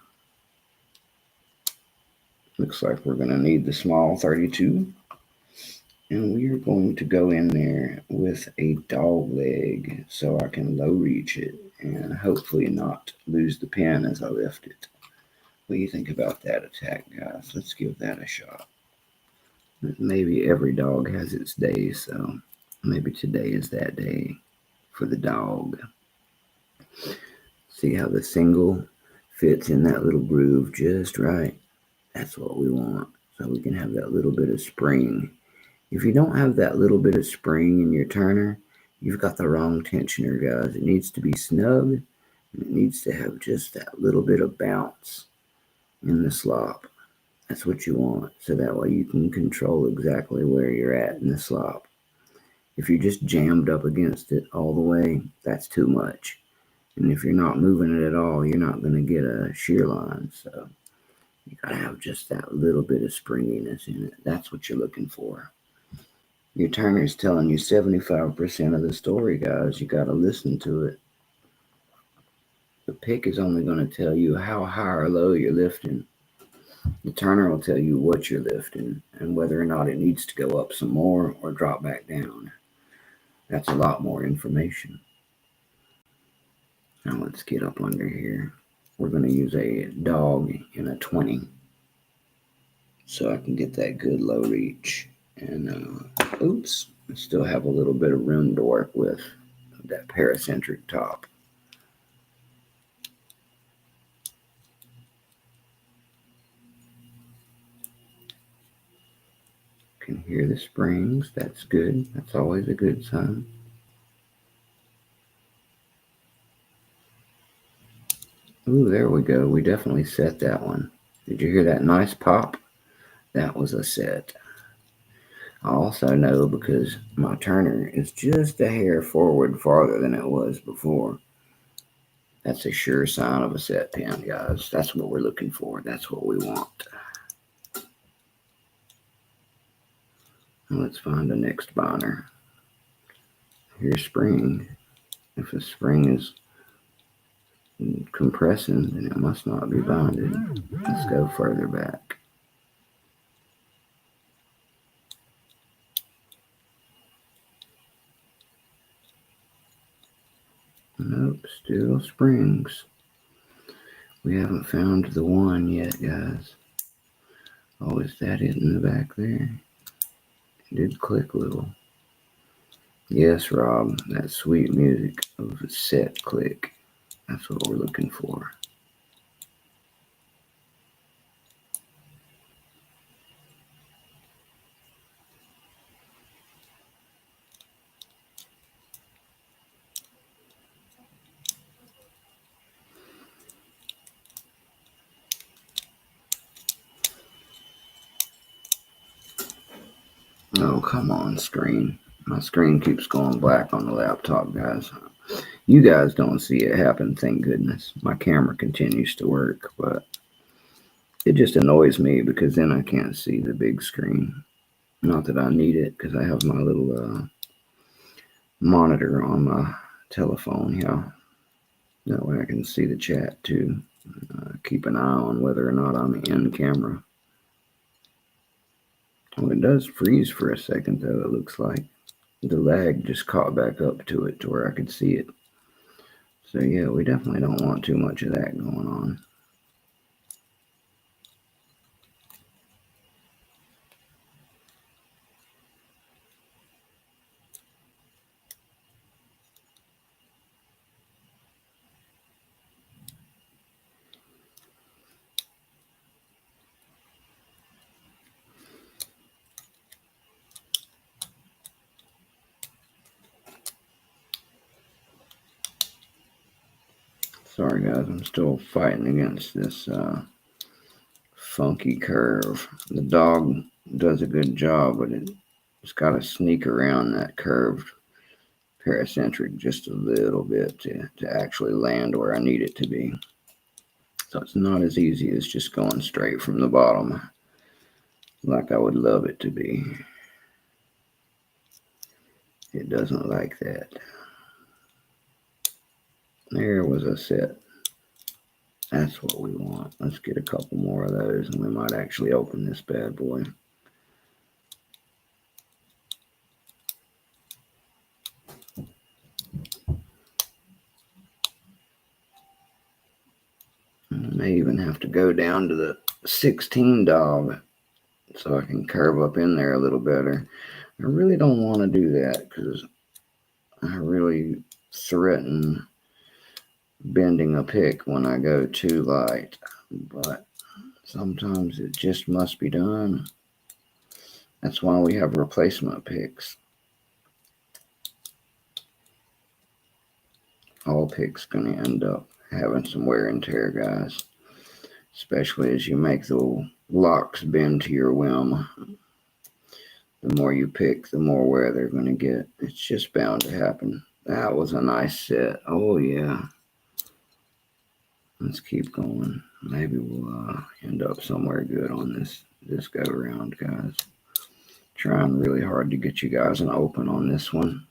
Looks like we're going to need the small 32. And we are going to go in there with a dog leg so I can low reach it and hopefully not lose the pin as I lift it. What do you think about that attack, guys? Let's give that a shot. Maybe every dog has its day, so maybe today is that day for the dog. See how the single fits in that little groove just right. That's what we want, so we can have that little bit of spring. If you don't have that little bit of spring in your turner, you've got the wrong tensioner, guys. It needs to be snug, and it needs to have just that little bit of bounce in the slop. That's what you want, so that way you can control exactly where you're at in the slop. If you're just jammed up against it all the way, that's too much. And if you're not moving it at all, you're not going to get a shear line. So you got to have just that little bit of springiness in it. That's what you're looking for. Your turner is telling you 75% of the story, guys. You got to listen to it. The pick is only going to tell you how high or low you're lifting. The turner will tell you what you're lifting and whether or not it needs to go up some more or drop back down. That's a lot more information. Now let's get up under here. We're going to use a dog in a 20 so I can get that good low reach. And oops, I still have a little bit of room to work with that paracentric top. Can hear the springs. That's good. That's always a good sign. Ooh, there we go. We definitely set that one. Did you hear that nice pop? That was a set. I also know because my turner is just a hair forward farther than it was before. That's a sure sign of a set pin, guys. That's what we're looking for. That's what we want. Let's find the next binder. Here's spring. If the spring is compressing, then it must not be binded. Let's go further back. Nope, still springs. We haven't found the one yet, guys. Oh, is that it in the back there? It did click a little. Yes, Rob, that sweet music of a set click. That's what we're looking for. Oh, come on, screen. My screen keeps going black on the laptop, guys. You guys don't see it happen, thank goodness. My camera continues to work, but it just annoys me because then I can't see the big screen. Not that I need it because I have my little monitor on my telephone here. That way I can see the chat too. Keep an eye on whether or not I'm in camera. Well, it does freeze for a second though, it looks like. The lag just caught back up to it to where I could see it. So yeah, we definitely don't want too much of that going on. Sorry guys, I'm still fighting against this funky curve. The dog does a good job, but it's got to sneak around that curved paracentric just a little bit to actually land where I need it to be. So it's not as easy as just going straight from the bottom like I would love it to be. It doesn't like that. There was a set. That's what we want. Let's get a couple more of those and we might actually open this bad boy. I may even have to go down to the 16 dog so I can curve up in there a little better. I really don't want to do that because I really threaten bending a pick when I go too light. But sometimes it just must be done. That's why we have replacement picks. All picks going to end up having some wear and tear, guys. Especially as you make the locks bend to your whim. The more you pick, the more wear they're going to get. It's just bound to happen. That was a nice set. Oh, yeah. Let's keep going. Maybe we'll end up somewhere good on this go around, guys. Trying really hard to get you guys an open on this one.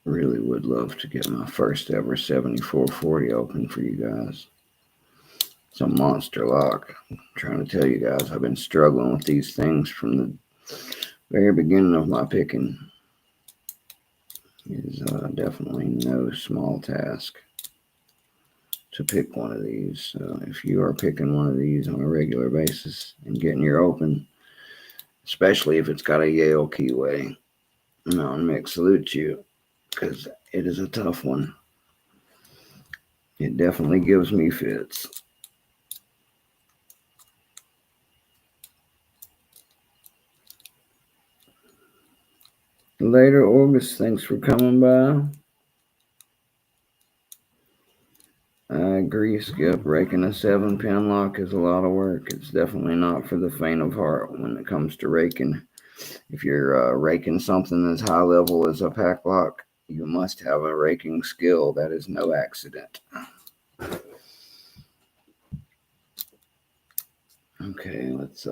Really would love to get my first ever 7440 open for you guys. It's a monster lock. I'm trying to tell you guys, I've been struggling with these things from the very beginning of my picking. It is definitely no small task to pick one of these. So if you are picking one of these on a regular basis and getting your open, especially if it's got a Yale keyway, Mountain Mix salutes you because it is a tough one. It definitely gives me fits. Later, August, thanks for coming by. I agree, Skip. Raking a 7-pin lock is a lot of work. It's definitely not for the faint of heart when it comes to raking. If you're raking something as high level as a pack lock, you must have a raking skill. That is no accident. Okay, let's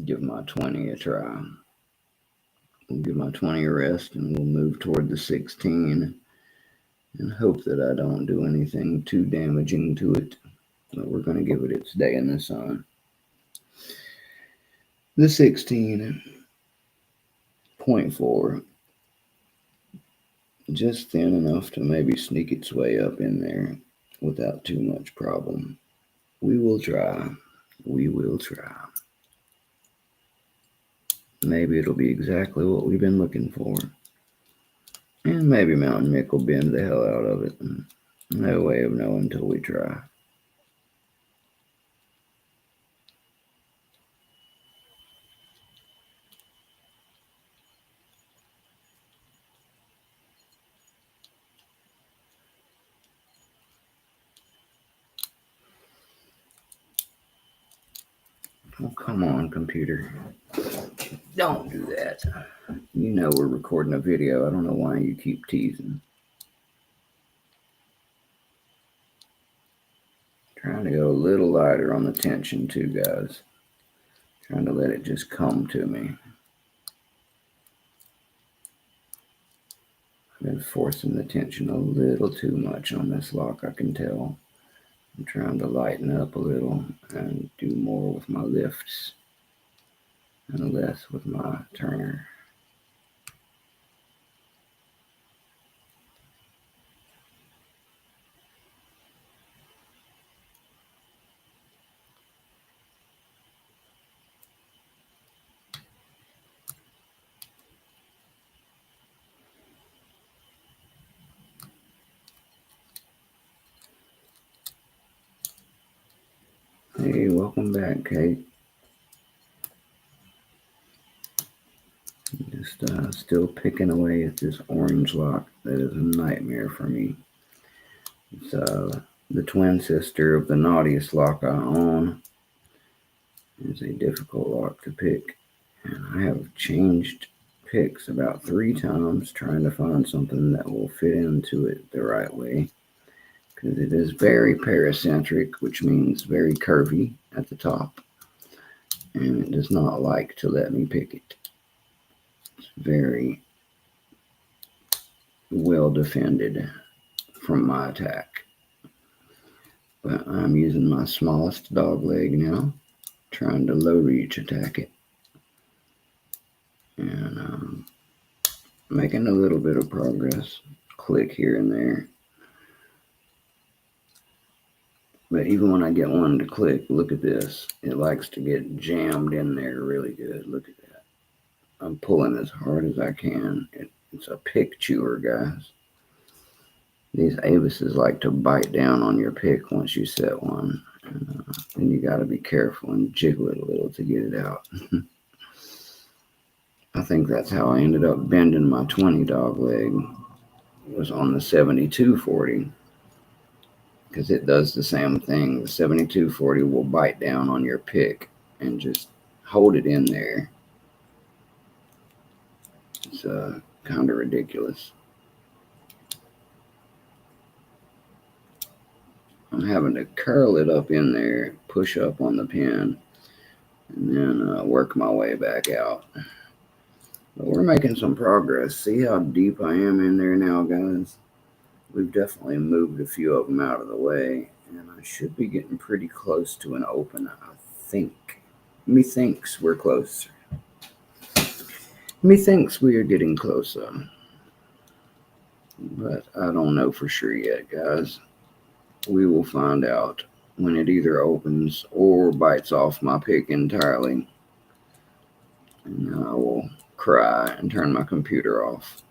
give my 20 a try. We'll give my 20 a rest and we'll move toward the 16 and hope that I don't do anything too damaging to it. But we're going to give it its day in the sun. The 16.4. Just thin enough to maybe sneak its way up in there without too much problem. We will try. We will try. Maybe it'll be exactly what we've been looking for. And maybe Mountain Mick will bend the hell out of it. No way of knowing until we try. Oh, come on, computer. Don't do that. You know we're recording a video. I don't know why you keep teasing. Trying to go a little lighter on the tension too, guys. Trying to let it just come to me. I've been forcing the tension a little too much on this lock, I can tell. I'm trying to lighten up a little and do more with my lifts and less with my turner. Hey, welcome back, Kate. Just still picking away at this orange lock. That is a nightmare for me. It's the twin sister of the naughtiest lock I own. It's a difficult lock to pick. And I have changed picks about 3 times trying to find something that will fit into it the right way. Because it is very paracentric, which means very curvy at the top. and it does not like to let me pick it. It's very well defended from my attack. But I'm using my smallest dog leg now, trying to low reach attack it. And making a little bit of progress. Click here and there. But even when I get one to click, look at this. It likes to get jammed in there really good. Look at that. I'm pulling as hard as I can. It's a pick chewer, guys. These avises like to bite down on your pick once you set one. And you got to be careful and jiggle it a little to get it out. I think that's how I ended up bending my 20 dog leg. It was on the 7240. Because it does the same thing. The 7240 will bite down on your pick and just hold it in there. It's kind of ridiculous. I'm having to curl it up in there, push up on the pin, and then work my way back out. But we're making some progress. See how deep I am in there now, guys? We've definitely moved a few of them out of the way, and I should be getting pretty close to an open, I think. Methinks we're close. Methinks we are getting closer. But I don't know for sure yet, guys. We will find out when it either opens or bites off my pick entirely. And I will cry and turn my computer off.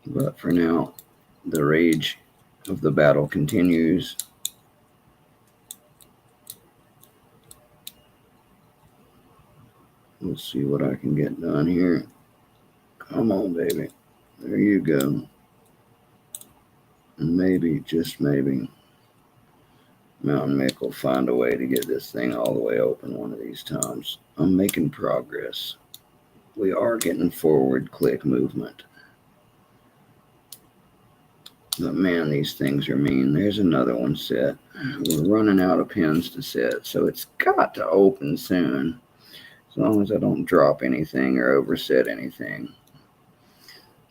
But for now, the rage of the battle continues. Let's see what I can get done here. Come on, baby. There you go. And maybe, just maybe, Mountain Mick will find a way to get this thing all the way open one of these times. I'm making progress. We are getting forward click movement. But man, these things are mean. There's another one set. We're running out of pins to set, so it's got to open soon. As long as I don't drop anything or overset anything.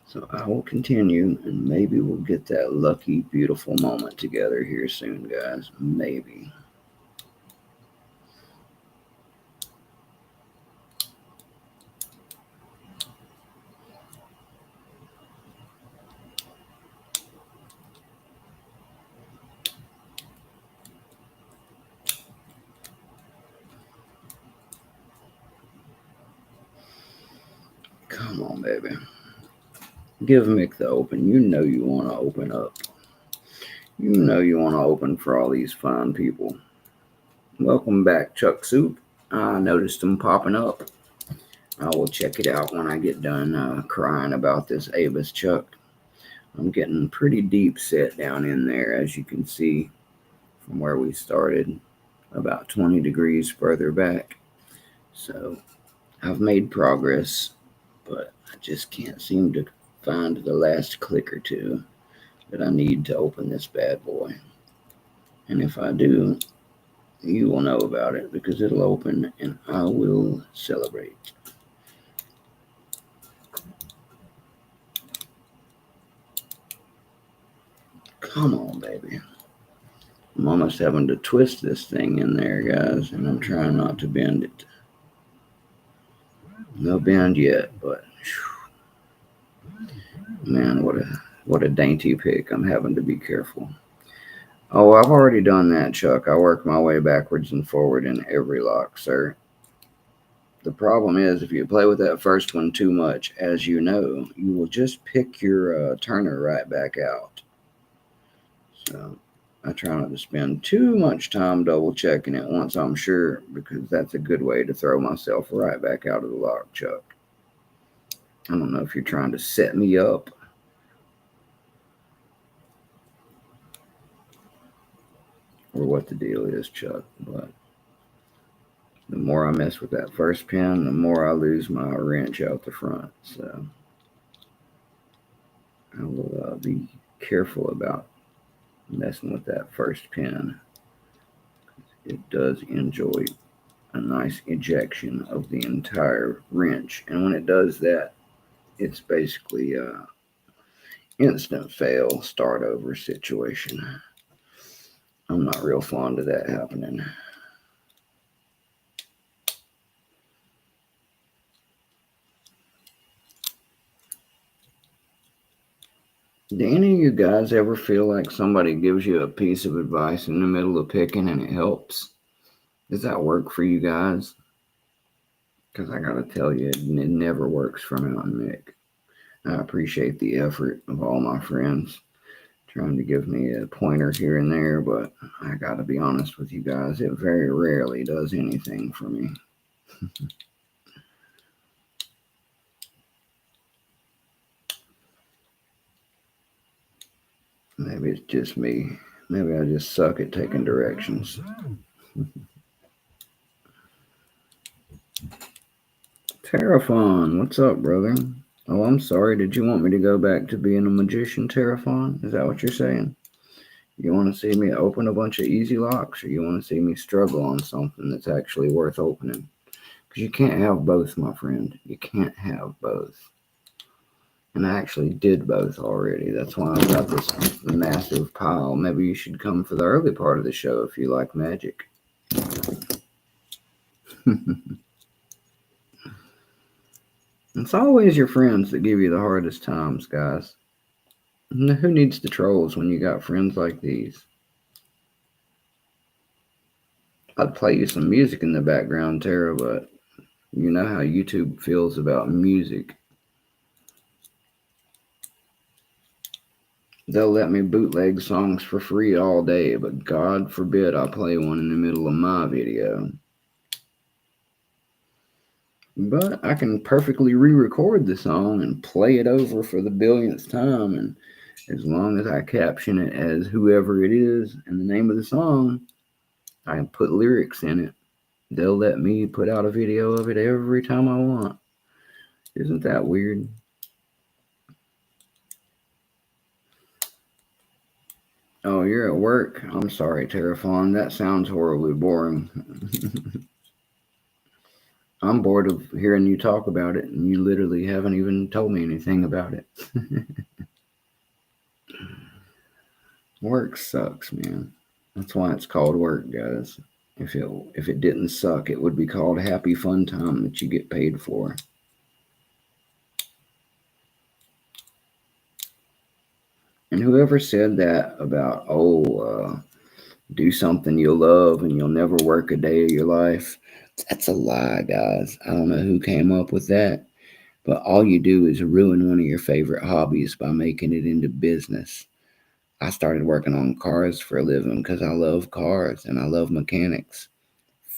So I will continue, and maybe we'll get that lucky, beautiful moment together here soon, guys. Maybe. Come on, baby. Give Mick the open. You know you want to open up. You know you want to open for all these fine people. Welcome back, Chuck Soup. I noticed them popping up. I will check it out when I get done crying about this Avis Chuck. I'm getting pretty deep set down in there, as you can see from where we started, about 20 degrees further back. So I've made progress, but I just can't seem to find the last click or two that I need to open this bad boy. And if I do, you will know about it because it'll open and I will celebrate. Come on, baby. I'm almost having to twist this thing in there, guys, and I'm trying not to bend it. No bend yet, but man, what a dainty pick. I'm having to be careful. Oh, I've already done that, Chuck. I work my way backwards and forward in every lock, sir. The problem is, if you play with that first one too much, as you know, you will just pick your turner right back out. So I try not to spend too much time double checking it once I'm sure, because that's a good way to throw myself right back out of the lock, Chuck. I don't know if you're trying to set me up or what the deal is, Chuck, but the more I mess with that first pin, the more I lose my wrench out the front. So I will be careful about messing with that first pin. it does enjoy a nice ejection of the entire wrench. And when it does that, it's basically a instant fail, start over situation. I'm not real fond of that happening. Do any of you guys ever feel like somebody gives you a piece of advice in the middle of picking and it helps? Does that work for you guys? Because I gotta tell you, it never works for me on Mick. I appreciate the effort of all my friends trying to give me a pointer here and there, but I gotta be honest with you guys, it very rarely does anything for me. Maybe it's just me. Maybe I just suck at taking directions. Terraphon, what's up, brother? Oh, I'm sorry. Did you want me to go back to being a magician, Terraphon? Is that what you're saying? You want to see me open a bunch of easy locks, or you want to see me struggle on something that's actually worth opening? Because you can't have both, my friend. You can't have both. And I actually did both already. That's why I've got this massive pile. Maybe you should come for the early part of the show if you like magic. It's always your friends that give you the hardest times, guys. Who needs the trolls when you got friends like these? I'd play you some music in the background, Tara, but you know how YouTube feels about music. They'll let me bootleg songs for free all day, but God forbid I play one in the middle of my video. But I can perfectly re-record the song and play it over for the billionth time, and as long as I caption it as whoever it is and the name of the song, I can put lyrics in it. They'll let me put out a video of it every time I want. Isn't that weird? Oh, you're at work? I'm sorry, Terraphon. That sounds horribly boring. I'm bored of hearing you talk about it, and you literally haven't even told me anything about it. Work sucks, man. That's why it's called work, guys. If it didn't suck, it would be called happy fun time that you get paid for. And whoever said that about do something you'll love and you'll never work a day of your life, that's a lie, guys. I don't know who came up with that, but all you do is ruin one of your favorite hobbies by making it into business. I started working on cars for a living because I love cars and I love mechanics.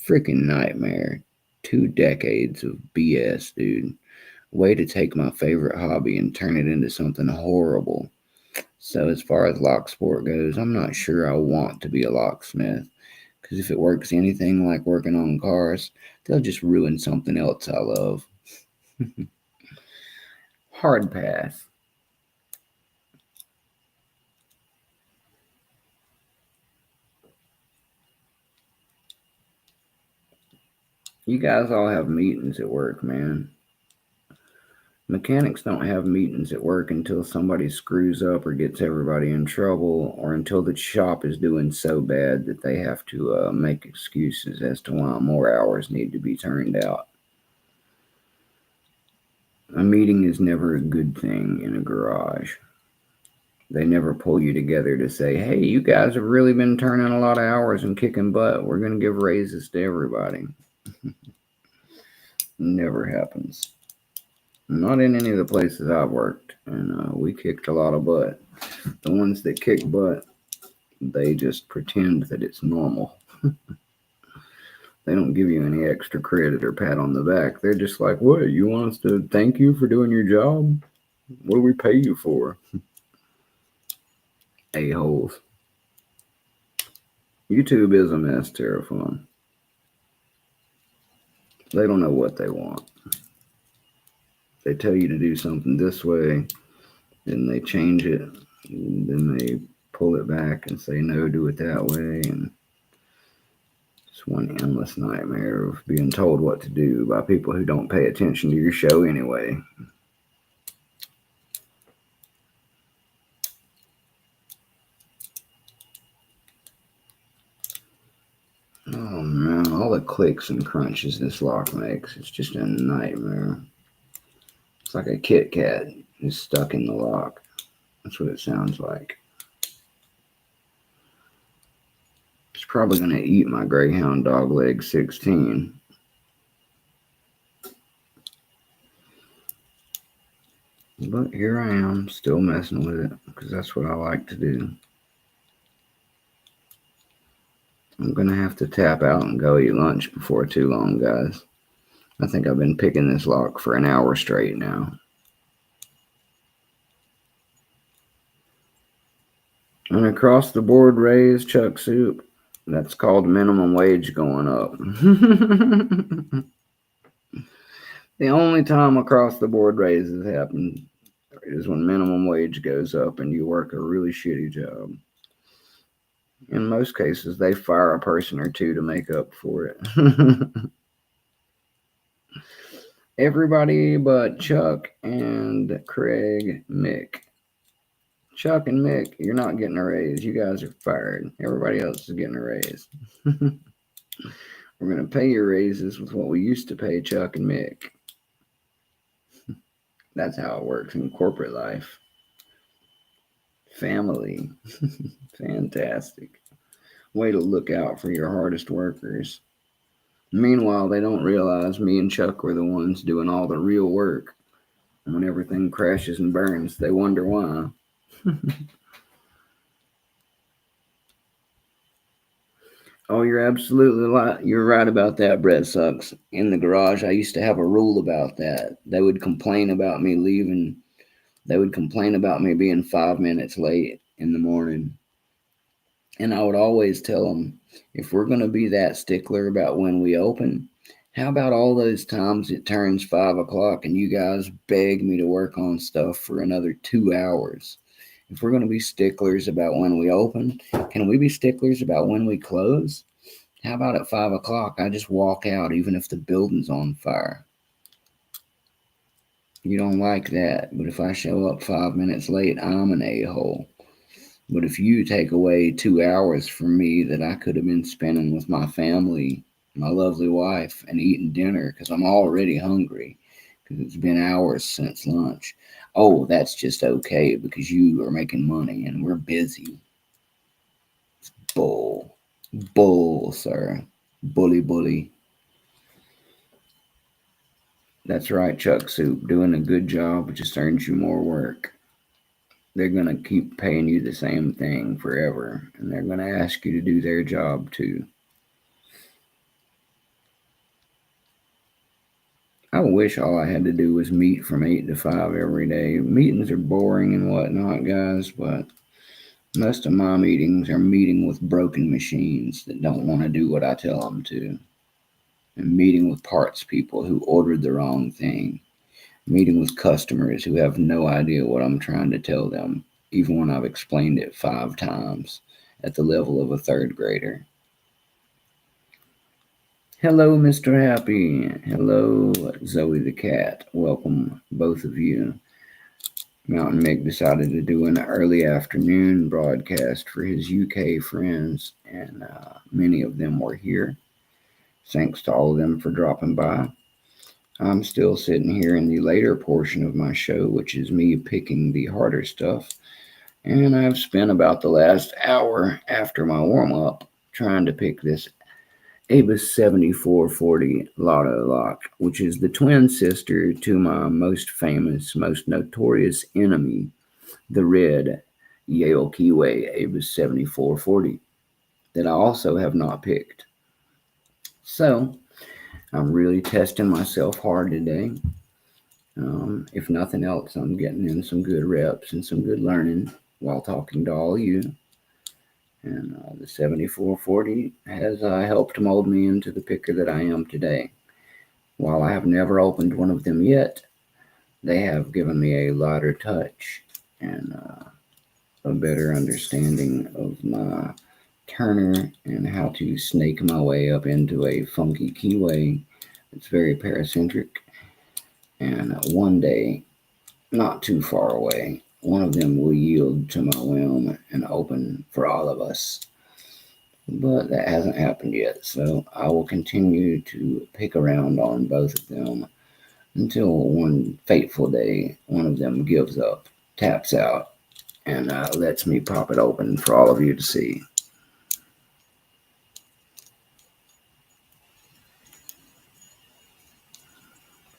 Freaking nightmare. 2 decades of BS, dude. Way to take my favorite hobby and turn it into something horrible. So, as far as lock sport goes, I'm not sure I want to be a locksmith. Because if it works anything like working on cars, they'll just ruin something else I love. Hard pass. You guys all have meetings at work, man. Mechanics don't have meetings at work until somebody screws up or gets everybody in trouble, or until the shop is doing so bad that they have to make excuses as to why more hours need to be turned out. A meeting is never a good thing in a garage. They never pull you together to say, hey, you guys have really been turning a lot of hours and kicking butt. We're going to give raises to everybody. Never happens. Not in any of the places I've worked. And we kicked a lot of butt. The ones that kick butt, they just pretend that it's normal. They don't give you any extra credit or pat on the back. They're just like, what, you want us to thank you for doing your job? What do we pay you for? A-holes. YouTube is a mess, Terraform. They don't know what they want. They tell you to do something this way, then they change it, and then they pull it back and say, no, do it that way. And It's one endless nightmare of being told what to do by people who don't pay attention to your show anyway. Oh man, all the clicks and crunches this lock makes, it's just a nightmare. It's like a Kit Kat is stuck in the lock. That's what it sounds like. It's probably going to eat my Greyhound dog leg 16. But here I am, still messing with it, because that's what I like to do. I'm going to have to tap out and go eat lunch before too long, guys. I think I've been picking this lock for an hour straight now. An across the board raise, Chuck Soup. That's called minimum wage going up. The only time across the board raises happen is when minimum wage goes up and you work a really shitty job. In most cases, they fire a person or two to make up for it. Everybody but Chuck and Craig, Mick. Chuck and Mick, you're not getting a raise. You guys are fired. Everybody else is getting a raise. We're going to pay your raises with what we used to pay Chuck and Mick. That's how it works in corporate life. Family. Fantastic. Way to look out for your hardest workers. Meanwhile, they don't realize me and Chuck were the ones doing all the real work. And when everything crashes and burns, they wonder why. Oh, you're right about that, Brett Sucks. In the garage, I used to have a rule about that. They would complain about me leaving. They would complain about me being 5 minutes late in the morning. And I would always tell them, if we're going to be that stickler about when we open, how about all those times it turns 5 o'clock and you guys beg me to work on stuff for another 2 hours? If we're going to be sticklers about when we open, can we be sticklers about when we close? How about at 5 o'clock, I just walk out even if the building's on fire? You don't like that, but if I show up 5 minutes late, I'm an a-hole. But if you take away 2 hours from me that I could have been spending with my family, my lovely wife, and eating dinner because I'm already hungry because it's been hours since lunch, oh, that's just okay because you are making money and we're busy. It's bull, sir. Bully. That's right, Chuck Soup. Doing a good job just earns you more work. They're going to keep paying you the same thing forever, and they're going to ask you to do their job too. I wish all I had to do was meet from 8 to 5 every day. Meetings are boring and whatnot, guys, but most of my meetings are meeting with broken machines that don't want to do what I tell them to, and meeting with parts people who ordered the wrong thing, meeting with customers who have no idea what I'm trying to tell them, even when I've explained it 5 times at the level of a 3rd grader. Hello, Mr. Happy. Hello, Zoe the cat. Welcome, both of you. Mountain Mick decided to do an early afternoon broadcast for his UK friends, and many of them were here. Thanks to all of them for dropping by. I'm still sitting here in the later portion of my show, which is me picking the harder stuff, and I've spent about the last hour after my warm-up trying to pick this Abus 7440 Lotto Lock, which is the twin sister to my most famous, most notorious enemy, the red Yale Keyway Abus 7440, that I also have not picked. So, I'm really testing myself hard today. If nothing else, I'm getting in some good reps and some good learning while talking to all you. And the 7440 has helped mold me into the picker that I am today. While I have never opened one of them yet, they have given me a lighter touch and a better understanding of my Turner and how to snake my way up into a funky keyway. It's very paracentric. And one day, not too far away, one of them will yield to my whim and open for all of us. But that hasn't happened yet, so I will continue to pick around on both of them until one fateful day one of them gives up, taps out, and lets me pop it open for all of you to see.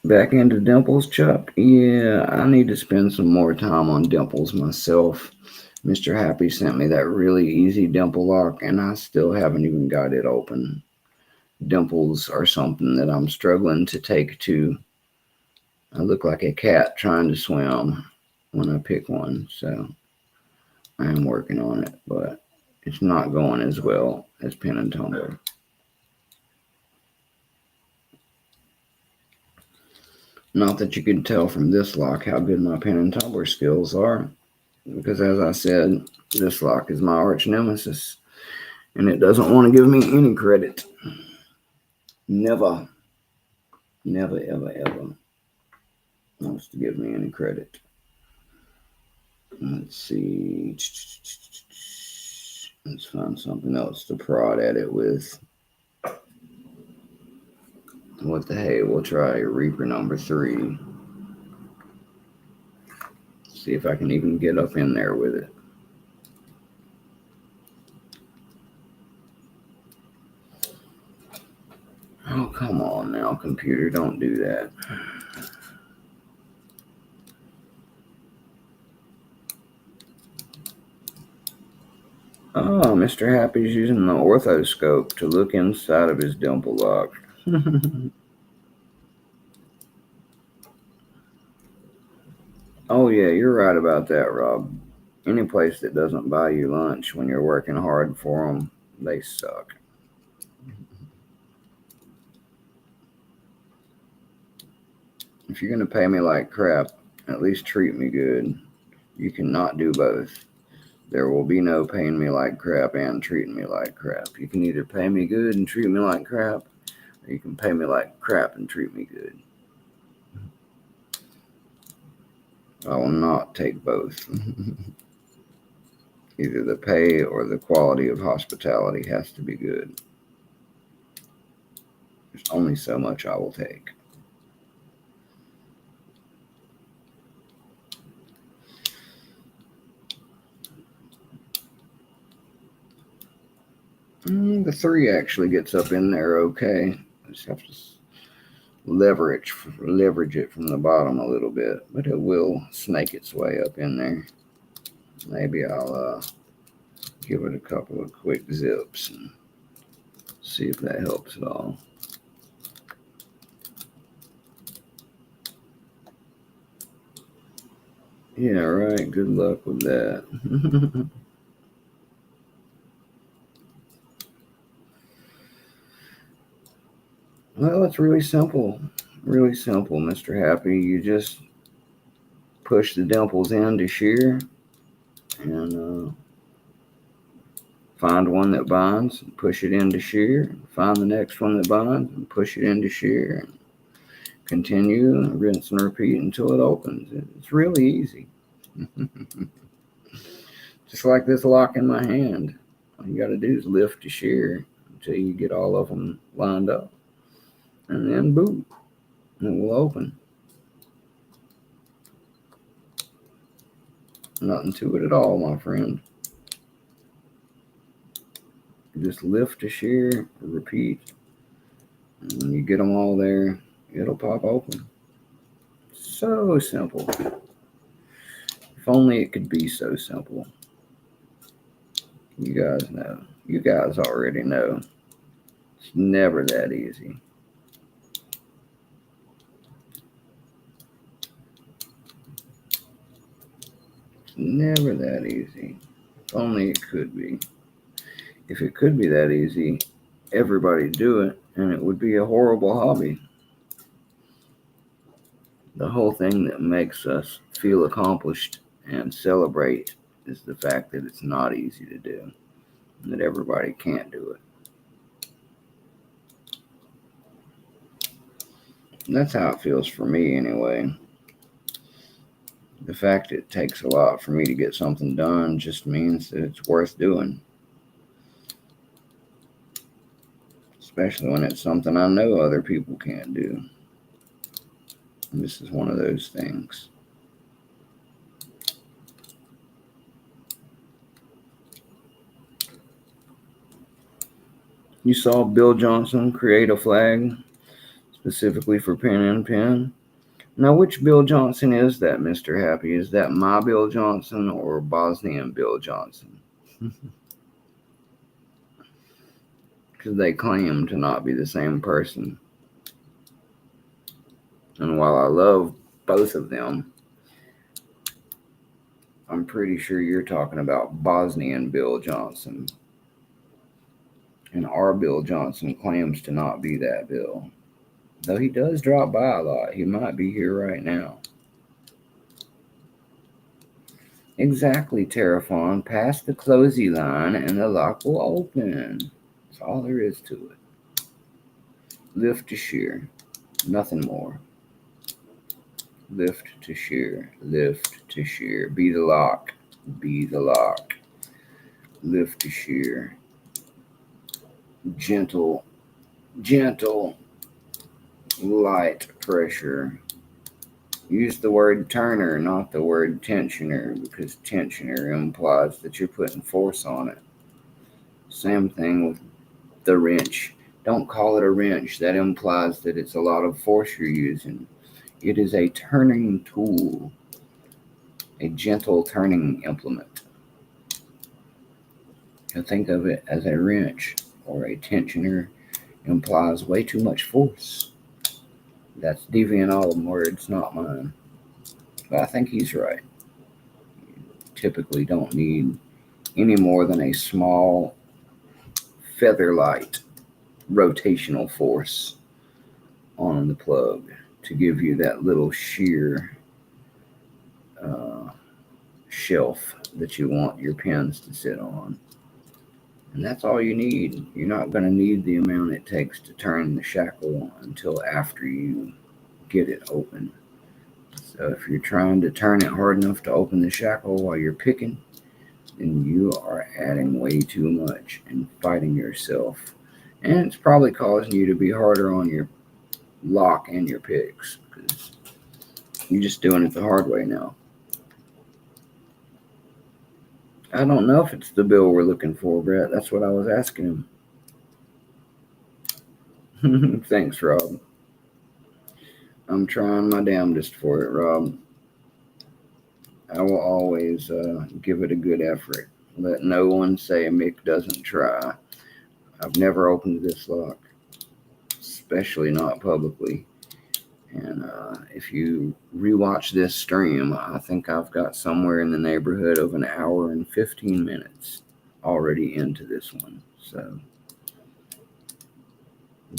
Back into dimples, Chuck? Yeah, I need to spend some more time on dimples myself. Mr. Happy sent me that really easy dimple lock, and I still haven't even got it open. Dimples are something that I'm struggling to take to. I look like a cat trying to swim when I pick one, so I am working on it, but it's not going as well as pin and tumbler. Not that you can tell from this lock how good my pin and tumbler skills are, because as I said, this lock is my arch nemesis, and it doesn't want to give me any credit. Never, never, ever, ever wants to give me any credit. Let's see. Let's find something else to prod at it with. What the hey, we'll try Reaper number 3. See if I can even get up in there with it. Oh, come on now, computer, don't do that. Oh, Mr. Happy's using the orthoscope to look inside of his dimple lock. Oh, yeah, you're right about that, Rob. Any place that doesn't buy you lunch when you're working hard for them, they suck. If you're going to pay me like crap, at least treat me good. You cannot do both. There will be no paying me like crap and treating me like crap. You can either pay me good and treat me like crap, or you can pay me like crap and treat me good. I will not take both. Either the pay or the quality of hospitality has to be good. There's only so much I will take. The 3 actually gets up in there okay. I just have to leverage it from the bottom a little bit, but it will snake its way up in there. Maybe I'll give it a couple of quick zips and see if that helps at all. Yeah, right. Good luck with that. Well, it's really simple. Really simple, Mr. Happy. You just push the dimples into shear and find one that binds and push it into shear. Find the next one that binds and push it into shear. And continue and rinse and repeat until it opens. It's really easy. Just like this lock in my hand. All you got to do is lift the shear until you get all of them lined up. And then boom, it will open. Nothing to it at all, my friend. You just lift the shear, repeat, and when you get them all there, it'll pop open. So simple. If only it could be so simple. You guys know. You guys already know. It's never that easy. It's never that easy. If only it could be. If it could be that easy, everybody'd do it, and it would be a horrible hobby. The whole thing that makes us feel accomplished and celebrate is the fact that it's not easy to do. that everybody can't do it. And that's how it feels for me anyway. The fact it takes a lot for me to get something done just means that it's worth doing. Especially when it's something I know other people can't do. And this is one of those things. You saw Bill Johnson create a flag specifically for pen and pen. Now, which Bill Johnson is that, Mr. Happy? Is that my Bill Johnson or Bosnian Bill Johnson? Because they claim to not be the same person. And while I love both of them, I'm pretty sure you're talking about Bosnian Bill Johnson. And our Bill Johnson claims to not be that Bill. Though he does drop by a lot. He might be here right now. Exactly, Terraform. Pass the closey line and the lock will open. That's all there is to it. Lift to shear. Nothing more. Lift to shear. Lift to shear. Be the lock. Be the lock. Lift to shear. Gentle, light pressure. Use the word turner, not the word tensioner, because tensioner implies that you're putting force on it. Same thing with the wrench. Don't call it a wrench. That implies that it's a lot of force you're using. It is a turning tool, a gentle turning implement. You think of it as a wrench or a tensioner implies way too much force. That's Deviant words, not mine. But I think he's right. You typically don't need any more than a small feather-light rotational force on the plug to give you that little shear shelf that you want your pins to sit on. And that's all you need. You're not going to need the amount it takes to turn the shackle until after you get it open. So if you're trying to turn it hard enough to open the shackle while you're picking, then you are adding way too much and fighting yourself. And it's probably causing you to be harder on your lock and your picks because you're just doing it the hard way now. I don't know if it's the bill we're looking for, Brett. That's what I was asking him. Thanks, Rob. I'm trying my damnedest for it, Rob. I will always give it a good effort. Let no one say Mick doesn't try. I've never opened this lock, especially not publicly. And if you rewatch this stream, I think I've got somewhere in the neighborhood of an hour and 15 minutes already into this one. So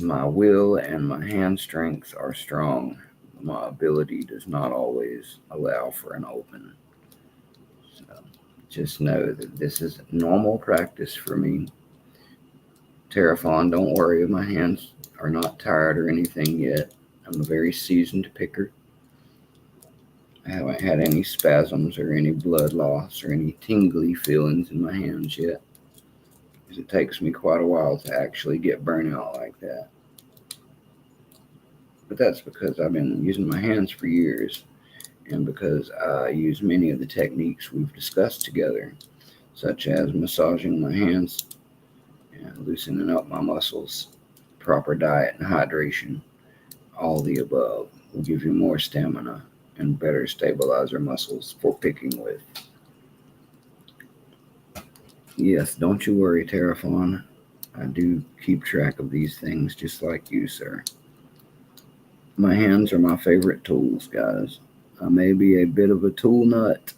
my will and my hand strength are strong. My ability does not always allow for an open. So just know that this is normal practice for me. Terraform, don't worry, my hands are not tired or anything yet. I'm a very seasoned picker. I haven't had any spasms or any blood loss or any tingly feelings in my hands yet. Because it takes me quite a while to actually get burnout like that. But that's because I've been using my hands for years and because I use many of the techniques we've discussed together, such as massaging my hands and loosening up my muscles, proper diet and hydration. All the above will give you more stamina and better stabilizer muscles for picking with. Yes, don't you worry, Terraform. I do keep track of these things just like you, sir. My hands are my favorite tools, guys. I may be a bit of a tool nut,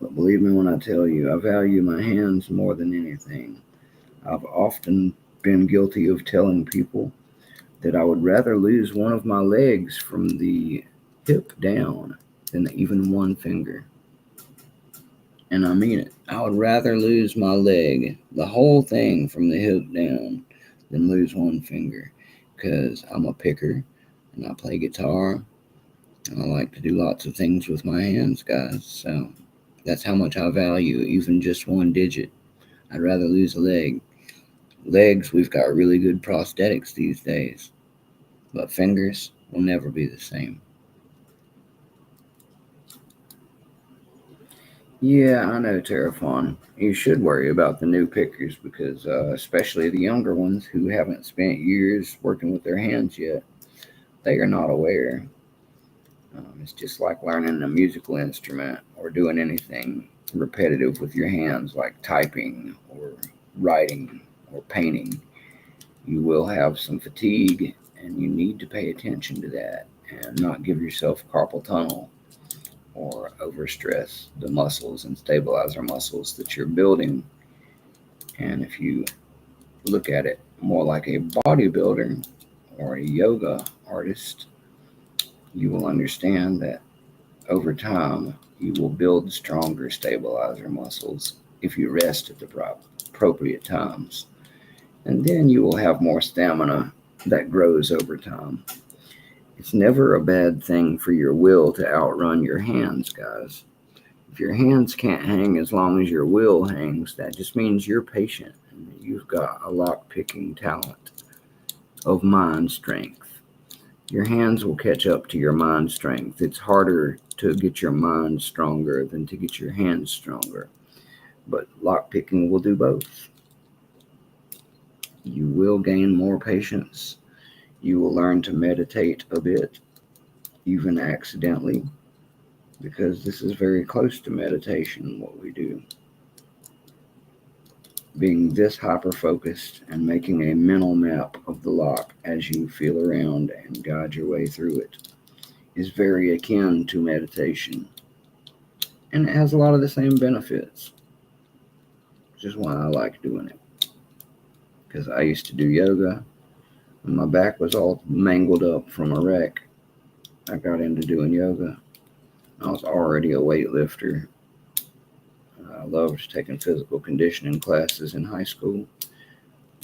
but believe me when I tell you, I value my hands more than anything. I've often been guilty of telling people that I would rather lose one of my legs from the hip down than even one finger. And I mean it. I would rather lose my leg, the whole thing from the hip down, than lose one finger. Because I'm a picker and I play guitar. And I like to do lots of things with my hands, guys. So that's how much I value even just one digit. I'd rather lose a leg. Legs, we've got really good prosthetics these days. But fingers will never be the same. Yeah, I know, Terrafon. You should worry about the new pickers because, especially the younger ones who haven't spent years working with their hands yet, they are not aware. It's just like learning a musical instrument or doing anything repetitive with your hands, like typing or writing or painting. You will have some fatigue, and you need to pay attention to that and not give yourself carpal tunnel or overstress the muscles and stabilizer muscles that you're building. And if you look at it more like a bodybuilder or a yoga artist, you will understand that over time you will build stronger stabilizer muscles if you rest at the appropriate times. And then you will have more stamina that grows over time. It's never a bad thing for your will to outrun your hands, guys. If your hands can't hang as long as your will hangs, that just means you're patient and you've got a lock picking talent of mind strength. Your hands will catch up to your mind strength. It's harder to get your mind stronger than to get your hands stronger. But lock picking will do both. You will gain more patience. You will learn to meditate a bit, even accidentally, because this is very close to meditation, what we do. Being this hyper focused and making a mental map of the lock as you feel around and guide your way through it is very akin to meditation. And it has a lot of the same benefits, which is why I like doing it. Because I used to do yoga, and my back was all mangled up from a wreck. I got into doing yoga. I was already a weightlifter. I loved taking physical conditioning classes in high school,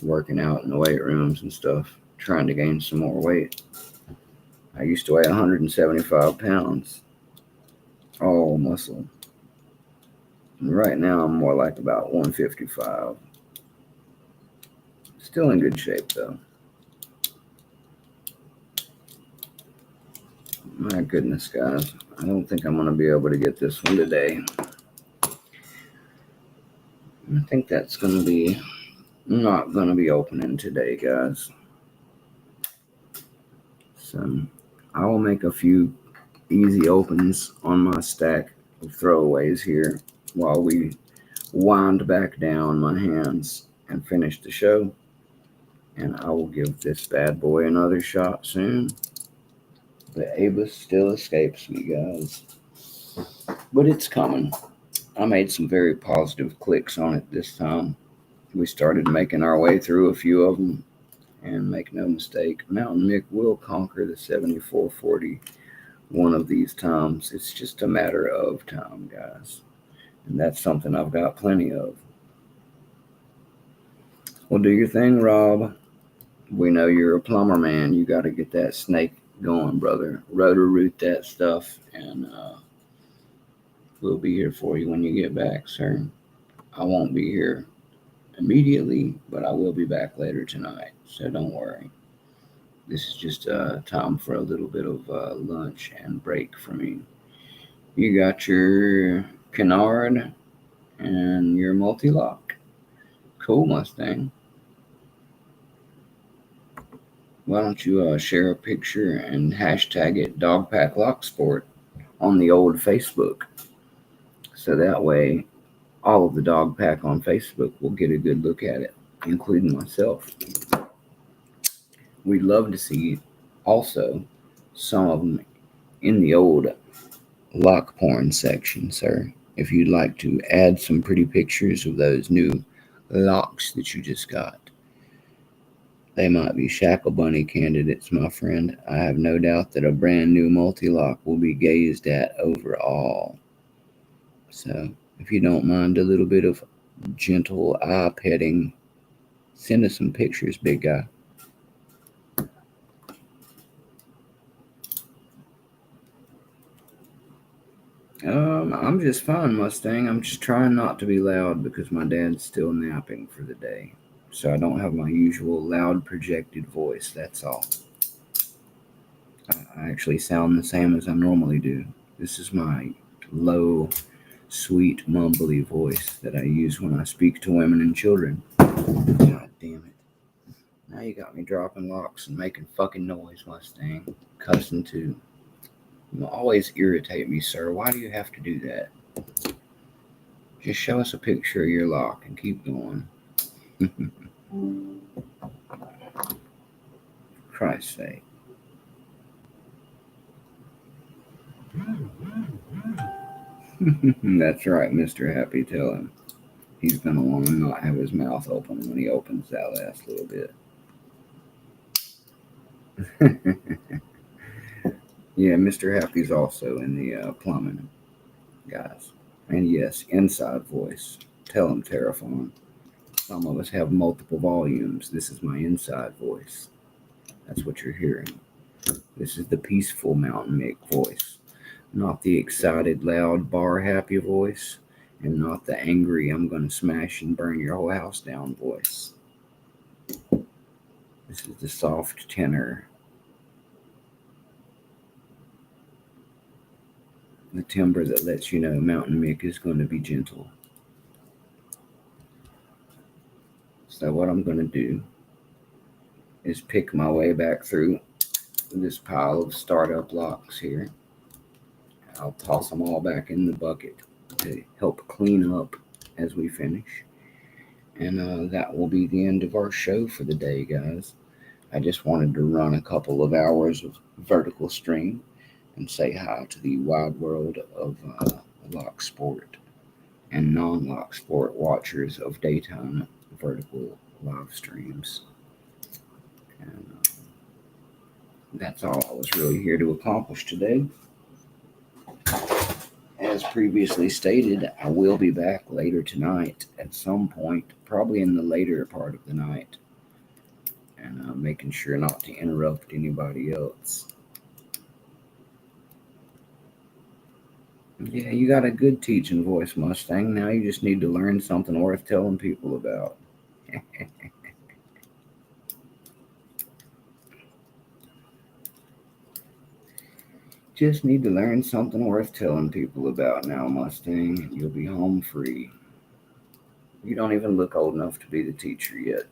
working out in the weight rooms and stuff, trying to gain some more weight. I used to weigh 175 pounds, all muscle. And right now I'm more like about 155. Still in good shape though. My goodness, guys. I don't think I'm going to be able to get this one today. I think that's going to be not going to be opening today, guys. So I will make a few easy opens on my stack of throwaways here while we wind back down my hands and finish the show. And I will give this bad boy another shot soon. The Abus still escapes me, guys. But it's coming. I made some very positive clicks on it this time. We started making our way through a few of them. And make no mistake, Mountain Mick will conquer the 7440 one of these times. It's just a matter of time, guys. And that's something I've got plenty of. Well, do your thing, Rob. We know you're a plumber, man. You got to get that snake going, brother. Rotor root that stuff, and we'll be here for you when you get back, sir. I won't be here immediately, but I will be back later tonight, so don't worry. This is just time for a little bit of lunch and break for me. You got your canard and your multi-lock. Cool, Mustang. Why don't you share a picture and hashtag it Dogpack Lock Sport on the old Facebook? So that way, all of the dog pack on Facebook will get a good look at it, including myself. We'd love to see also some of them in the old lock porn section, sir. If you'd like to add some pretty pictures of those new locks that you just got. They might be Shackle Bunny candidates, my friend. I have no doubt that a brand new multi-lock will be gazed at overall. So If you don't mind a little bit of gentle eye petting, send us some pictures, big guy. I'm just fine, Mustang. I'm just trying not to be loud because my dad's still napping for the day. So I don't have my usual loud projected voice, that's all. I actually sound the same as I normally do. This is my low, sweet, mumbly voice that I use when I speak to women and children. God damn it. Now you got me dropping locks and making fucking noise, Mustang. Cussing too. You always irritate me, sir. Why do you have to do that? Just show us a picture of your lock and keep going. Christ's sake. That's right, Mr. Happy. Tell him. He's gonna want to not have his mouth open when he opens that last little bit. Yeah, Mr. Happy's also in the plumbing, guys. And yes, inside voice. Tell him, Terraform. Some of us have multiple volumes. This is my inside voice. That's what you're hearing. This is the peaceful Mountain Mick voice, not the excited, loud, bar happy voice, and not the angry, I'm going to smash and burn your whole house down voice. This is the soft tenor, the timbre that lets you know Mountain Mick is going to be gentle. So what I'm going to do is pick my way back through this pile of startup locks here. I'll toss them all back in the bucket to help clean up as we finish. And that will be the end of our show for the day, guys. I just wanted to run a couple of hours of vertical stream and say hi to the wide world of lock sport and non-lock sport watchers of daytime vertical live streams. And that's all I was really here to accomplish today. As previously stated, I will be back later tonight at some point, probably in the later part of the night, and making sure not to interrupt anybody else. Yeah, you got a good teaching voice, Mustang. Now you just need to learn something worth telling people about. Just need to learn something worth telling people about now, Mustang. You'll be home free. You don't even look old enough to be the teacher yet.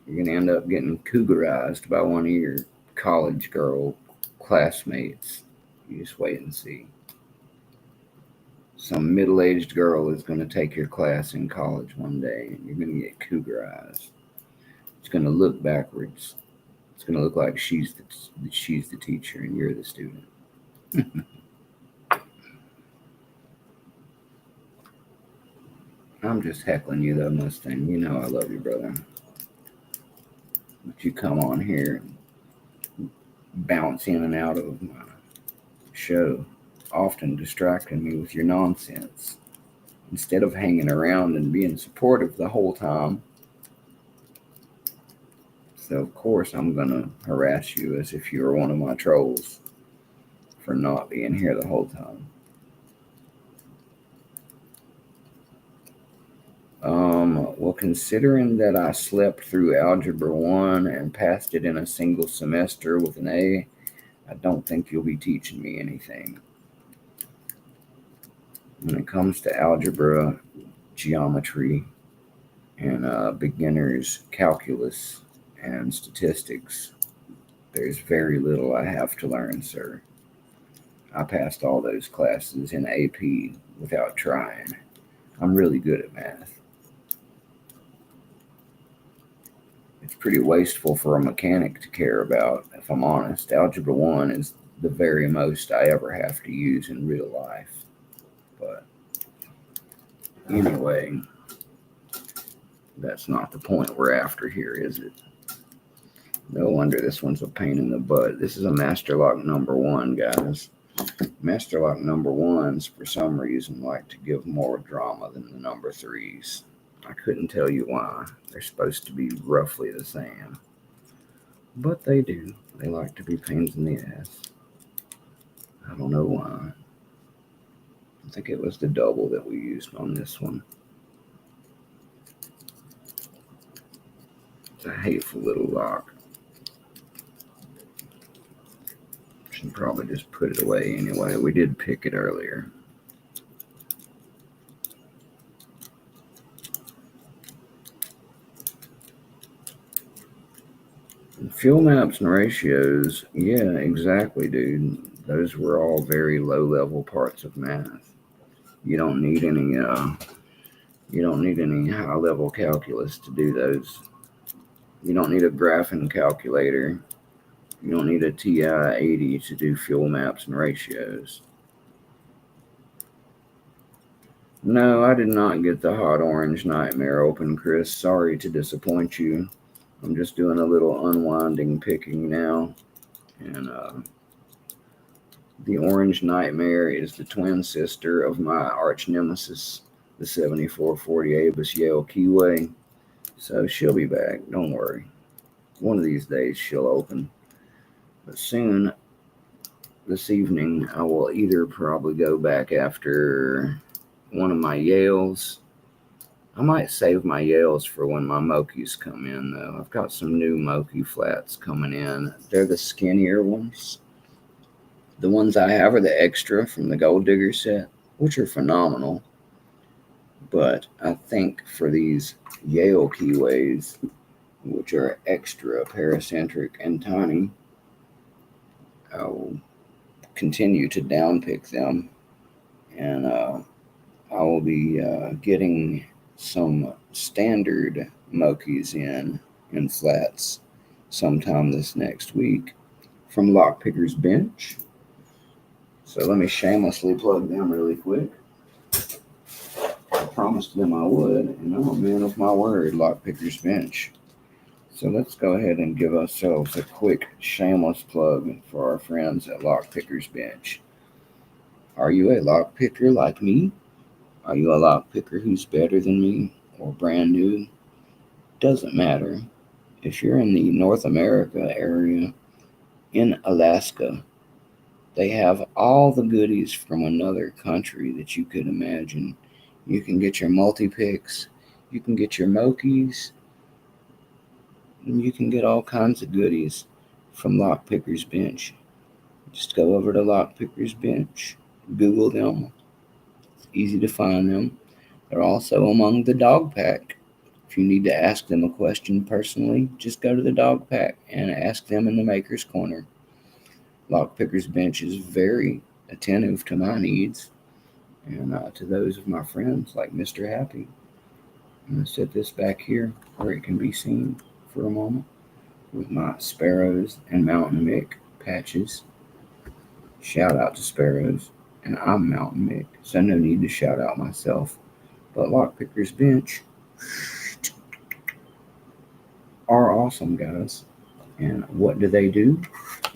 You're going to end up getting cougarized by one of your college girl classmates. You just wait and see. Some middle-aged girl is going to take your class in college one day, and you're going to get cougarized. It's going to look backwards. It's going to look like she's the teacher and you're the student. I'm just heckling you though, Mustang. You know I love you, brother. But you come on here and bounce in and out of my show, often distracting me with your nonsense. Instead of hanging around and being supportive the whole time. So of course I'm going to harass you as if you were one of my trolls for not being here the whole time. Well, considering that I slept through Algebra 1 and passed it in a single semester with an A, I don't think you'll be teaching me anything. When it comes to algebra, geometry, and beginner's calculus and statistics, there's very little I have to learn, sir. I passed all those classes in AP without trying. I'm really good at math. It's pretty wasteful for a mechanic to care about, if I'm honest. Algebra 1 is the very most I ever have to use in real life. But anyway, that's not the point we're after here, is it? No wonder this one's a pain in the butt. This is a master lock number 1, guys. Master Lock number ones, for some reason, like to give more drama than the number threes. I couldn't tell you why. They're supposed to be roughly the same. But they do. They like to be pains in the ass. I don't know why. I think it was the double that we used on this one. It's a hateful little lock. Should probably just put it away anyway. We did pick it earlier. Fuel maps and ratios, yeah, exactly, dude. Those were all very low-level parts of math. You don't need any. You don't need any high-level calculus to do those. You don't need a graphing calculator. You don't need a TI-80 to do fuel maps and ratios. No, I did not get the Hot Orange Nightmare open, Chris. Sorry to disappoint you. I'm just doing a little unwinding picking now. And the Orange Nightmare is the twin sister of my arch nemesis, the 7440 Avis Yale Keyway. So she'll be back. Don't worry. One of these days she'll open. But soon, this evening, I will either probably go back after one of my Yales. I might save my Yales for when my Mokies come in, though. I've got some new Moki flats coming in. They're the skinnier ones. The ones I have are the extra from the Gold Digger set, which are phenomenal. But I think for these Yale Keyways, which are extra paracentric and tiny, I will continue to downpick them. And I will be getting some standard Mokies in flats sometime this next week from Lockpicker's Bench. So let me shamelessly plug them really quick. I promised them I would, and I'm a man of my word, Lockpicker's Bench. So let's go ahead and give ourselves a quick shameless plug for our friends at Lockpicker's Bench. Are you a lockpicker like me? Are you a lockpicker who's better than me or brand new? Doesn't matter. If you're in the North America area, in Alaska, they have all the goodies from another country that you could imagine. You can get your multi-picks, you can get your Mokies, and you can get all kinds of goodies from Lockpicker's Bench. Just go over to Lockpicker's Bench, Google them. It's easy to find them. They're also among the dog pack. If you need to ask them a question personally, just go to the dog pack and ask them in the Maker's Corner. Lockpicker's Bench is very attentive to my needs and to those of my friends like Mr. Happy. I'm going to set this back here where it can be seen for a moment with my Sparrows and Mountain Mick patches. Shout out to Sparrows, and I'm Mountain Mick, so no need to shout out myself. But Lockpicker's Bench are awesome, guys. And what do they do?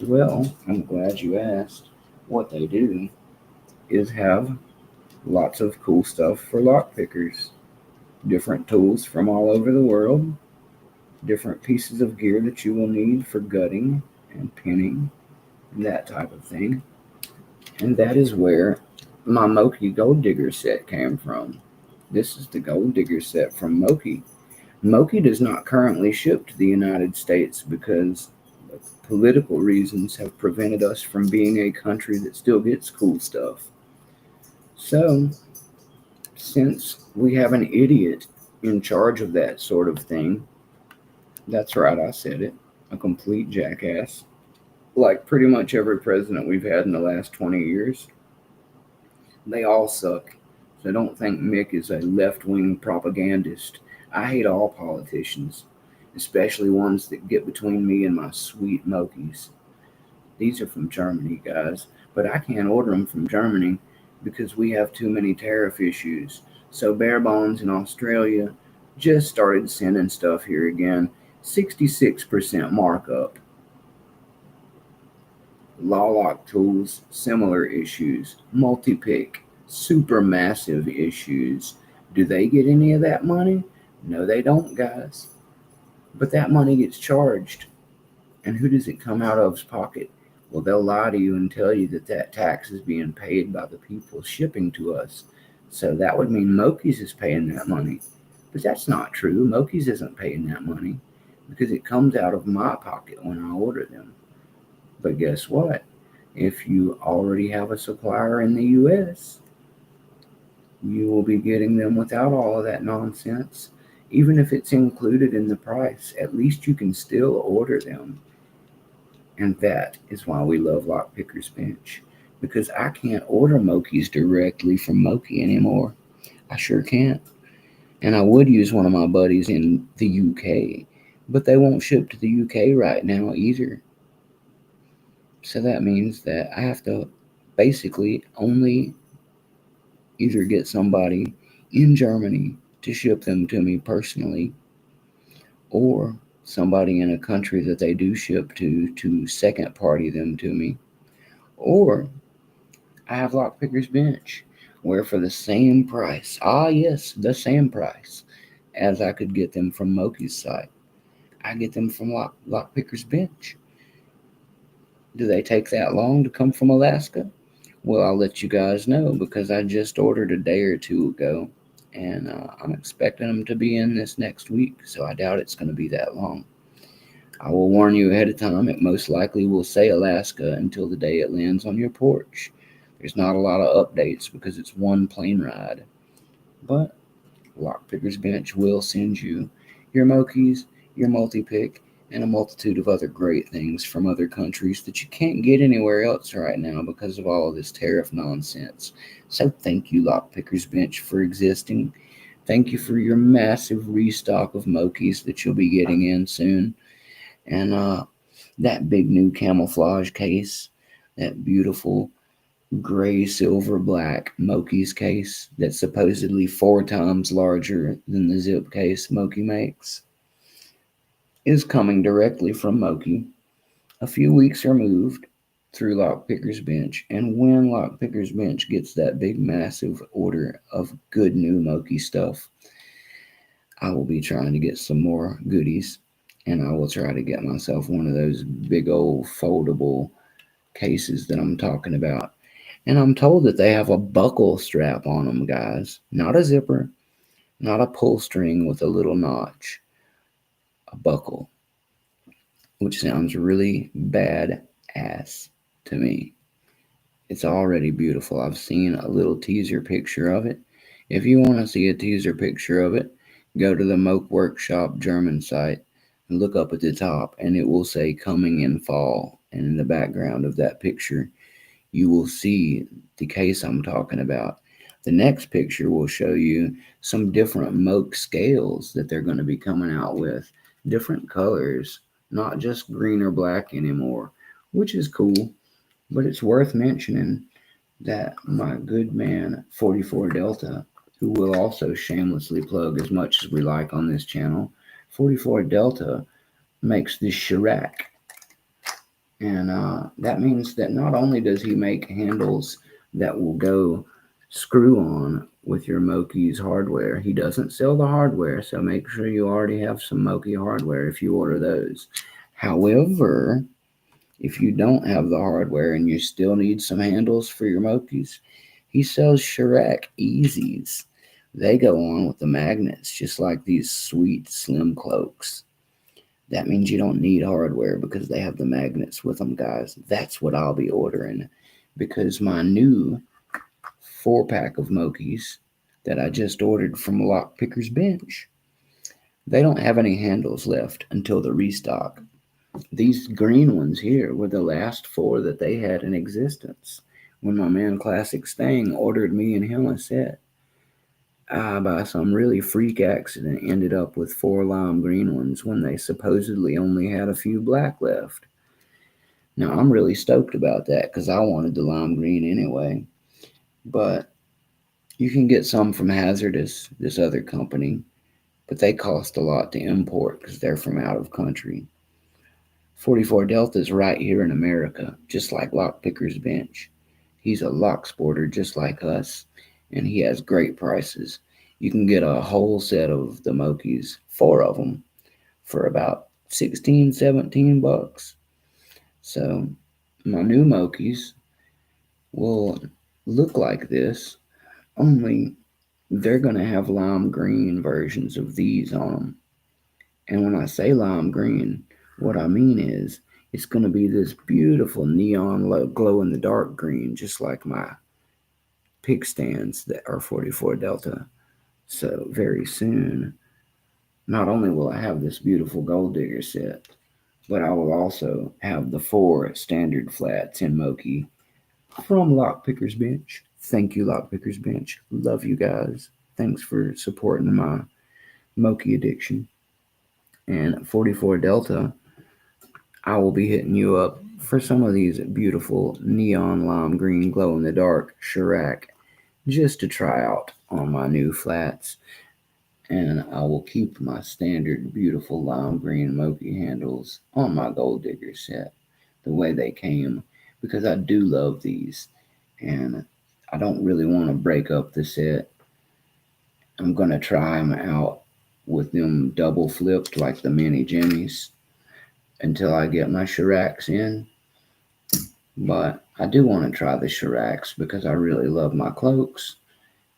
Well, I'm glad you asked. What they do is have lots of cool stuff for lockpickers. Different tools from all over the world. Different pieces of gear that you will need for gutting and pinning, that type of thing. And that is where my Moki Gold Digger set came from. This is the Gold Digger set from Moki. Moki does not currently ship to the United States because political reasons have prevented us from being a country that still gets cool stuff. So, since we have an idiot in charge of that sort of thing, that's right, I said it, a complete jackass, like pretty much every president we've had in the last 20 years, they all suck. So don't think Mick is a left-wing propagandist. I hate all politicians, especially ones that get between me and my sweet Mokies. These are from Germany, guys, but I can't order them from Germany because we have too many tariff issues. So Barebones in Australia just started sending stuff here again, 66% markup. Law Lock Tools, similar issues. Multi-pick, super massive issues. Do they get any of that money? No, they don't, guys. But that money gets charged. And who does it come out of's pocket? Well, they'll lie to you and tell you that that tax is being paid by the people shipping to us. So that would mean Moki's is paying that money. But that's not true. Moki's isn't paying that money because it comes out of my pocket when I order them. But guess what? If you already have a supplier in the US, you will be getting them without all of that nonsense. Even if it's included in the price, at least you can still order them. And that is why we love Lockpicker's Bench. Because I can't order Moki's directly from Moki anymore. I sure can't. And I would use one of my buddies in the UK, but they won't ship to the UK right now either. So that means that I have to basically only either get somebody in Germany to ship them to me personally, or somebody in a country that they do ship to second party them to me, or I have Lockpicker's Bench, where for the same price, yes, the same price as I could get them from Moki's site, I get them from Lockpicker's Bench. Do they take that long to come from Alaska? Well, I'll let you guys know because I just ordered a day or two ago, and I'm expecting them to be in this next week, so I doubt it's going to be that long. I will warn you ahead of time, it most likely will say Alaska until the day it lands on your porch. There's not a lot of updates because it's one plane ride, but Lockpicker's Bench will send you your Mokies, your multi-pick, and a multitude of other great things from other countries that you can't get anywhere else right now because of all of this tariff nonsense. So thank you, Lockpicker's Bench, for existing. Thank you for your massive restock of Mokies that you'll be getting in soon. And that big new camouflage case, that beautiful gray, silver, black Moki's case that's supposedly 4 times larger than the zip case Moki makes, is coming directly from Moki, a few weeks removed through Lockpicker's Bench. And when Lockpicker's Bench gets that big, massive order of good new Moki stuff, I will be trying to get some more goodies. And I will try to get myself one of those big old foldable cases that I'm talking about. And I'm told that they have a buckle strap on them, guys. Not a zipper, not a pull string with a little notch. A buckle, which sounds really bad ass to me. It's already beautiful. I've seen a little teaser picture of it. If you want to see a teaser picture of it, go to the Moke Workshop German site and look up at the top, and it will say coming in fall. And in the background of that picture, you will see the case I'm talking about. The next picture will show you some different Moke scales that they're going to be coming out with. Different colors, not just green or black anymore, which is cool. But it's worth mentioning that my good man 44 Delta, who will also shamelessly plug as much as we like on this channel, 44 Delta makes the Chirac. And that means that not only does he make handles that will go screw on with your Moki's hardware, he doesn't sell the hardware, so make sure you already have some Moki hardware if you order those. However, if you don't have the hardware and you still need some handles for your Mokis, he sells Chirac Easies. They go on with the magnets, just like these sweet slim cloaks. That means you don't need hardware because they have the magnets with them, guys. That's what I'll be ordering because my new 4-pack of Mokis that I just ordered from Lockpicker's Bench, they don't have any handles left until the restock. These green ones here were the last 4 that they had in existence when my man Classic Stang ordered me and him a set. I, by some really freak accident, ended up with 4 lime green ones when they supposedly only had a few black left. Now, I'm really stoked about that because I wanted the lime green anyway. But you can get some from Hazardous, this other company, but they cost a lot to import because they're from out of country. 44 Delta's right here in America, just like Lockpicker's Bench. He's a lock sporter just like us, and he has great prices. You can get a whole set of the Mokies, 4 of them, for about 16, 17 bucks. So my new Mokies will look like this, only they're going to have lime green versions of these on them. And when I say lime green, what I mean is it's going to be this beautiful neon glow in the dark green, just like my pick stands that are 44 Delta. So very soon, not only will I have this beautiful gold digger set, but I will also have the 4 standard flats in Moki from Lockpicker's Bench. Thank you, Lockpicker's Bench. Love you guys. Thanks for supporting my Moki addiction. And 44 Delta, I will be hitting you up for some of these beautiful neon lime green glow in the dark Chirac just to try out on my new flats. And I will keep my standard beautiful lime green Moki handles on my gold digger set the way they came, because I do love these and I don't really want to break up the set. I'm going to try them out with them double flipped like the mini jimmies until I get my Chiracs in. But I do want to try the Chiracs because I really love my cloaks.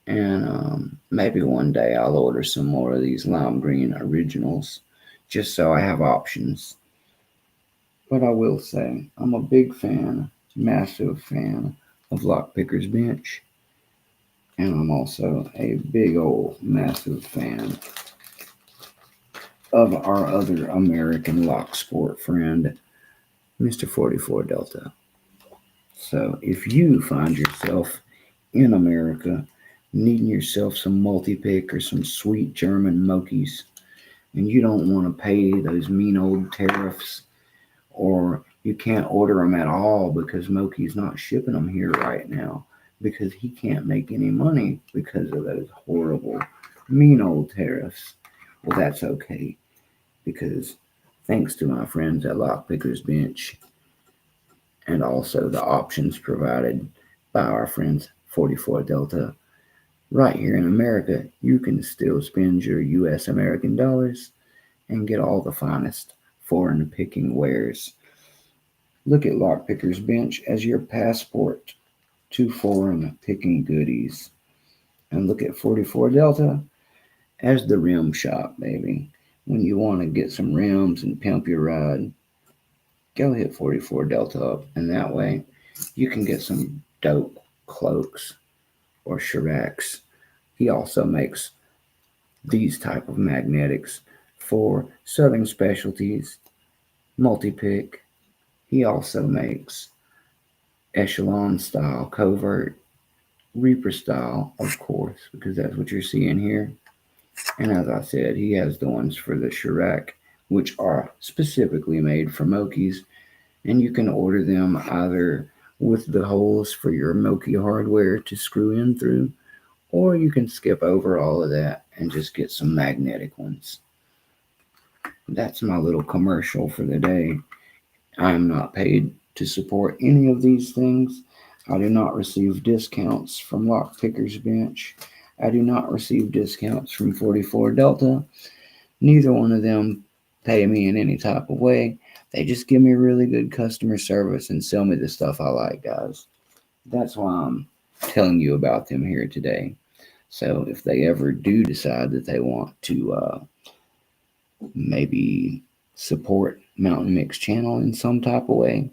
And maybe one day I'll order some more of these lime green originals just so I have options. But I will say, I'm a big fan, massive fan of Lockpicker's Bench. And I'm also a big old massive fan of our other American lock sport friend, Mr. 44 Delta. So if you find yourself in America needing yourself some multi-pick or some sweet German Mokies, and you don't want to pay those mean old tariffs, or you can't order them at all because Moki's not shipping them here right now because he can't make any money because of those horrible mean old tariffs. Well, that's okay, because thanks to my friends at Lockpicker's Bench and also the options provided by our friends 44 Delta, right here in America, you can still spend your US American dollars and get all the finest foreign picking wares. Look at Lockpicker's Bench as your passport to foreign picking goodies. And look at 44 Delta as the rim shop, baby. When you want to get some rims and pimp your ride, go hit 44 Delta up, and that way you can get some dope cloaks or Chiracs. He also makes these type of magnetics for Southern Specialties, multi-pick. He also makes echelon style covert, Reaper style, of course, because that's what you're seeing here. And as I said, he has the ones for the Chirac, which are specifically made for Mokis, and you can order them either with the holes for your Moki hardware to screw in through, or you can skip over all of that and just get some magnetic ones. That's my little commercial for the day. I am not paid to support any of these things. I do not receive discounts from Lockpicker's Bench. I do not receive discounts from 44 Delta. Neither one of them pay me in any type of way. They just give me really good customer service and sell me the stuff I like, guys. That's why I'm telling you about them here today. So if they ever do decide that they want to maybe support Mountain Mix channel in some type of way,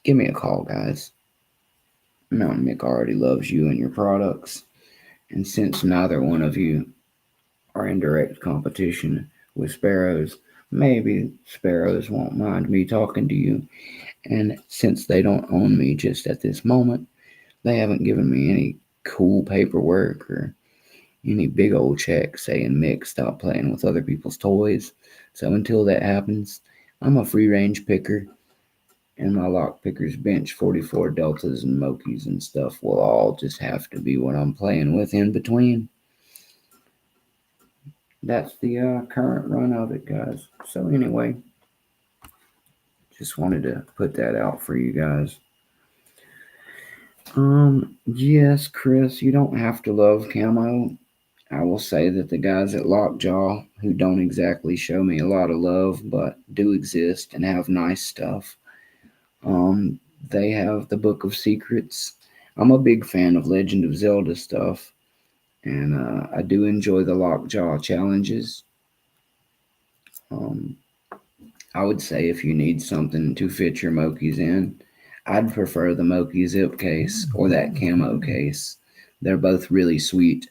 give me a call, guys. Mountain Mick already loves you and your products. And since neither one of you are in direct competition with Sparrows, maybe Sparrows won't mind me talking to you. And since they don't own me just at this moment, they haven't given me any cool paperwork or any big old check saying, Mick, stop playing with other people's toys. So until that happens, I'm a free range picker, and my Lockpicker's Bench 44 Deltas and Mokis and stuff will all just have to be what I'm playing with in between. That's the current run of it, guys. So anyway, Just wanted to put that out for you guys. Yes, Chris, you don't have to love camo. I will say that the guys at Lockjaw, who don't exactly show me a lot of love, but do exist and have nice stuff, um, they have the Book of Secrets. I'm a big fan of Legend of Zelda stuff, and I do enjoy the Lockjaw challenges. Um, I would say if you need something to fit your Mokies in, I'd prefer the Moki zip case or that camo case. They're both really sweet,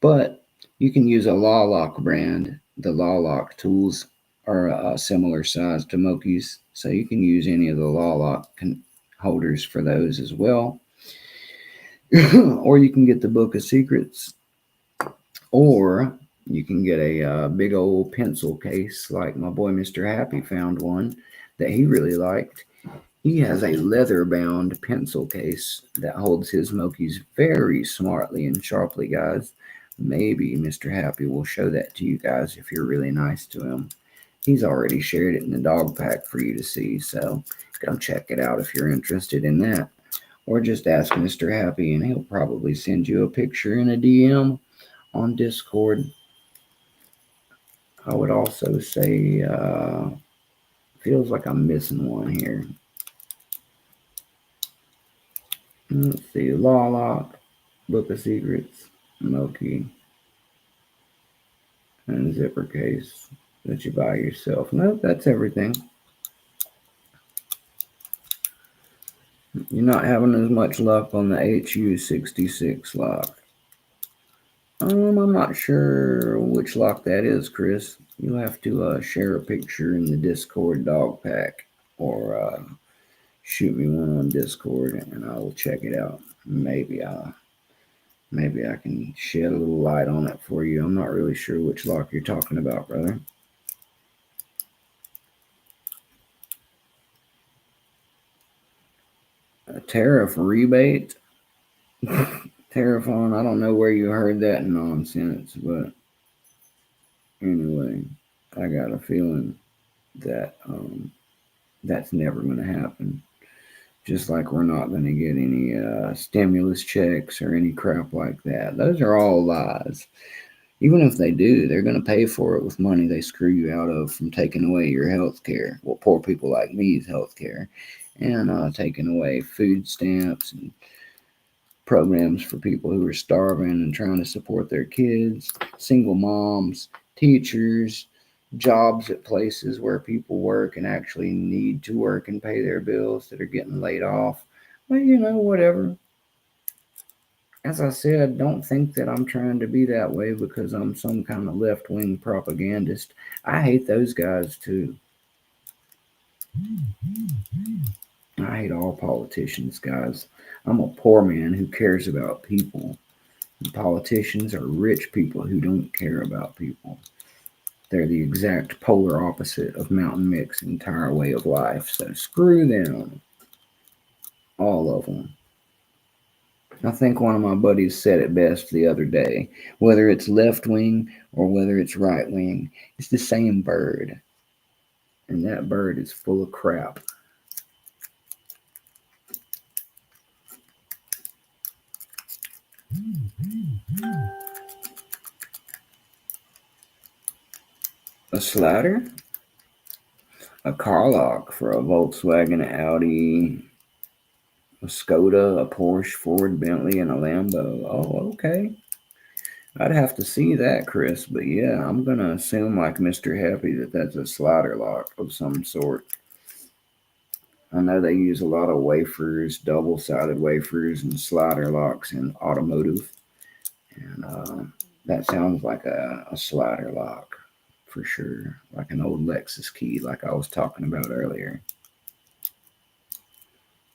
but you can use a Law Lock brand. The Law Lock tools are a similar size to Moki's, so you can use any of the Law Lock holders for those as well. Or you can get the Book of Secrets, or you can get a big old pencil case like my boy Mr. Happy found one that he really liked. He has a leather bound pencil case that holds his Mokies very smartly and sharply, guys. Maybe Mr. Happy will show that to you guys if you're really nice to him. He's already shared it in the dog pack for you to see, so go check it out if you're interested in that. Or just ask Mr. Happy and he'll probably send you a picture in a DM on Discord. I would also say, feels like I'm missing one here. Let's see, Law Lock, Book of Secrets, Moki, and zipper case that you buy yourself. Nope, that's everything. You're not having as much luck on the HU66 lock. I'm not sure which lock that is, Chris. You'll have to share a picture in the Discord dog pack, or shoot me one on Discord, and I will check it out. Maybe I can shed a little light on it for you. I'm not really sure which lock you're talking about, brother. A tariff rebate? Tariff on, I don't know where you heard that nonsense, but anyway, I got a feeling that that's never going to happen. Just like we're not going to get any stimulus checks or any crap like that. Those are all lies. Even if they do, they're going to pay for it with money they screw you out of from taking away your health care. Well, poor people like me's health care. And taking away food stamps and programs for people who are starving and trying to support their kids, single moms, teachers, jobs at places where people work and actually need to work and pay their bills that are getting laid off. Well, whatever. As I said, don't think that I'm trying to be that way because I'm some kind of left wing propagandist. I hate those guys too. I hate all politicians, guys. I'm a poor man who cares about people. And politicians are rich people who don't care about people. They're the exact polar opposite of Mountain Mick's entire way of life. So screw them. All of them. I think one of my buddies said it best the other day. Whether it's left wing or whether it's right wing, it's the same bird. And that bird is full of crap. A slider? A car lock for a Volkswagen, Audi, a Skoda, a Porsche, Ford, Bentley, and a Lambo. Oh, okay. I'd have to see that, Chris, but yeah, I'm gonna assume, like Mr. Happy, that that's a slider lock of some sort. I know they use a lot of wafers, double-sided wafers, and slider locks in automotive, and that sounds like a slider lock for sure, like an old Lexus key, like I was talking about earlier.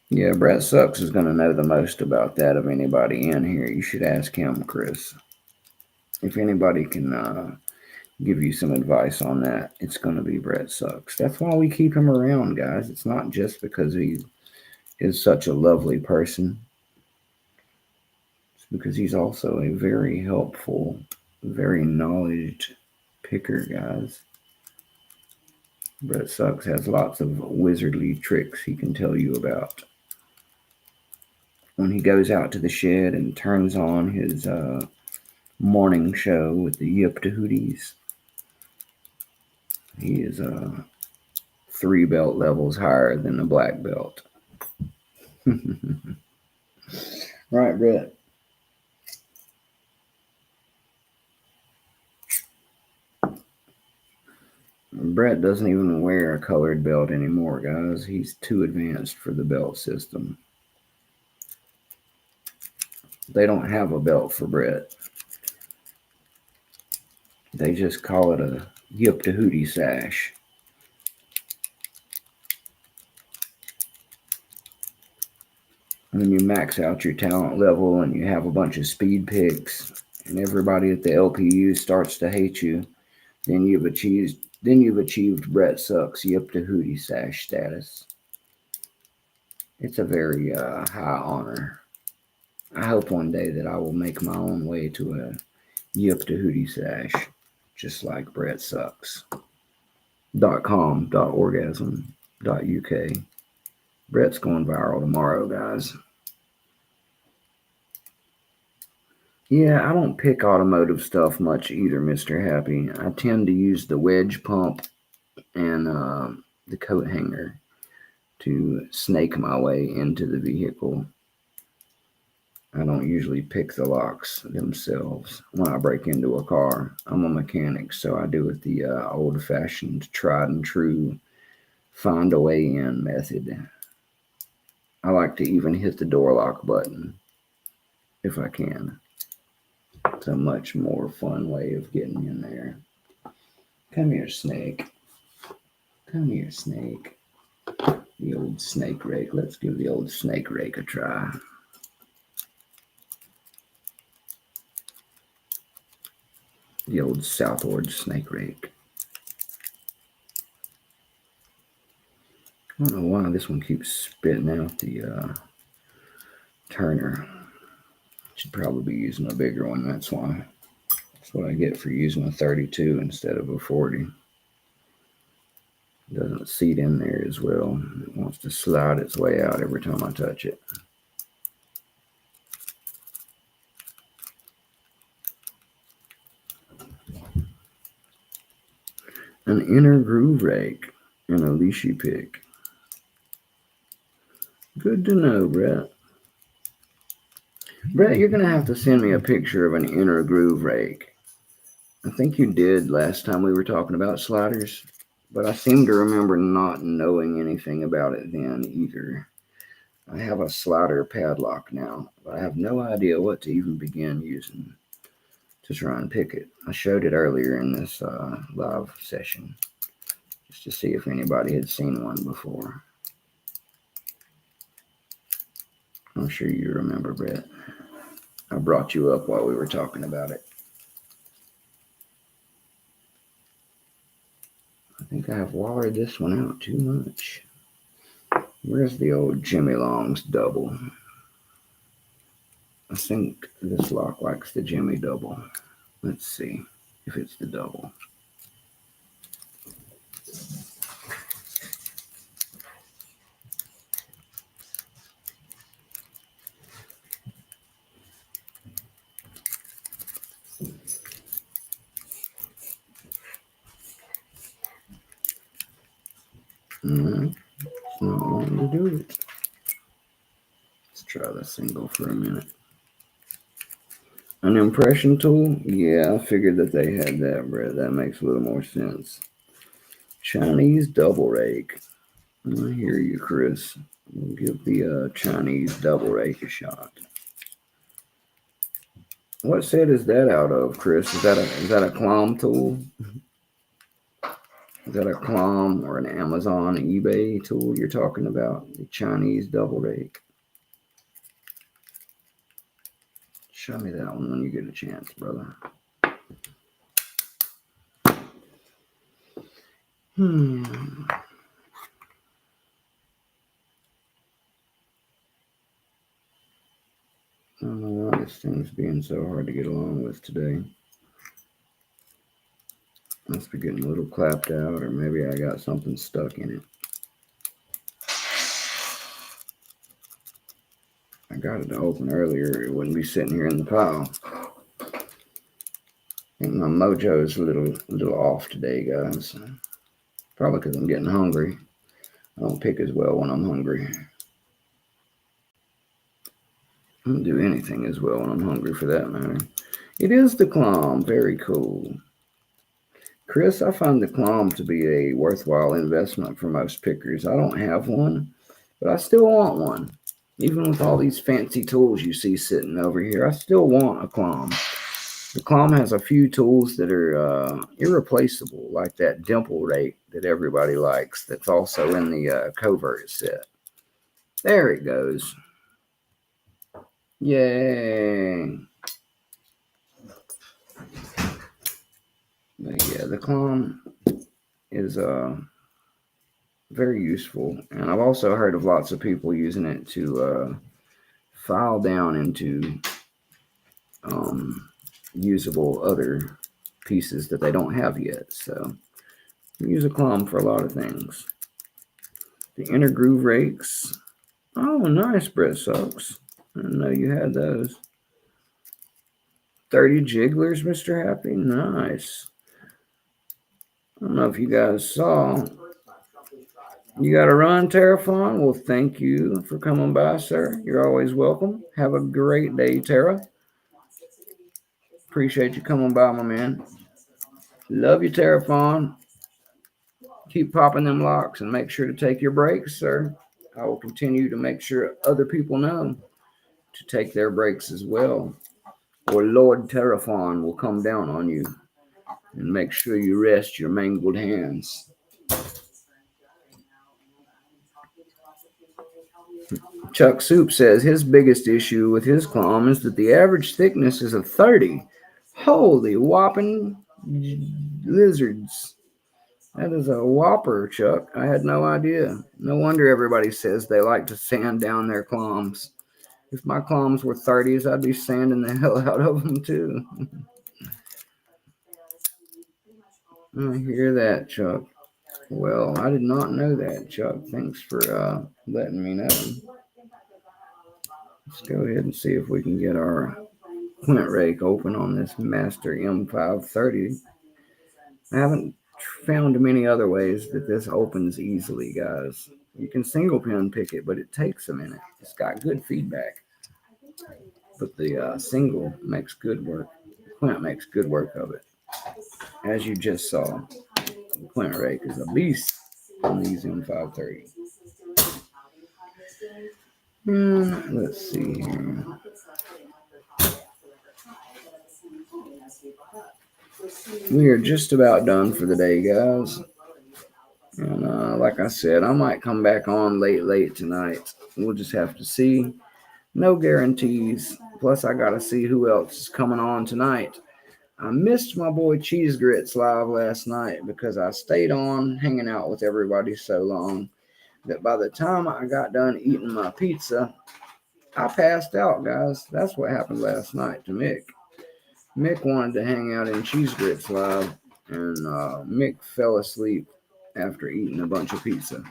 Yeah, Brett Sucks is going to know the most about that of anybody in here. You should ask him, Chris. If anybody can give you some advice on that, it's going to be Brett Sucks. That's why we keep him around, guys. It's not just because he is such a lovely person. It's because he's also a very helpful, very knowledge picker, guys. Brett Sucks has lots of wizardly tricks he can tell you about. When he goes out to the shed and turns on his morning show with the Yip to Hooties, he is 3 belt levels higher than a black belt. Right, Brett? Brett doesn't even wear a colored belt anymore, guys. He's too advanced for the belt system. They don't have a belt for Brett. They just call it a Yip to Hootie sash. When you max out your talent level and you have a bunch of speed picks and everybody at the LPU starts to hate you, then you've achieved Brett Sucks Yip to Hootie sash status. It's a very high honor. I hope one day that I will make my own way to a Yip to Hootie sash, just like Brett Sucks. .com.orgasm.uk. Brett's going viral tomorrow, guys. Yeah, I don't pick automotive stuff much either, Mr. Happy. I tend to use the wedge pump and the coat hanger to snake my way into the vehicle. I don't usually pick the locks themselves when I break into a car. I'm a mechanic, so I do it the old-fashioned, tried and true, find a way in method. I like to even hit the door lock button if I can. It's a much more fun way of getting in there. Come here, snake. Come here, snake. The old snake rake. Let's give the old snake rake a try. The old southward snake rake. I don't know why this one keeps spitting out the turner. Should probably be using a bigger one, that's why. That's what I get for using a 32 instead of a 40. It doesn't seat in there as well. It wants to slide its way out every time I touch it. An inner groove rake and a leashy pick. Good to know, Brett. Brett, you're going to have to send me a picture of an inner groove rake. I think you did last time we were talking about sliders, but I seem to remember not knowing anything about it then either. I have a slider padlock now, but I have no idea what to even begin using to try and pick it. I showed it earlier in this live session just to see if anybody had seen one before. I'm sure you remember, Brett. I brought you up while we were talking about it. I think I have wallered this one out too much. Where's the old Jimmy Long's double? I think this lock likes the Jimmy double. Let's see if it's the double. No, it's not wanting to do it. Let's try the single for a minute. An impression tool? Yeah, I figured that they had that, Brett. That makes a little more sense. Chinese double rake. I hear you, Chris. We'll give the Chinese double rake a shot. What set is that out of, Chris? Is that a Clom tool? Is that a Clom or an Amazon eBay tool you're talking about? The Chinese double rake. Show me that one when you get a chance, brother. I don't know why this thing's being so hard to get along with today. Must be getting a little clapped out, or maybe I got something stuck in it. I got it open earlier. It wouldn't be sitting here in the pile. I think my mojo is a little off today, guys. Probably because I'm getting hungry. I don't pick as well when I'm hungry. I don't do anything as well when I'm hungry, for that matter. It is the clom. Very cool. Chris, I find the clom to be a worthwhile investment for most pickers. I don't have one, but I still want one. Even with all these fancy tools you see sitting over here, I still want a clom. The clom has a few tools that are irreplaceable, like that dimple rake that everybody likes, that's also in the covert set. There it goes. Yay. But yeah, the clom is very useful, and I've also heard of lots of people using it to file down into usable other pieces that they don't have yet. So you use a clom for a lot of things. The inner groove rakes. Oh, nice, Brett Sucks. I didn't know you had those. 30 jigglers, Mr. Happy. Nice. I don't know if you guys saw. You got to run, Terrafon? Well, thank you for coming by, sir. You're always welcome. Have a great day, Terra. Appreciate you coming by, my man. Love you, Terrafon. Keep popping them locks and make sure to take your breaks, sir. I will continue to make sure other people know to take their breaks as well. Or Lord Terrafon will come down on you and make sure you rest your mangled hands. Chuck Soup says his biggest issue with his clom is that the average thickness is a 30. Holy whopping lizards. That is a whopper, Chuck. I had no idea. No wonder everybody says they like to sand down their cloms. If my cloms were 30s, I'd be sanding the hell out of them too. I hear that, Chuck. Well, I did not know that, Chuck. Thanks for letting me know. Let's go ahead and see if we can get our flint rake open on this Master M530. I haven't found many other ways that this opens easily, guys. You can single pin pick it, but it takes a minute. It's got good feedback, but the single makes good work. Flint makes good work of it. As you just saw, the flint rake is a beast on these M530. Let's see here. We are just about done for the day, guys. And like I said, I might come back on late tonight. We'll just have to see. No guarantees. Plus, I got to see who else is coming on tonight. I missed my boy Cheese Grits live last night because I stayed on hanging out with everybody so long that by the time I got done eating my pizza, I passed out, guys. That's what happened last night to Mick. Mick wanted to hang out in Cheese Grits live, and Mick fell asleep after eating a bunch of pizza.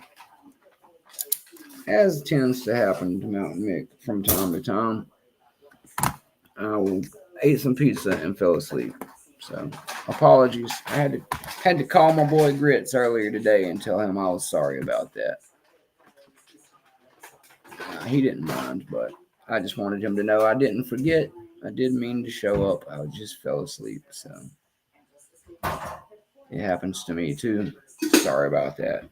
As tends to happen to Mountain Mick from time to time, I ate some pizza and fell asleep. So, apologies. I had to call my boy Grits earlier today and tell him I was sorry about that. He didn't mind, but I just wanted him to know I didn't forget. I did mean to show up. I just fell asleep, so it happens to me too. Sorry about that.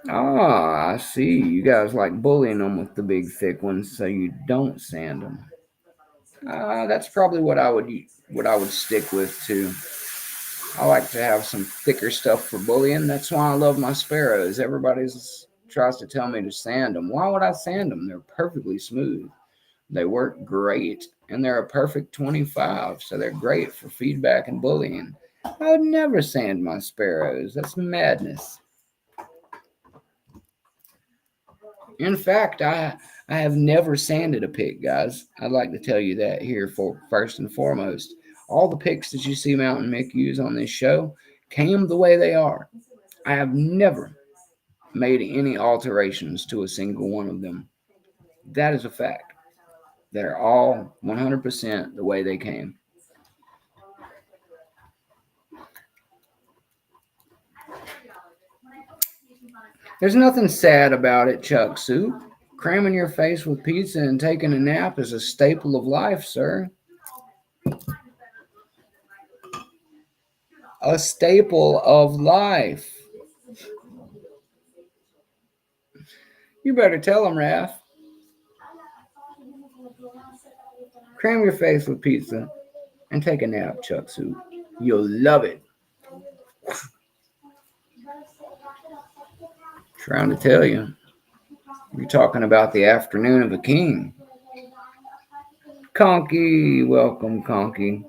Ah, I see. You guys like bullying them with the big thick ones, so you don't sand them. That's probably what I would stick with too. I like to have some thicker stuff for bullying. That's why I love my sparrows. Everybody tries to tell me to sand them. Why would I sand them? They're perfectly smooth. They work great, and they're a perfect 25, so they're great for feedback and bullying. I would never sand my sparrows. That's madness. In fact, I have never sanded a pig, guys. I'd like to tell you that here for first and foremost. All the pics that you see Mountain Mick use on this show came the way they are. I have never made any alterations to a single one of them. That is a fact. They're all 100% the way they came. There's nothing sad about it, Chuck Soup. Cramming your face with pizza and taking a nap is a staple of life, sir. A staple of life. You better tell him, Raph. Cram your face with pizza and take a nap, Chuck Soup. You'll love it. Trying to tell you. You're talking about the afternoon of a king. Conky, welcome, Conky.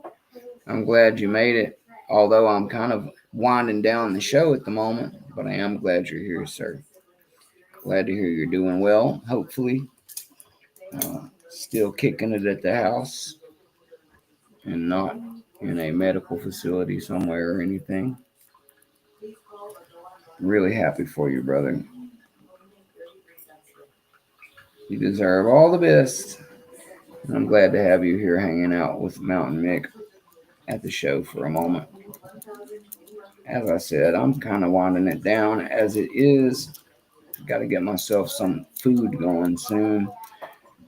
I'm glad you made it. Although I'm kind of winding down the show at the moment, but I am glad you're here, sir. Glad to hear you're doing well, hopefully. Still kicking it at the house and not in a medical facility somewhere or anything. Really happy for you, brother. You deserve all the best. And I'm glad to have you here hanging out with Mountain Mick at the show for a moment. As I said, I'm kind of winding it down as it is. Got to get myself some food going soon.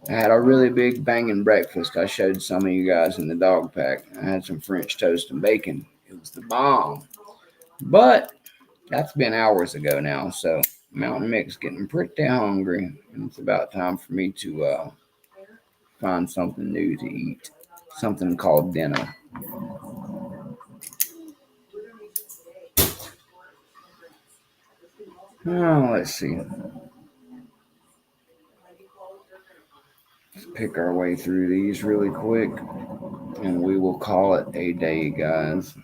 I had a really big banging breakfast. I showed some of you guys in the dog pack. I had some French toast and bacon. It was the bomb. But that's been hours ago now, so Mountain Mick's getting pretty hungry, and it's about time for me to find something new to eat. Something called dinner. Oh, let's see. Let's pick our way through these really quick, and we will call it a day, guys.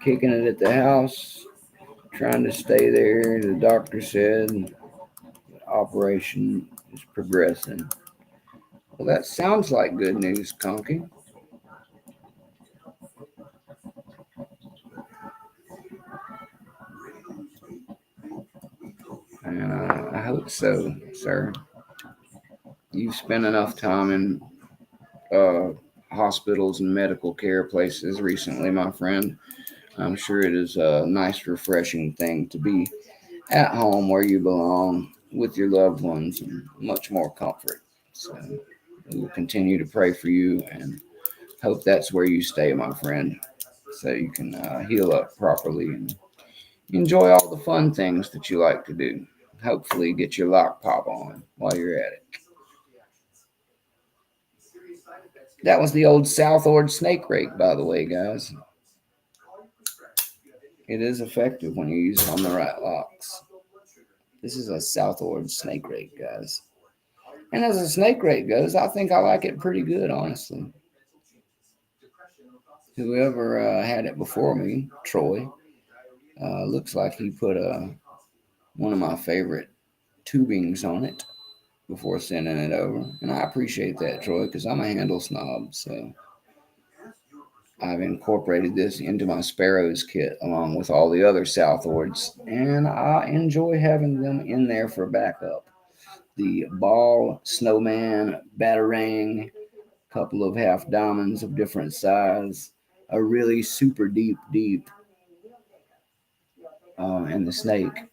Kicking it at the house, trying to stay there. The doctor said the operation is progressing. Well, that sounds like good news, Conky. And I hope so, sir. You've spent enough time in hospitals and medical care places recently, my friend. I'm sure it is a nice, refreshing thing to be at home where you belong with your loved ones and much more comfort. So we will continue to pray for you and hope that's where you stay, my friend, so you can heal up properly and enjoy all the fun things that you like to do. Hopefully, get your lock pop on while you're at it. That was the old Southord snake rake, by the way, guys. It is effective when you use it on the right locks. This is a Southord snake rake, guys. And as a snake rake goes, I think I like it pretty good, honestly. Whoever had it before me, Troy, looks like he put one of my favorite tubings on it before sending it over. And I appreciate that, Troy, because I'm a handle snob. So I've incorporated this into my Sparrows kit along with all the other Southords. And I enjoy having them in there for backup. The ball, snowman, batarang, couple of half diamonds of different size, a really super deep, and the snake.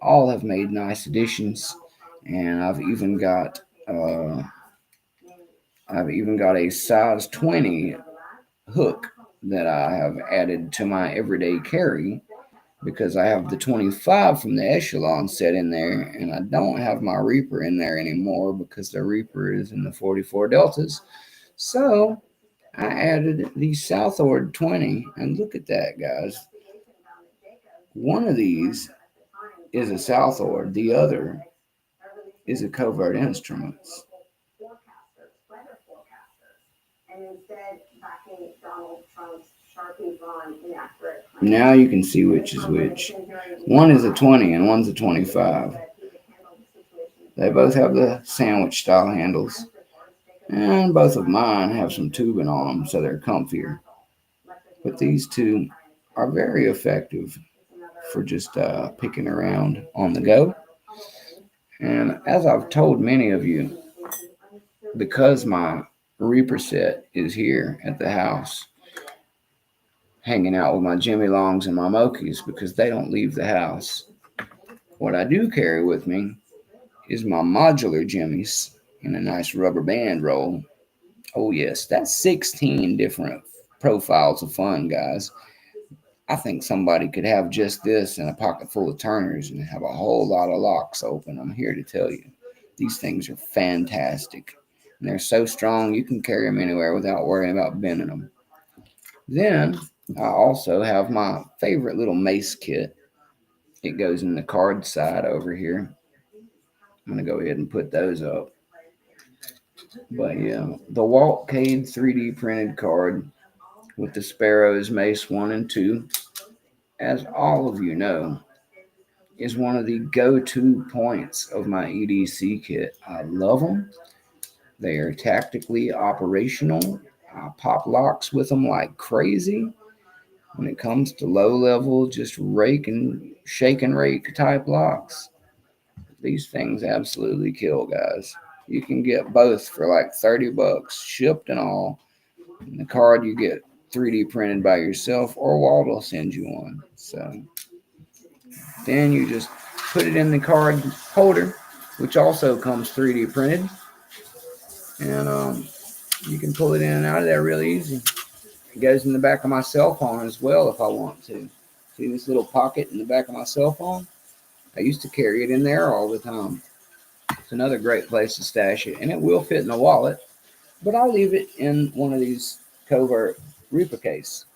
All have made nice additions, and I've even got a size 20 hook that I have added to my everyday carry because I have the 25 from the Echelon set in there, and I don't have my Reaper in there anymore because the Reaper is in the 44 Deltas. So I added the Southord 20, and look at that, guys. One of these is a Southord, the other is a Covert Instruments. Now you can see which is which. One is a 20 and one's a 25. They both have the sandwich style handles. And both of mine have some tubing on them, so they're comfier. But these two are very effective for just picking around on the go. And as I've told many of you, because my Reaper set is here at the house, hanging out with my Jimmy Longs and my Mokies because they don't leave the house. What I do carry with me is my modular Jimmys in a nice rubber band roll. Oh, yes, that's 16 different profiles of fun, guys. I think somebody could have just this in a pocket full of turners and have a whole lot of locks open. I'm here to tell you. These things are fantastic. And they're so strong you can carry them anywhere without worrying about bending them. Then I also have my favorite little mace kit. It goes in the card side over here. I'm going to go ahead and put those up. But yeah, the Walt Cade 3D printed card with the Sparrows Mace 1 and 2, as all of you know, is one of the go-to points of my EDC kit. I love them. They are tactically operational. I pop locks with them like crazy. When it comes to low level, just rake and shake and rake type locks, these things absolutely kill, guys. You can get both for like $30 shipped and all. And the card you get 3D printed by yourself, or Walt will send you one. So then you just put it in the card holder, which also comes 3D printed, and you can pull it in and out of there really easy. It goes in the back of my cell phone as well if I want to. See this little pocket in the back of my cell phone? I used to carry it in there all the time. It's another great place to stash it, and it will fit in a wallet, but I'll leave it in one of these covert Reaper case.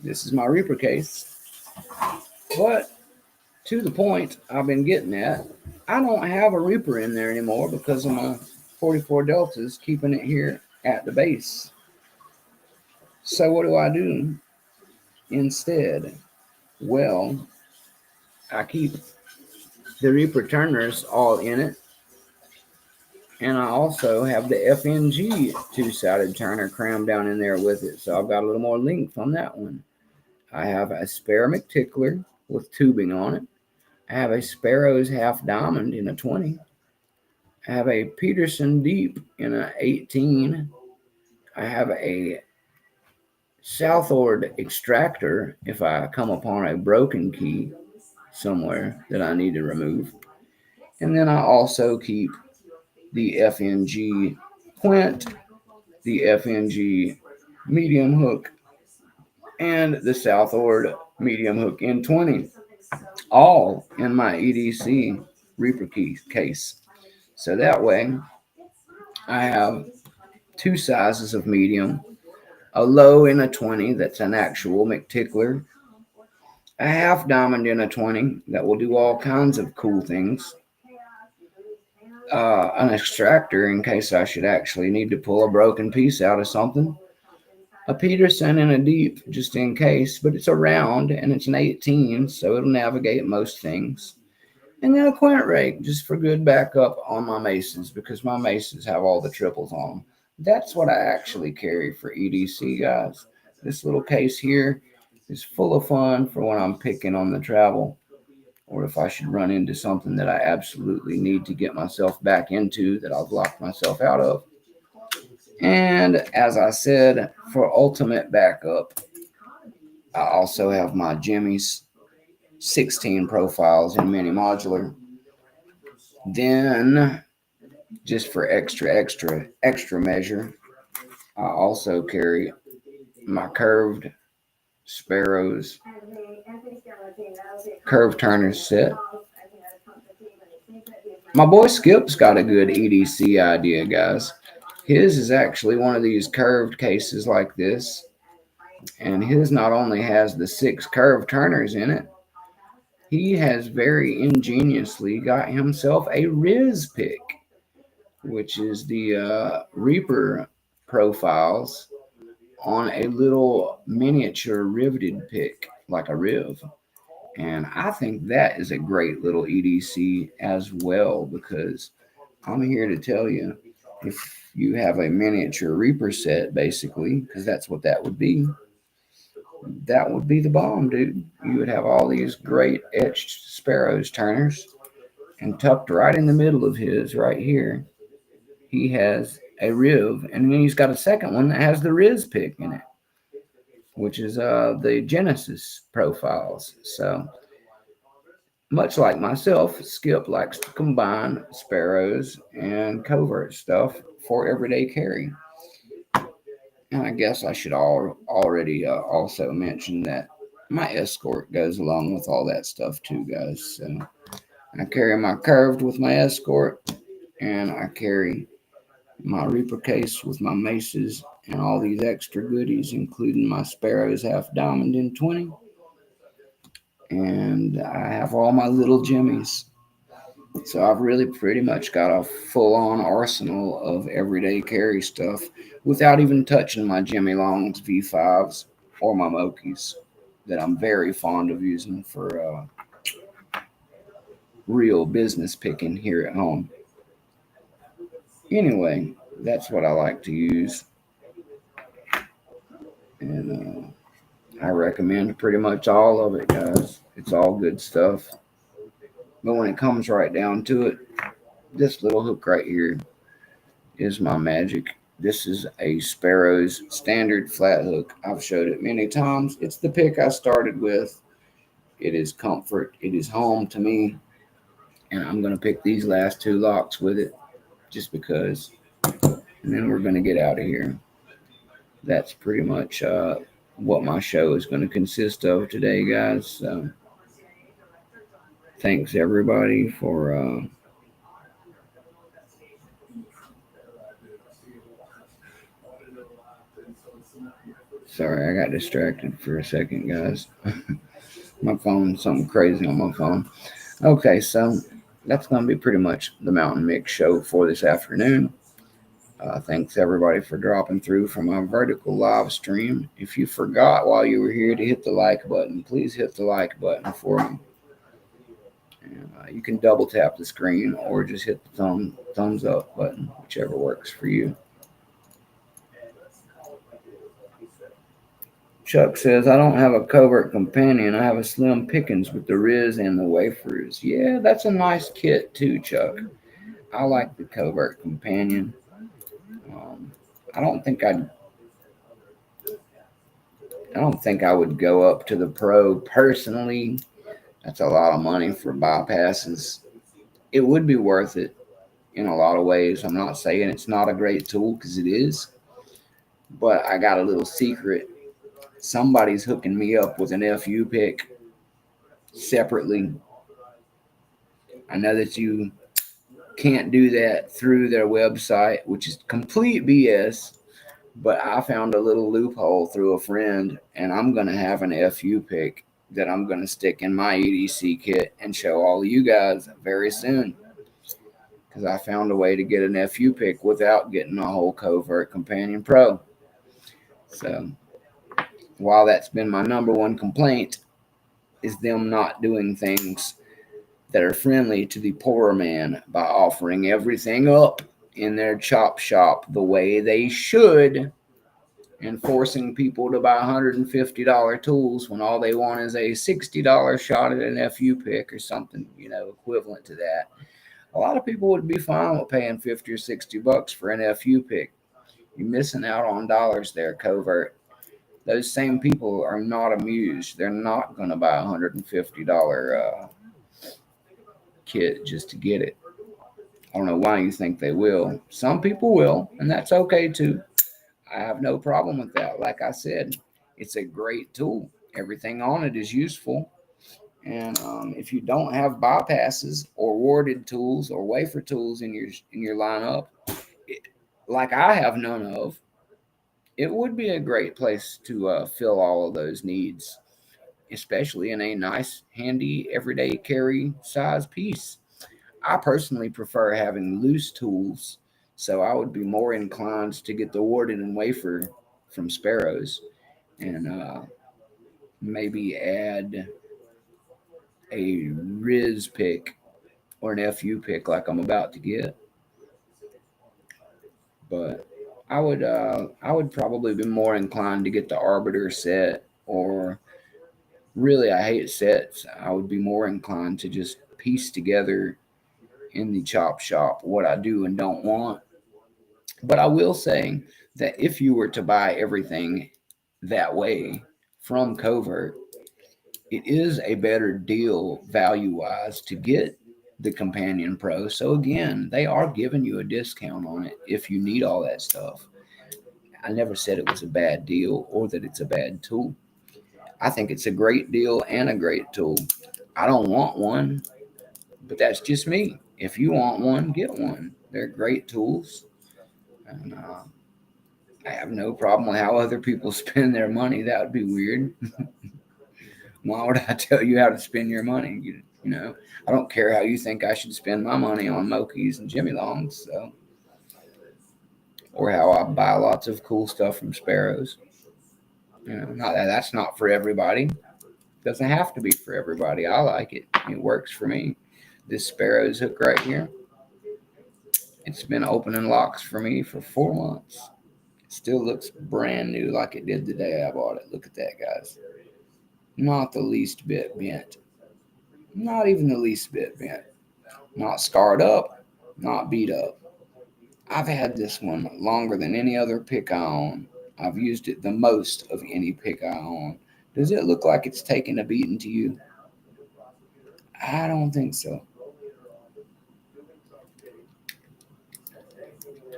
This is my Reaper case, but to the point I've been getting at, I don't have a Reaper in there anymore because of my 44 Deltas keeping it here at the base. So what do I do instead? Well, I keep the Reaper turners all in it, and I also have the FNG two-sided turner crammed down in there with it, so I've got a little more length on that one. I have a spare McTickler with tubing on it. I have a Sparrows half diamond in a 20. I have a Peterson deep in a 18. I have a Southord extractor if I come upon a broken key somewhere that I need to remove. And then I also keep the FNG Quint, the FNG medium hook, and the Southord medium hook in 20, all in my EDC Reaper key case. So that way I have two sizes of medium, a low in a 20 that's an actual McTickler, a half diamond in a 20 that will do all kinds of cool things, an extractor in case I should actually need to pull a broken piece out of something, a Peterson in a deep just in case, but it's a round and it's an 18, so it'll navigate most things. And then a quint rake just for good backup on my maces because my maces have all the triples on them. That's what I actually carry for EDC, guys. This little case here is full of fun for when I'm picking on the travel, or if I should run into something that I absolutely need to get myself back into that I've locked myself out of. And as I said, for ultimate backup, I also have my Jimmy's 16 profiles in mini modular. Then, just for extra measure, I also carry my curved Sparrows curved turners set. My boy Skip's got a good EDC idea, guys. His is actually one of these curved cases like this, and his not only has the 6 curved turners in it, he has very ingeniously got himself a Riz pick, which is the Reaper profiles on a little miniature riveted pick, like a Riv. And I think that is a great little EDC as well because I'm here to tell you, if you have a miniature Reaper set, basically, because that's what that would be the bomb, dude. You would have all these great etched sparrows turners, and tucked right in the middle of his, right here, he has a Riv, and then he's got a second one that has the Riz pick in it, which is the Genesis profiles. So much like myself, Skip likes to combine sparrows and covert stuff for everyday carry. And I guess I should already also mention that my escort goes along with all that stuff too, guys. So I carry my curved with my escort, and I carry my Reaper case with my maces and all these extra goodies, including my Sparrows half diamond in 20. And I have all my little jimmies. So I've really pretty much got a full on arsenal of everyday carry stuff without even touching my Jimmy Longs V5s or my Mokies that I'm very fond of using for real business picking here at home. Anyway, that's what I like to use. And I recommend pretty much all of it, guys. It's all good stuff. But when it comes right down to it, this little hook right here is my magic. This is a Sparrow's standard flat hook. I've showed it many times. It's the pick I started with. It is comfort. It is home to me. And I'm going to pick these last two locks with it just because. And then we're going to get out of here. That's pretty much what my show is going to consist of today, guys. So thanks everybody for sorry, I got distracted for a second, guys. My phone, something crazy on my phone. Okay, so that's going to be pretty much the Mountain Mix show for this afternoon. Thanks everybody for dropping through from my vertical live stream. If you forgot while you were here to hit the like button, please hit the like button for me. And, you can double tap the screen or just hit the thumbs up button, whichever works for you. Chuck says, I don't have a covert companion. I have a Slim Pickens with the Riz and the wafers. Yeah, that's a nice kit too, Chuck. I like the covert companion. Um, I don't think I would go up to the pro personally. That's a lot of money for bypasses. It would be worth it in a lot of ways. I'm not saying it's not a great tool because it is, but I got a little secret. Somebody's hooking me up with an FU pick separately. I know that you can't do that through their website, which is complete BS. But I found a little loophole through a friend, and I'm going to have an FU pick that I'm going to stick in my EDC kit and show all of you guys very soon. Because I found a way to get an FU pick without getting a whole covert companion pro. So while that's been my number one complaint, is them not doing things that are friendly to the poorer man by offering everything up in their chop shop the way they should, and forcing people to buy $150 tools when all they want is a $60 shot at an FU pick or something, equivalent to that. A lot of people would be fine with paying 50 or $60 for an FU pick. You're missing out on dollars there, covert. Those same people are not amused. They're not going to buy a $150 kit just to get it. I don't know why you think they will. Some people will, and that's okay too. I have no problem with that. Like I said, it's a great tool. Everything on it is useful. And if you don't have bypasses or warded tools or wafer tools in your lineup, it, like I have none of, it would be a great place to fill all of those needs, especially in a nice, handy, everyday carry size piece. I personally prefer having loose tools, so I would be more inclined to get the Warden and Wafer from Sparrows and maybe add a Riz pick or an FU pick like I'm about to get. But I would probably be more inclined to get the arbiter set, or really I hate sets. I would be more inclined to just piece together in the chop shop what I do and don't want. But I will say that if you were to buy everything that way from Covert, it is a better deal value wise to get the Companion Pro. So again, they are giving you a discount on it if you need all that stuff. I never said it was a bad deal or that it's a bad tool. I think it's a great deal and a great tool. I don't want one, but that's just me. If you want one, get one. They're great tools, and I have no problem with how other people spend their money. That would be weird. Why would I tell you how to spend your money? You know, I don't care how you think I should spend my money on Mokies and Jimmy Longs, so, or how I buy lots of cool stuff from Sparrows. Not that that's not for everybody. Doesn't have to be for everybody. I like it. It works for me. This Sparrow's hook right here, it's been opening locks for me for 4 months. It still looks brand new like it did the day I bought it. Look at that, guys. Not the least bit bent. Not even the least bit bent. Not scarred up. Not beat up. I've had this one longer than any other pick I own. I've used it the most of any pick I own. Does it look like it's taking a beating to you? I don't think so.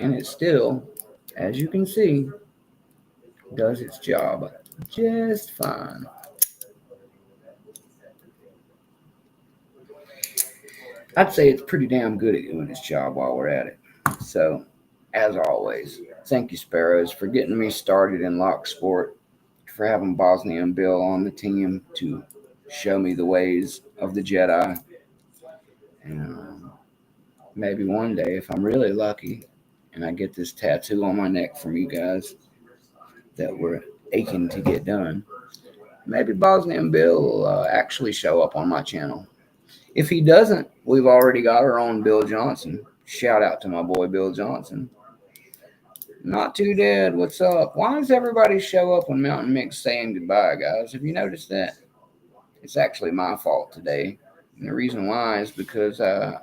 And it still, as you can see, does its job just fine. I'd say it's pretty damn good at doing its job while we're at it. So, as always, thank you, Sparrows, for getting me started in lock sport, for having Bosnia and Bill on the team to show me the ways of the Jedi. And maybe one day, if I'm really lucky and I get this tattoo on my neck from you guys that we're aching to get done, maybe Bosnia and Bill will actually show up on my channel. If he doesn't, we've already got our own Bill Johnson. Shout out to my boy Bill Johnson. Not too dead. What's up? Why does everybody show up when Mountain Mick's saying goodbye, guys? Have you noticed that? It's actually my fault today. And the reason why is because I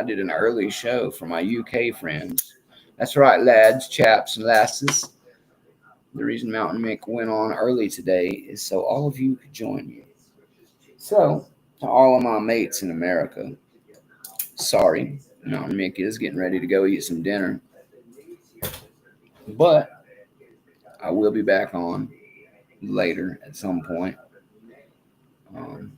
did an early show for my UK friends. That's right, lads, chaps, and lasses. The reason Mountain Mick went on early today is so all of you could join me. So, to all of my mates in America, sorry, Mountain Mick is getting ready to go eat some dinner. But I will be back on later at some point. Um,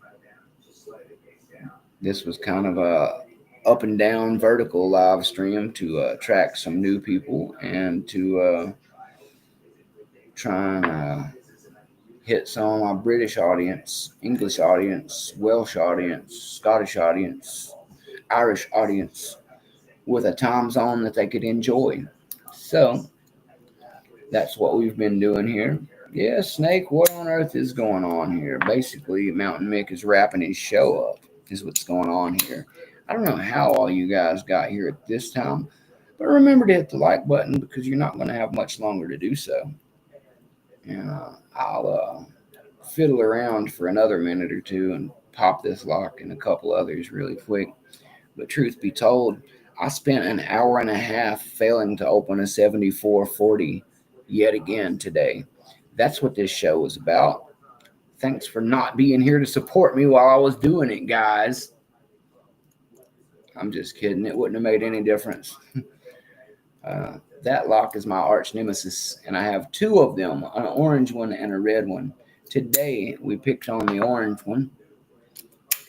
this was kind of a up and down vertical live stream to attract some new people and to try and hit some of my British audience, English audience, Welsh audience, Scottish audience, Irish audience with a time zone that they could enjoy. So that's what we've been doing here. Yeah, Snake, what on earth is going on here? Basically, Mountain Mick is wrapping his show up, is what's going on here. I don't know how all you guys got here at this time, but remember to hit the like button because you're not going to have much longer to do so. And I'll fiddle around for another minute or two and pop this lock and a couple others really quick. But truth be told, I spent an hour and a half failing to open a 7440 yet again today. That's what this show was about. Thanks for not being here to support me while I was doing it, guys. I'm just kidding. It wouldn't have made any difference. That lock is my arch nemesis, and I have two of them, an orange one and a red one. Today, we picked on the orange one,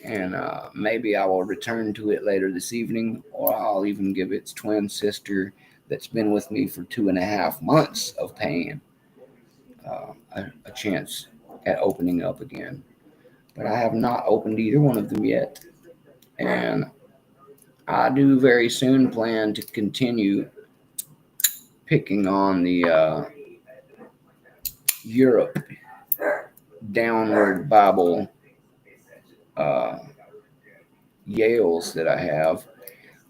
and maybe I will return to it later this evening, or I'll even give its twin sister that's been with me for 2.5 months of pain a chance at opening up again. But I have not opened either one of them yet, and I do very soon plan to continue picking on the Europe downward Bible uh, Yales that I have.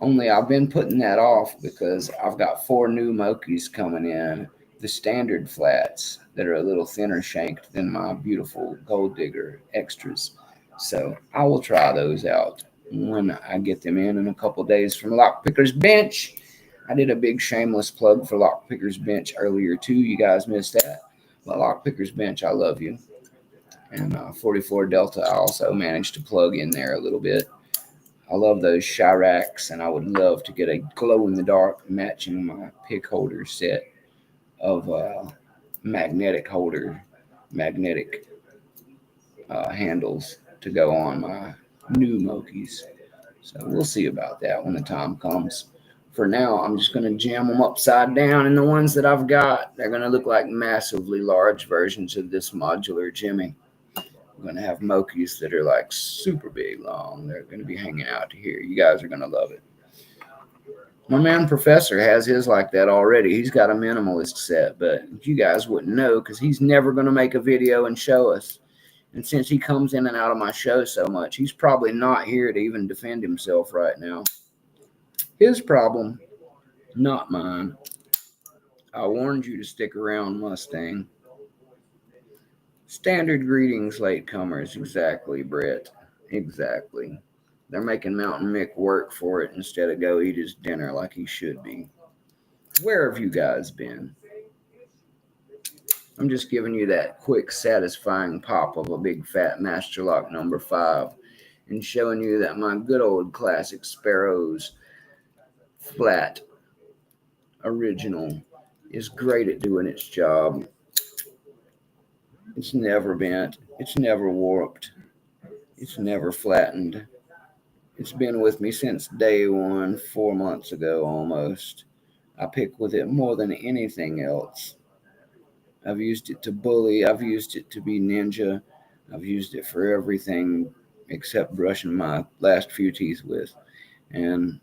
Only I've been putting that off because I've got 4 new Mokies coming in, the standard flats that are a little thinner shanked than my beautiful Gold Digger extras. So I will try those out when I get them in a couple days from Lockpicker's Bench. I did a big shameless plug for Lockpicker's Bench earlier too. You guys missed that. But Lockpicker's Bench, I love you. And 44 Delta, I also managed to plug in there a little bit. I love those Chiracs, and I would love to get a glow in the dark matching my pick holder set of magnetic handles to go on my new Mokies. So we'll see about that when the time comes. For now, I'm just going to jam them upside down, and the ones that I've got, they're going to look like massively large versions of this modular Jimmy. I'm going to have Mokies that are like super big long. They're going to be hanging out to here. You guys are going to love it. My man Professor has his like that already. He's got a minimalist set, but you guys wouldn't know because he's never going to make a video and show us. And since he comes in and out of my show so much, he's probably not here to even defend himself right now. His problem, not mine. I warned you to stick around, Mustang. Standard greetings, latecomers. Exactly, Brett. Exactly. They're making Mountain Mick work for it instead of go eat his dinner like he should be. Where have you guys been? I'm just giving you that quick, satisfying pop of a big fat Master Lock number 5 and showing you that my good old classic Sparrow's flat original is great at doing its job. It's never bent. It's never warped. It's never flattened. It's been with me since day one, 4 months ago almost. I pick with it more than anything else. I've used it to bully. I've used it to be ninja. I've used it for everything except brushing my last few teeth with. And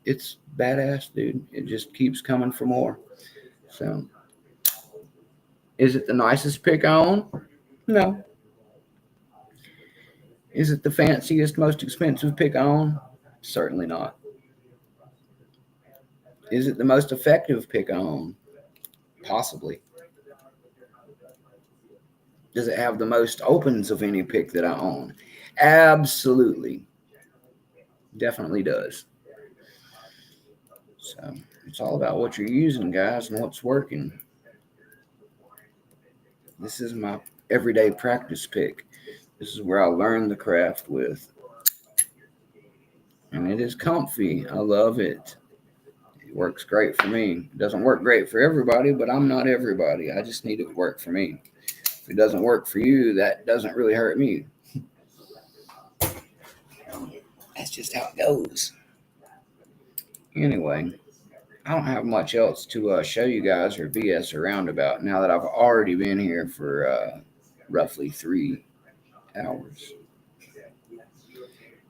it's badass, dude. It just keeps coming for more. So, is it the nicest pick I own? No. Is it the fanciest, most expensive pick I own? Certainly not. Is it the most effective pick I own? Possibly. Does it have the most opens of any pick that I own? Absolutely. Definitely does. So it's all about what you're using, guys, and what's working. This is my everyday practice pick. This is where I learn the craft with. And it is comfy. I love it. It works great for me. It doesn't work great for everybody, but I'm not everybody. I just need it to work for me. If it doesn't work for you, that doesn't really hurt me. That's just how it goes. Anyway, I don't have much else to show you guys or BS around about now that I've already been here for roughly 3 hours.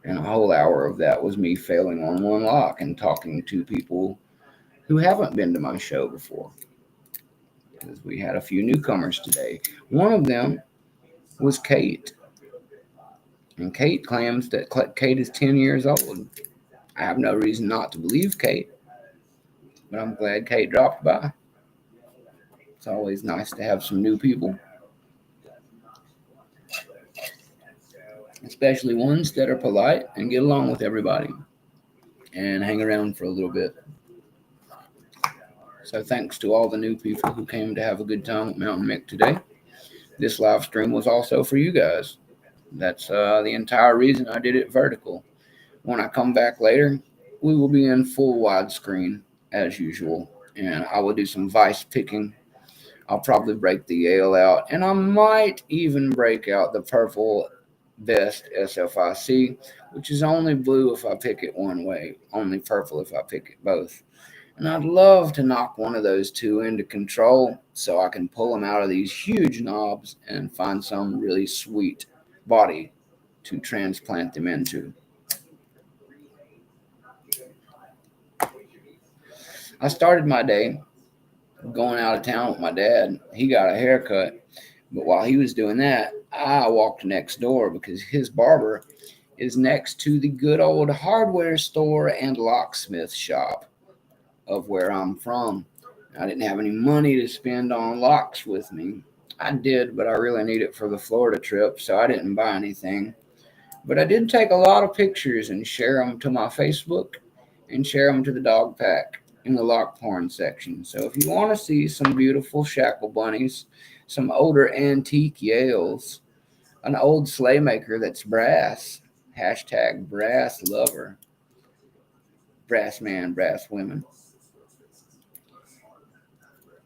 And a whole hour of that was me failing on one lock and talking to people who haven't been to my show before. Because we had a few newcomers today. One of them was Kate. And Kate claims that Kate is 10 years old. I have no reason not to believe Kate. But I'm glad Kate dropped by. It's always nice to have some new people. Especially ones that are polite and get along with everybody. And hang around for a little bit. So thanks to all the new people who came to have a good time with Mountain Mick today. This live stream was also for you guys. That's the entire reason I did it vertical. When I come back later, we will be in full widescreen as usual. And I will do some vice picking. I'll probably break the Yale out. And I might even break out the purple Best SFIC, which is only blue if I pick it one way, only purple if I pick it both. And I'd love to knock one of those two into control so I can pull them out of these huge knobs and find some really sweet body to transplant them into. I started my day going out of town with my dad. He got a haircut, but while he was doing that, I walked next door because his barber is next to the good old hardware store and locksmith shop of where I'm from. I didn't have any money to spend on locks with me. I did, but I really need it for the Florida trip, so I didn't buy anything. But I did take a lot of pictures and share them to my Facebook and share them to the dog pack in the lock porn section. So if you want to see some beautiful shackle bunnies, some older antique Yales, an old sleigh maker that's brass, hashtag brass lover, brass man, brass women.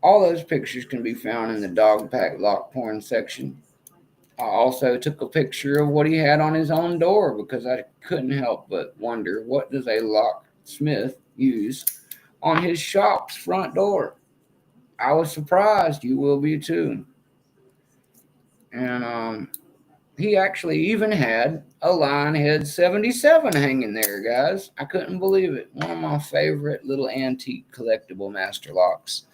All those pictures can be found in the dog pack lock porn section. I also took a picture of what he had on his own door because I couldn't help but wonder what does a locksmith use on his shop's front door. I was surprised. You will be too. And he actually even had a Lionhead 77 hanging there, guys. I couldn't believe it. One of my favorite little antique collectible master locks.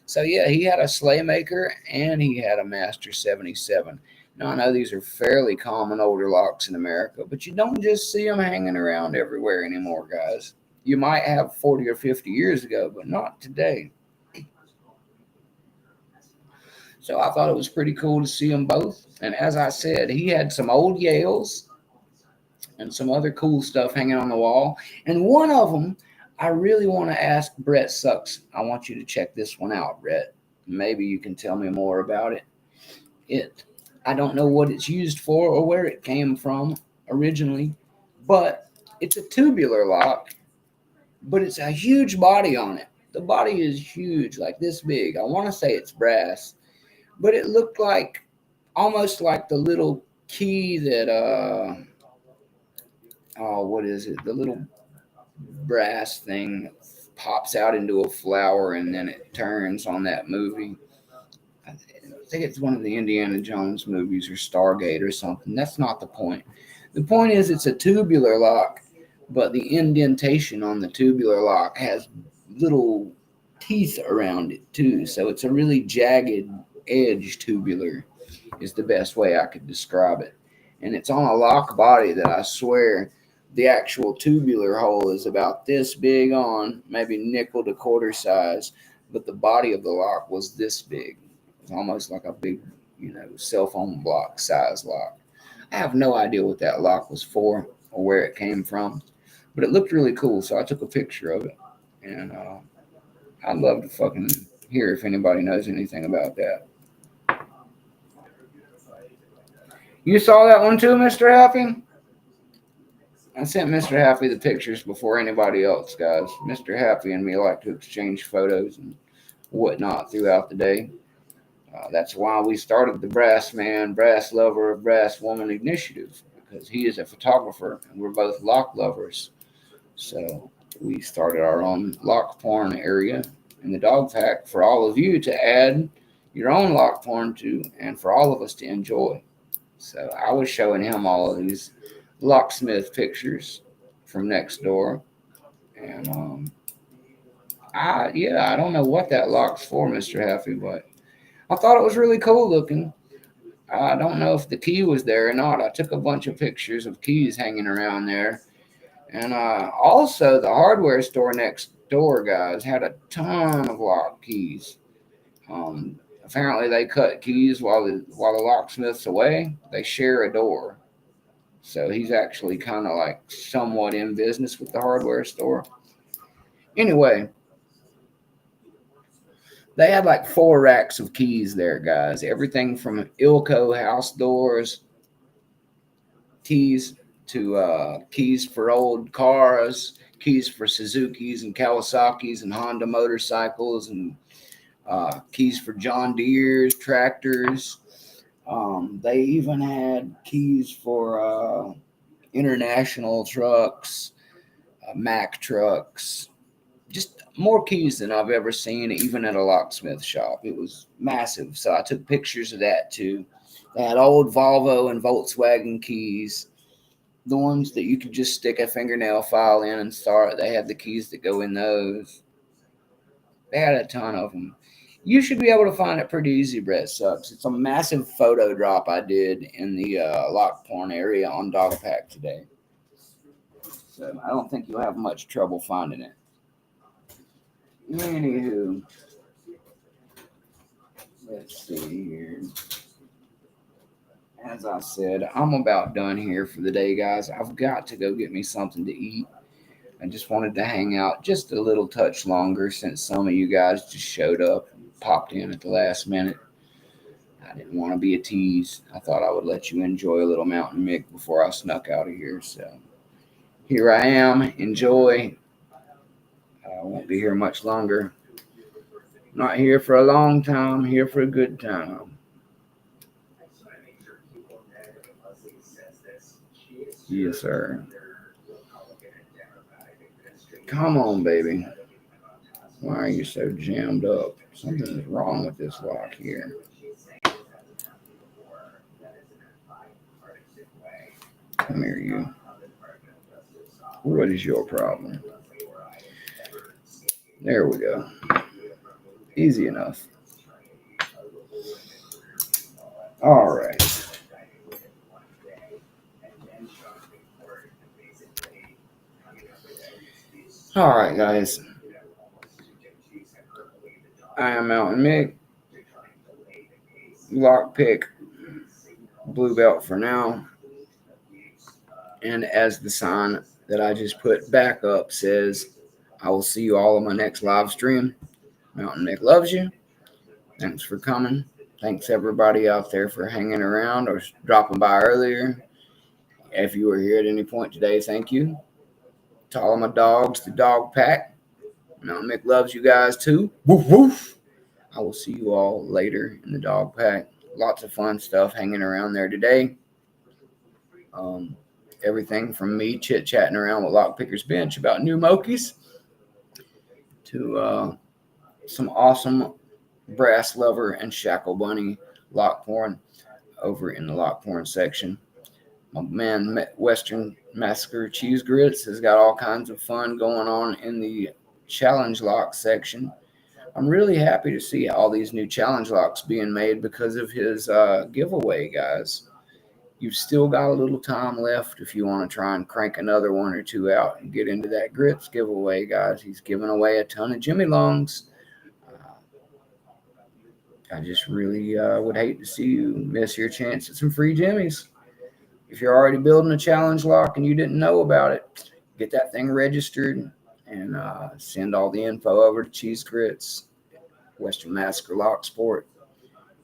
So yeah, he had a sleigh maker and he had a Master 77. Now I know these are fairly common older locks in America, but you don't just see them hanging around everywhere anymore, guys. You might have 40 or 50 years ago, but not today. So I thought it was pretty cool to see them both. And as I said, he had some old Yales and some other cool stuff hanging on the wall. And one of them, I really want to ask Brett Sucks. I want you to check this one out, Brett. Maybe you can tell me more about it. I don't know what it's used for or where it came from originally, but it's a tubular lock, but it's a huge body on it. The body is huge, like this big. I want to say it's brass, but it looked like almost like the little key that oh, what is it? The little brass thing pops out into a flower and then it turns on that movie. I think it's one of the Indiana Jones movies or Stargate or something. That's not the point. The point is it's a tubular lock, but the indentation on the tubular lock has little teeth around it too. So it's a really jagged edge tubular is the best way I could describe it. And it's on a lock body that I swear the actual tubular hole is about this big on, maybe nickel to quarter size, but the body of the lock was this big. It was almost like a big, cell phone block size lock. I have no idea what that lock was for or where it came from, but it looked really cool, so I took a picture of it. And I'd love to fucking hear if anybody knows anything about that. You saw that one too, Mr. Happy? I sent Mr. Happy the pictures before anybody else, guys. Mr. Happy and me like to exchange photos and whatnot throughout the day. That's why we started the Brass Man, Brass Lover, Brass Woman initiative because he is a photographer and we're both lock lovers. So we started our own lock porn area in the dog pack for all of you to add your own lock porn to and for all of us to enjoy. So I was showing him all of these locksmith pictures from next door, and I don't know what that lock's for, Mister Happy, but I thought it was really cool looking. I don't know if the key was there or not. I took a bunch of pictures of keys hanging around there, and also the hardware store next door, guys, had a ton of lock keys. Apparently, they cut keys while the locksmith's away. They share a door. So he's actually kind of like somewhat in business with the hardware store. Anyway, they had like 4 racks of keys there, guys. Everything from Ilco house doors, keys to keys for old cars, keys for Suzuki's and Kawasaki's and Honda motorcycles, and keys for John Deere's tractors. They even had keys for international trucks, Mack trucks, just more keys than I've ever seen, even at a locksmith shop. It was massive. So I took pictures of that too. They had old Volvo and Volkswagen keys, the ones that you could just stick a fingernail file in and start. They had the keys that go in those. They had a ton of them. You should be able to find it pretty easy, Brett Sucks. It's a massive photo drop I did in the lock porn area on Dog Pack today. So I don't think you'll have much trouble finding it. Anywho, let's see here. As I said, I'm about done here for the day, guys. I've got to go get me something to eat. I just wanted to hang out just a little touch longer since some of you guys just showed up and popped in at the last minute. I didn't want to be a tease. I thought I would let you enjoy a little Mountain Mick before I snuck out of here. So here I am. Enjoy. I won't be here much longer. Not here for a long time. Here for a good time. Yes, sir. Come on, baby. Why are you so jammed up? Something is wrong with this lock here. Come here, you. What is your problem? There we go. Easy enough. All right. All right, guys. I am Mountain Mick. Lockpick. Blue belt for now. And as the sign that I just put back up says, I will see you all on my next live stream. Mountain Mick loves you. Thanks for coming. Thanks everybody out there for hanging around or dropping by earlier. If you were here at any point today, thank you. To all of my dogs, the dog pack. Mountain Mick loves you guys too. Woof woof. I will see you all later in the dog pack. Lots of fun stuff hanging around there today. Everything from me chit-chatting around with Lockpicker's Bench about new Mokies to some awesome Brass Lover and Shackle Bunny lock porn over in the lock porn section. My man Western Massacre Cheese Grits has got all kinds of fun going on in the challenge lock section. I'm really happy to see all these new challenge locks being made because of his giveaway, guys. You've still got a little time left if you want to try and crank another one or two out and get into that grits giveaway, guys. He's giving away a ton of Jimmy Longs. I just really would hate to see you miss your chance at some free Jimmys. If you're already building a challenge lock and you didn't know about it, get that thing registered and send all the info over to Cheese Grits, Western Massacre Lock Sport.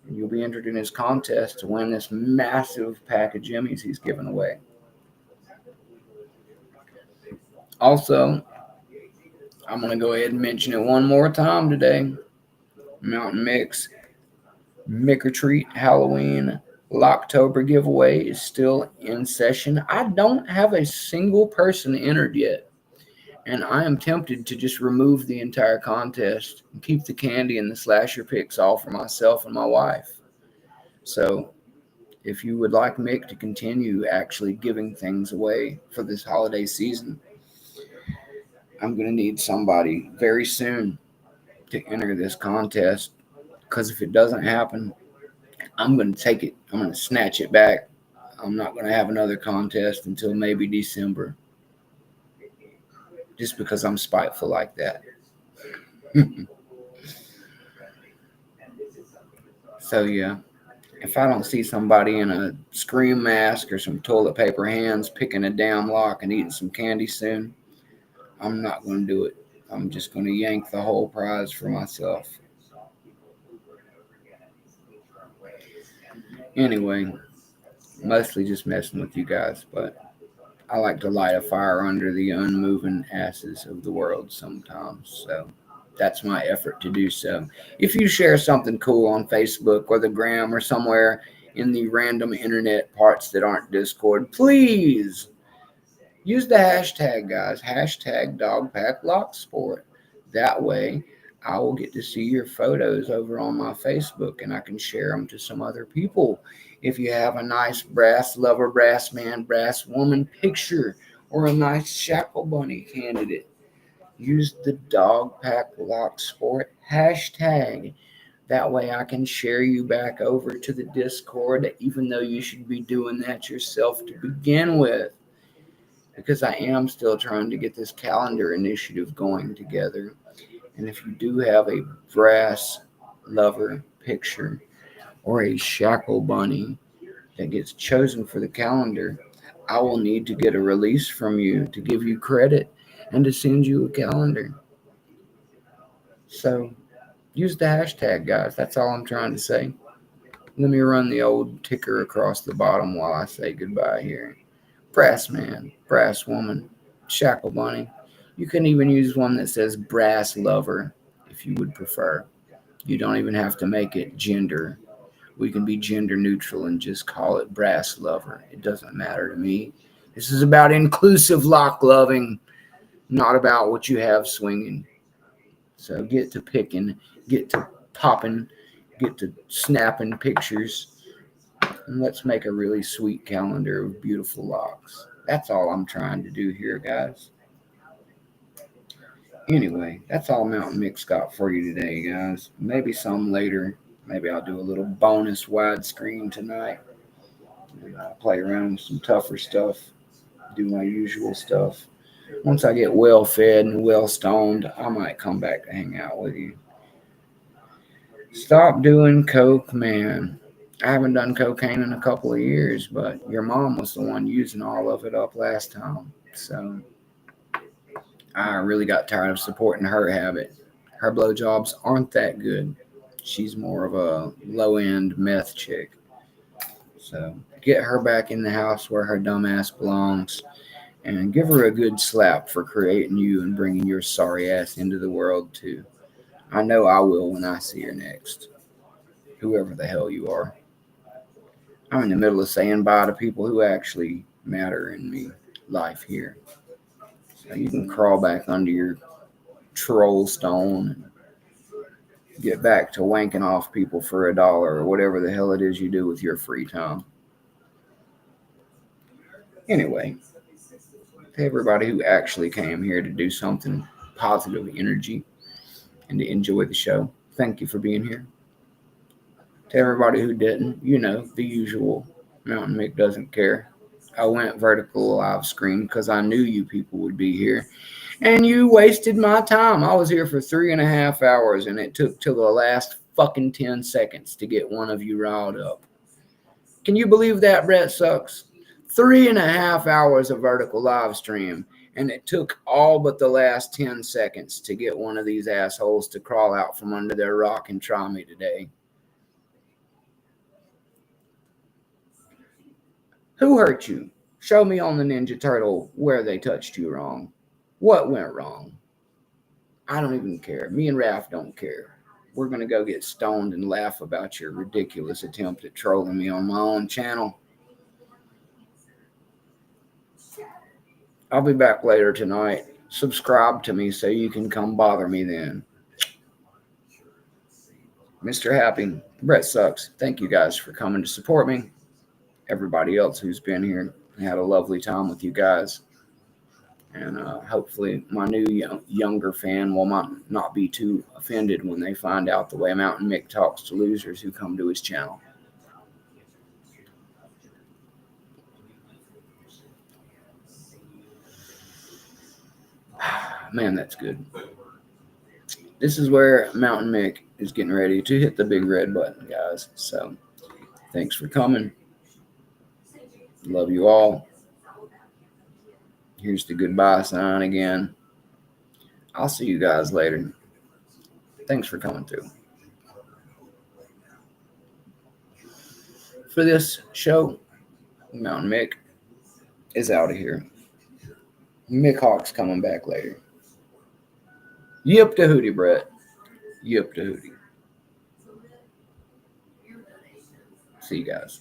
And you'll be entered in his contest to win this massive pack of Jimmys he's giving away. Also, I'm going to go ahead and mention it one more time today. Mountain Mick's Mick or Treat Halloween Locktober giveaway is still in session. I don't have a single person entered yet. And I am tempted to just remove the entire contest and keep the candy and the slasher picks all for myself and my wife. So if you would like Mick to continue actually giving things away for this holiday season, I'm going to need somebody very soon to enter this contest. Because if it doesn't happen, I'm going to take it. I'm going to snatch it back. I'm not going to have another contest until maybe December. Just because I'm spiteful like that. So, yeah. If I don't see somebody in a scream mask or some toilet paper hands picking a damn lock and eating some candy soon, I'm not going to do it. I'm just going to yank the whole prize for myself. Anyway, mostly just messing with you guys, but I like to light a fire under the unmoving asses of the world sometimes, so that's my effort to do so. If you share something cool on Facebook or the Gram or somewhere in the random internet parts that aren't Discord, please use the hashtag, guys, hashtag DogPackLockSport. That way, I will get to see your photos over on my Facebook and I can share them to some other people. If you have a nice brass lover, brass man, brass woman picture or a nice shackle bunny candidate, use the Dog Pack Lock Sport hashtag. That way I can share you back over to the Discord, even though you should be doing that yourself to begin with. because I am still trying to get this calendar initiative going together. And if you do have a brass lover picture or a shackle bunny that gets chosen for the calendar, I will need to get a release from you to give you credit and to send you a calendar. So use the hashtag, guys. That's all I'm trying to say. Let me run the old ticker across the bottom while I say goodbye here. Brass man, brass woman, shackle bunny. You can even use one that says brass lover if you would prefer. You don't even have to make it gender. We can be gender neutral and just call it brass lover. It doesn't matter to me. This is about inclusive lock loving, not about what you have swinging. So get to picking, get to popping, get to snapping pictures, and let's make a really sweet calendar of beautiful locks. That's all I'm trying to do here, guys. Anyway, that's all Mountain Mix got for you today, guys. Maybe some later. Maybe I'll do a little bonus widescreen tonight. And play around with some tougher stuff. Do my usual stuff. Once I get well fed and well stoned, I might come back to hang out with you. Stop doing coke, man. I haven't done cocaine in a couple of years, but your mom was the one using all of it up last time. So I really got tired of supporting her habit. Her blowjobs aren't that good. She's more of a low end meth chick. So get her back in the house where her dumb ass belongs and give her a good slap for creating you and bringing your sorry ass into the world, too. I know I will when I see her next, whoever the hell you are. I'm in the middle of saying bye to people who actually matter in me life here. So you can crawl back under your troll stone and get back to wanking off people for $1 or whatever the hell it is you do with your free time. Anyway, to everybody who actually came here to do something positive energy and to enjoy the show, thank you for being here. To everybody who didn't, the usual. Mountain Mick doesn't care. I went vertical live screen because I knew you people would be here. And you wasted my time. I was here for 3.5 hours and it took till the last fucking 10 seconds to get one of you riled up. Can you believe that, Brett Sucks? 3.5 hours of vertical live stream, and it took all but the last 10 seconds to get one of these assholes to crawl out from under their rock and try me today. Who hurt you? Show me on the Ninja Turtle where they touched you wrong. What went wrong? I don't even care. Me and Raph don't care. We're going to go get stoned and laugh about your ridiculous attempt at trolling me on my own channel. I'll be back later tonight. Subscribe to me so you can come bother me then. Mr. Happy, Brett Sucks. Thank you guys for coming to support me. Everybody else who's been here, I had a lovely time with you guys. And hopefully my new younger fan will not be too offended when they find out the way Mountain Mick talks to losers who come to his channel. Man, that's good. This is where Mountain Mick is getting ready to hit the big red button, guys. So thanks for coming. Love you all. Here's the goodbye sign again. I'll see you guys later. Thanks for coming through. For this show, Mountain Mick is out of here. Mick Hawk's coming back later. Yip to Hootie, Brett. Yip to Hootie. See you guys.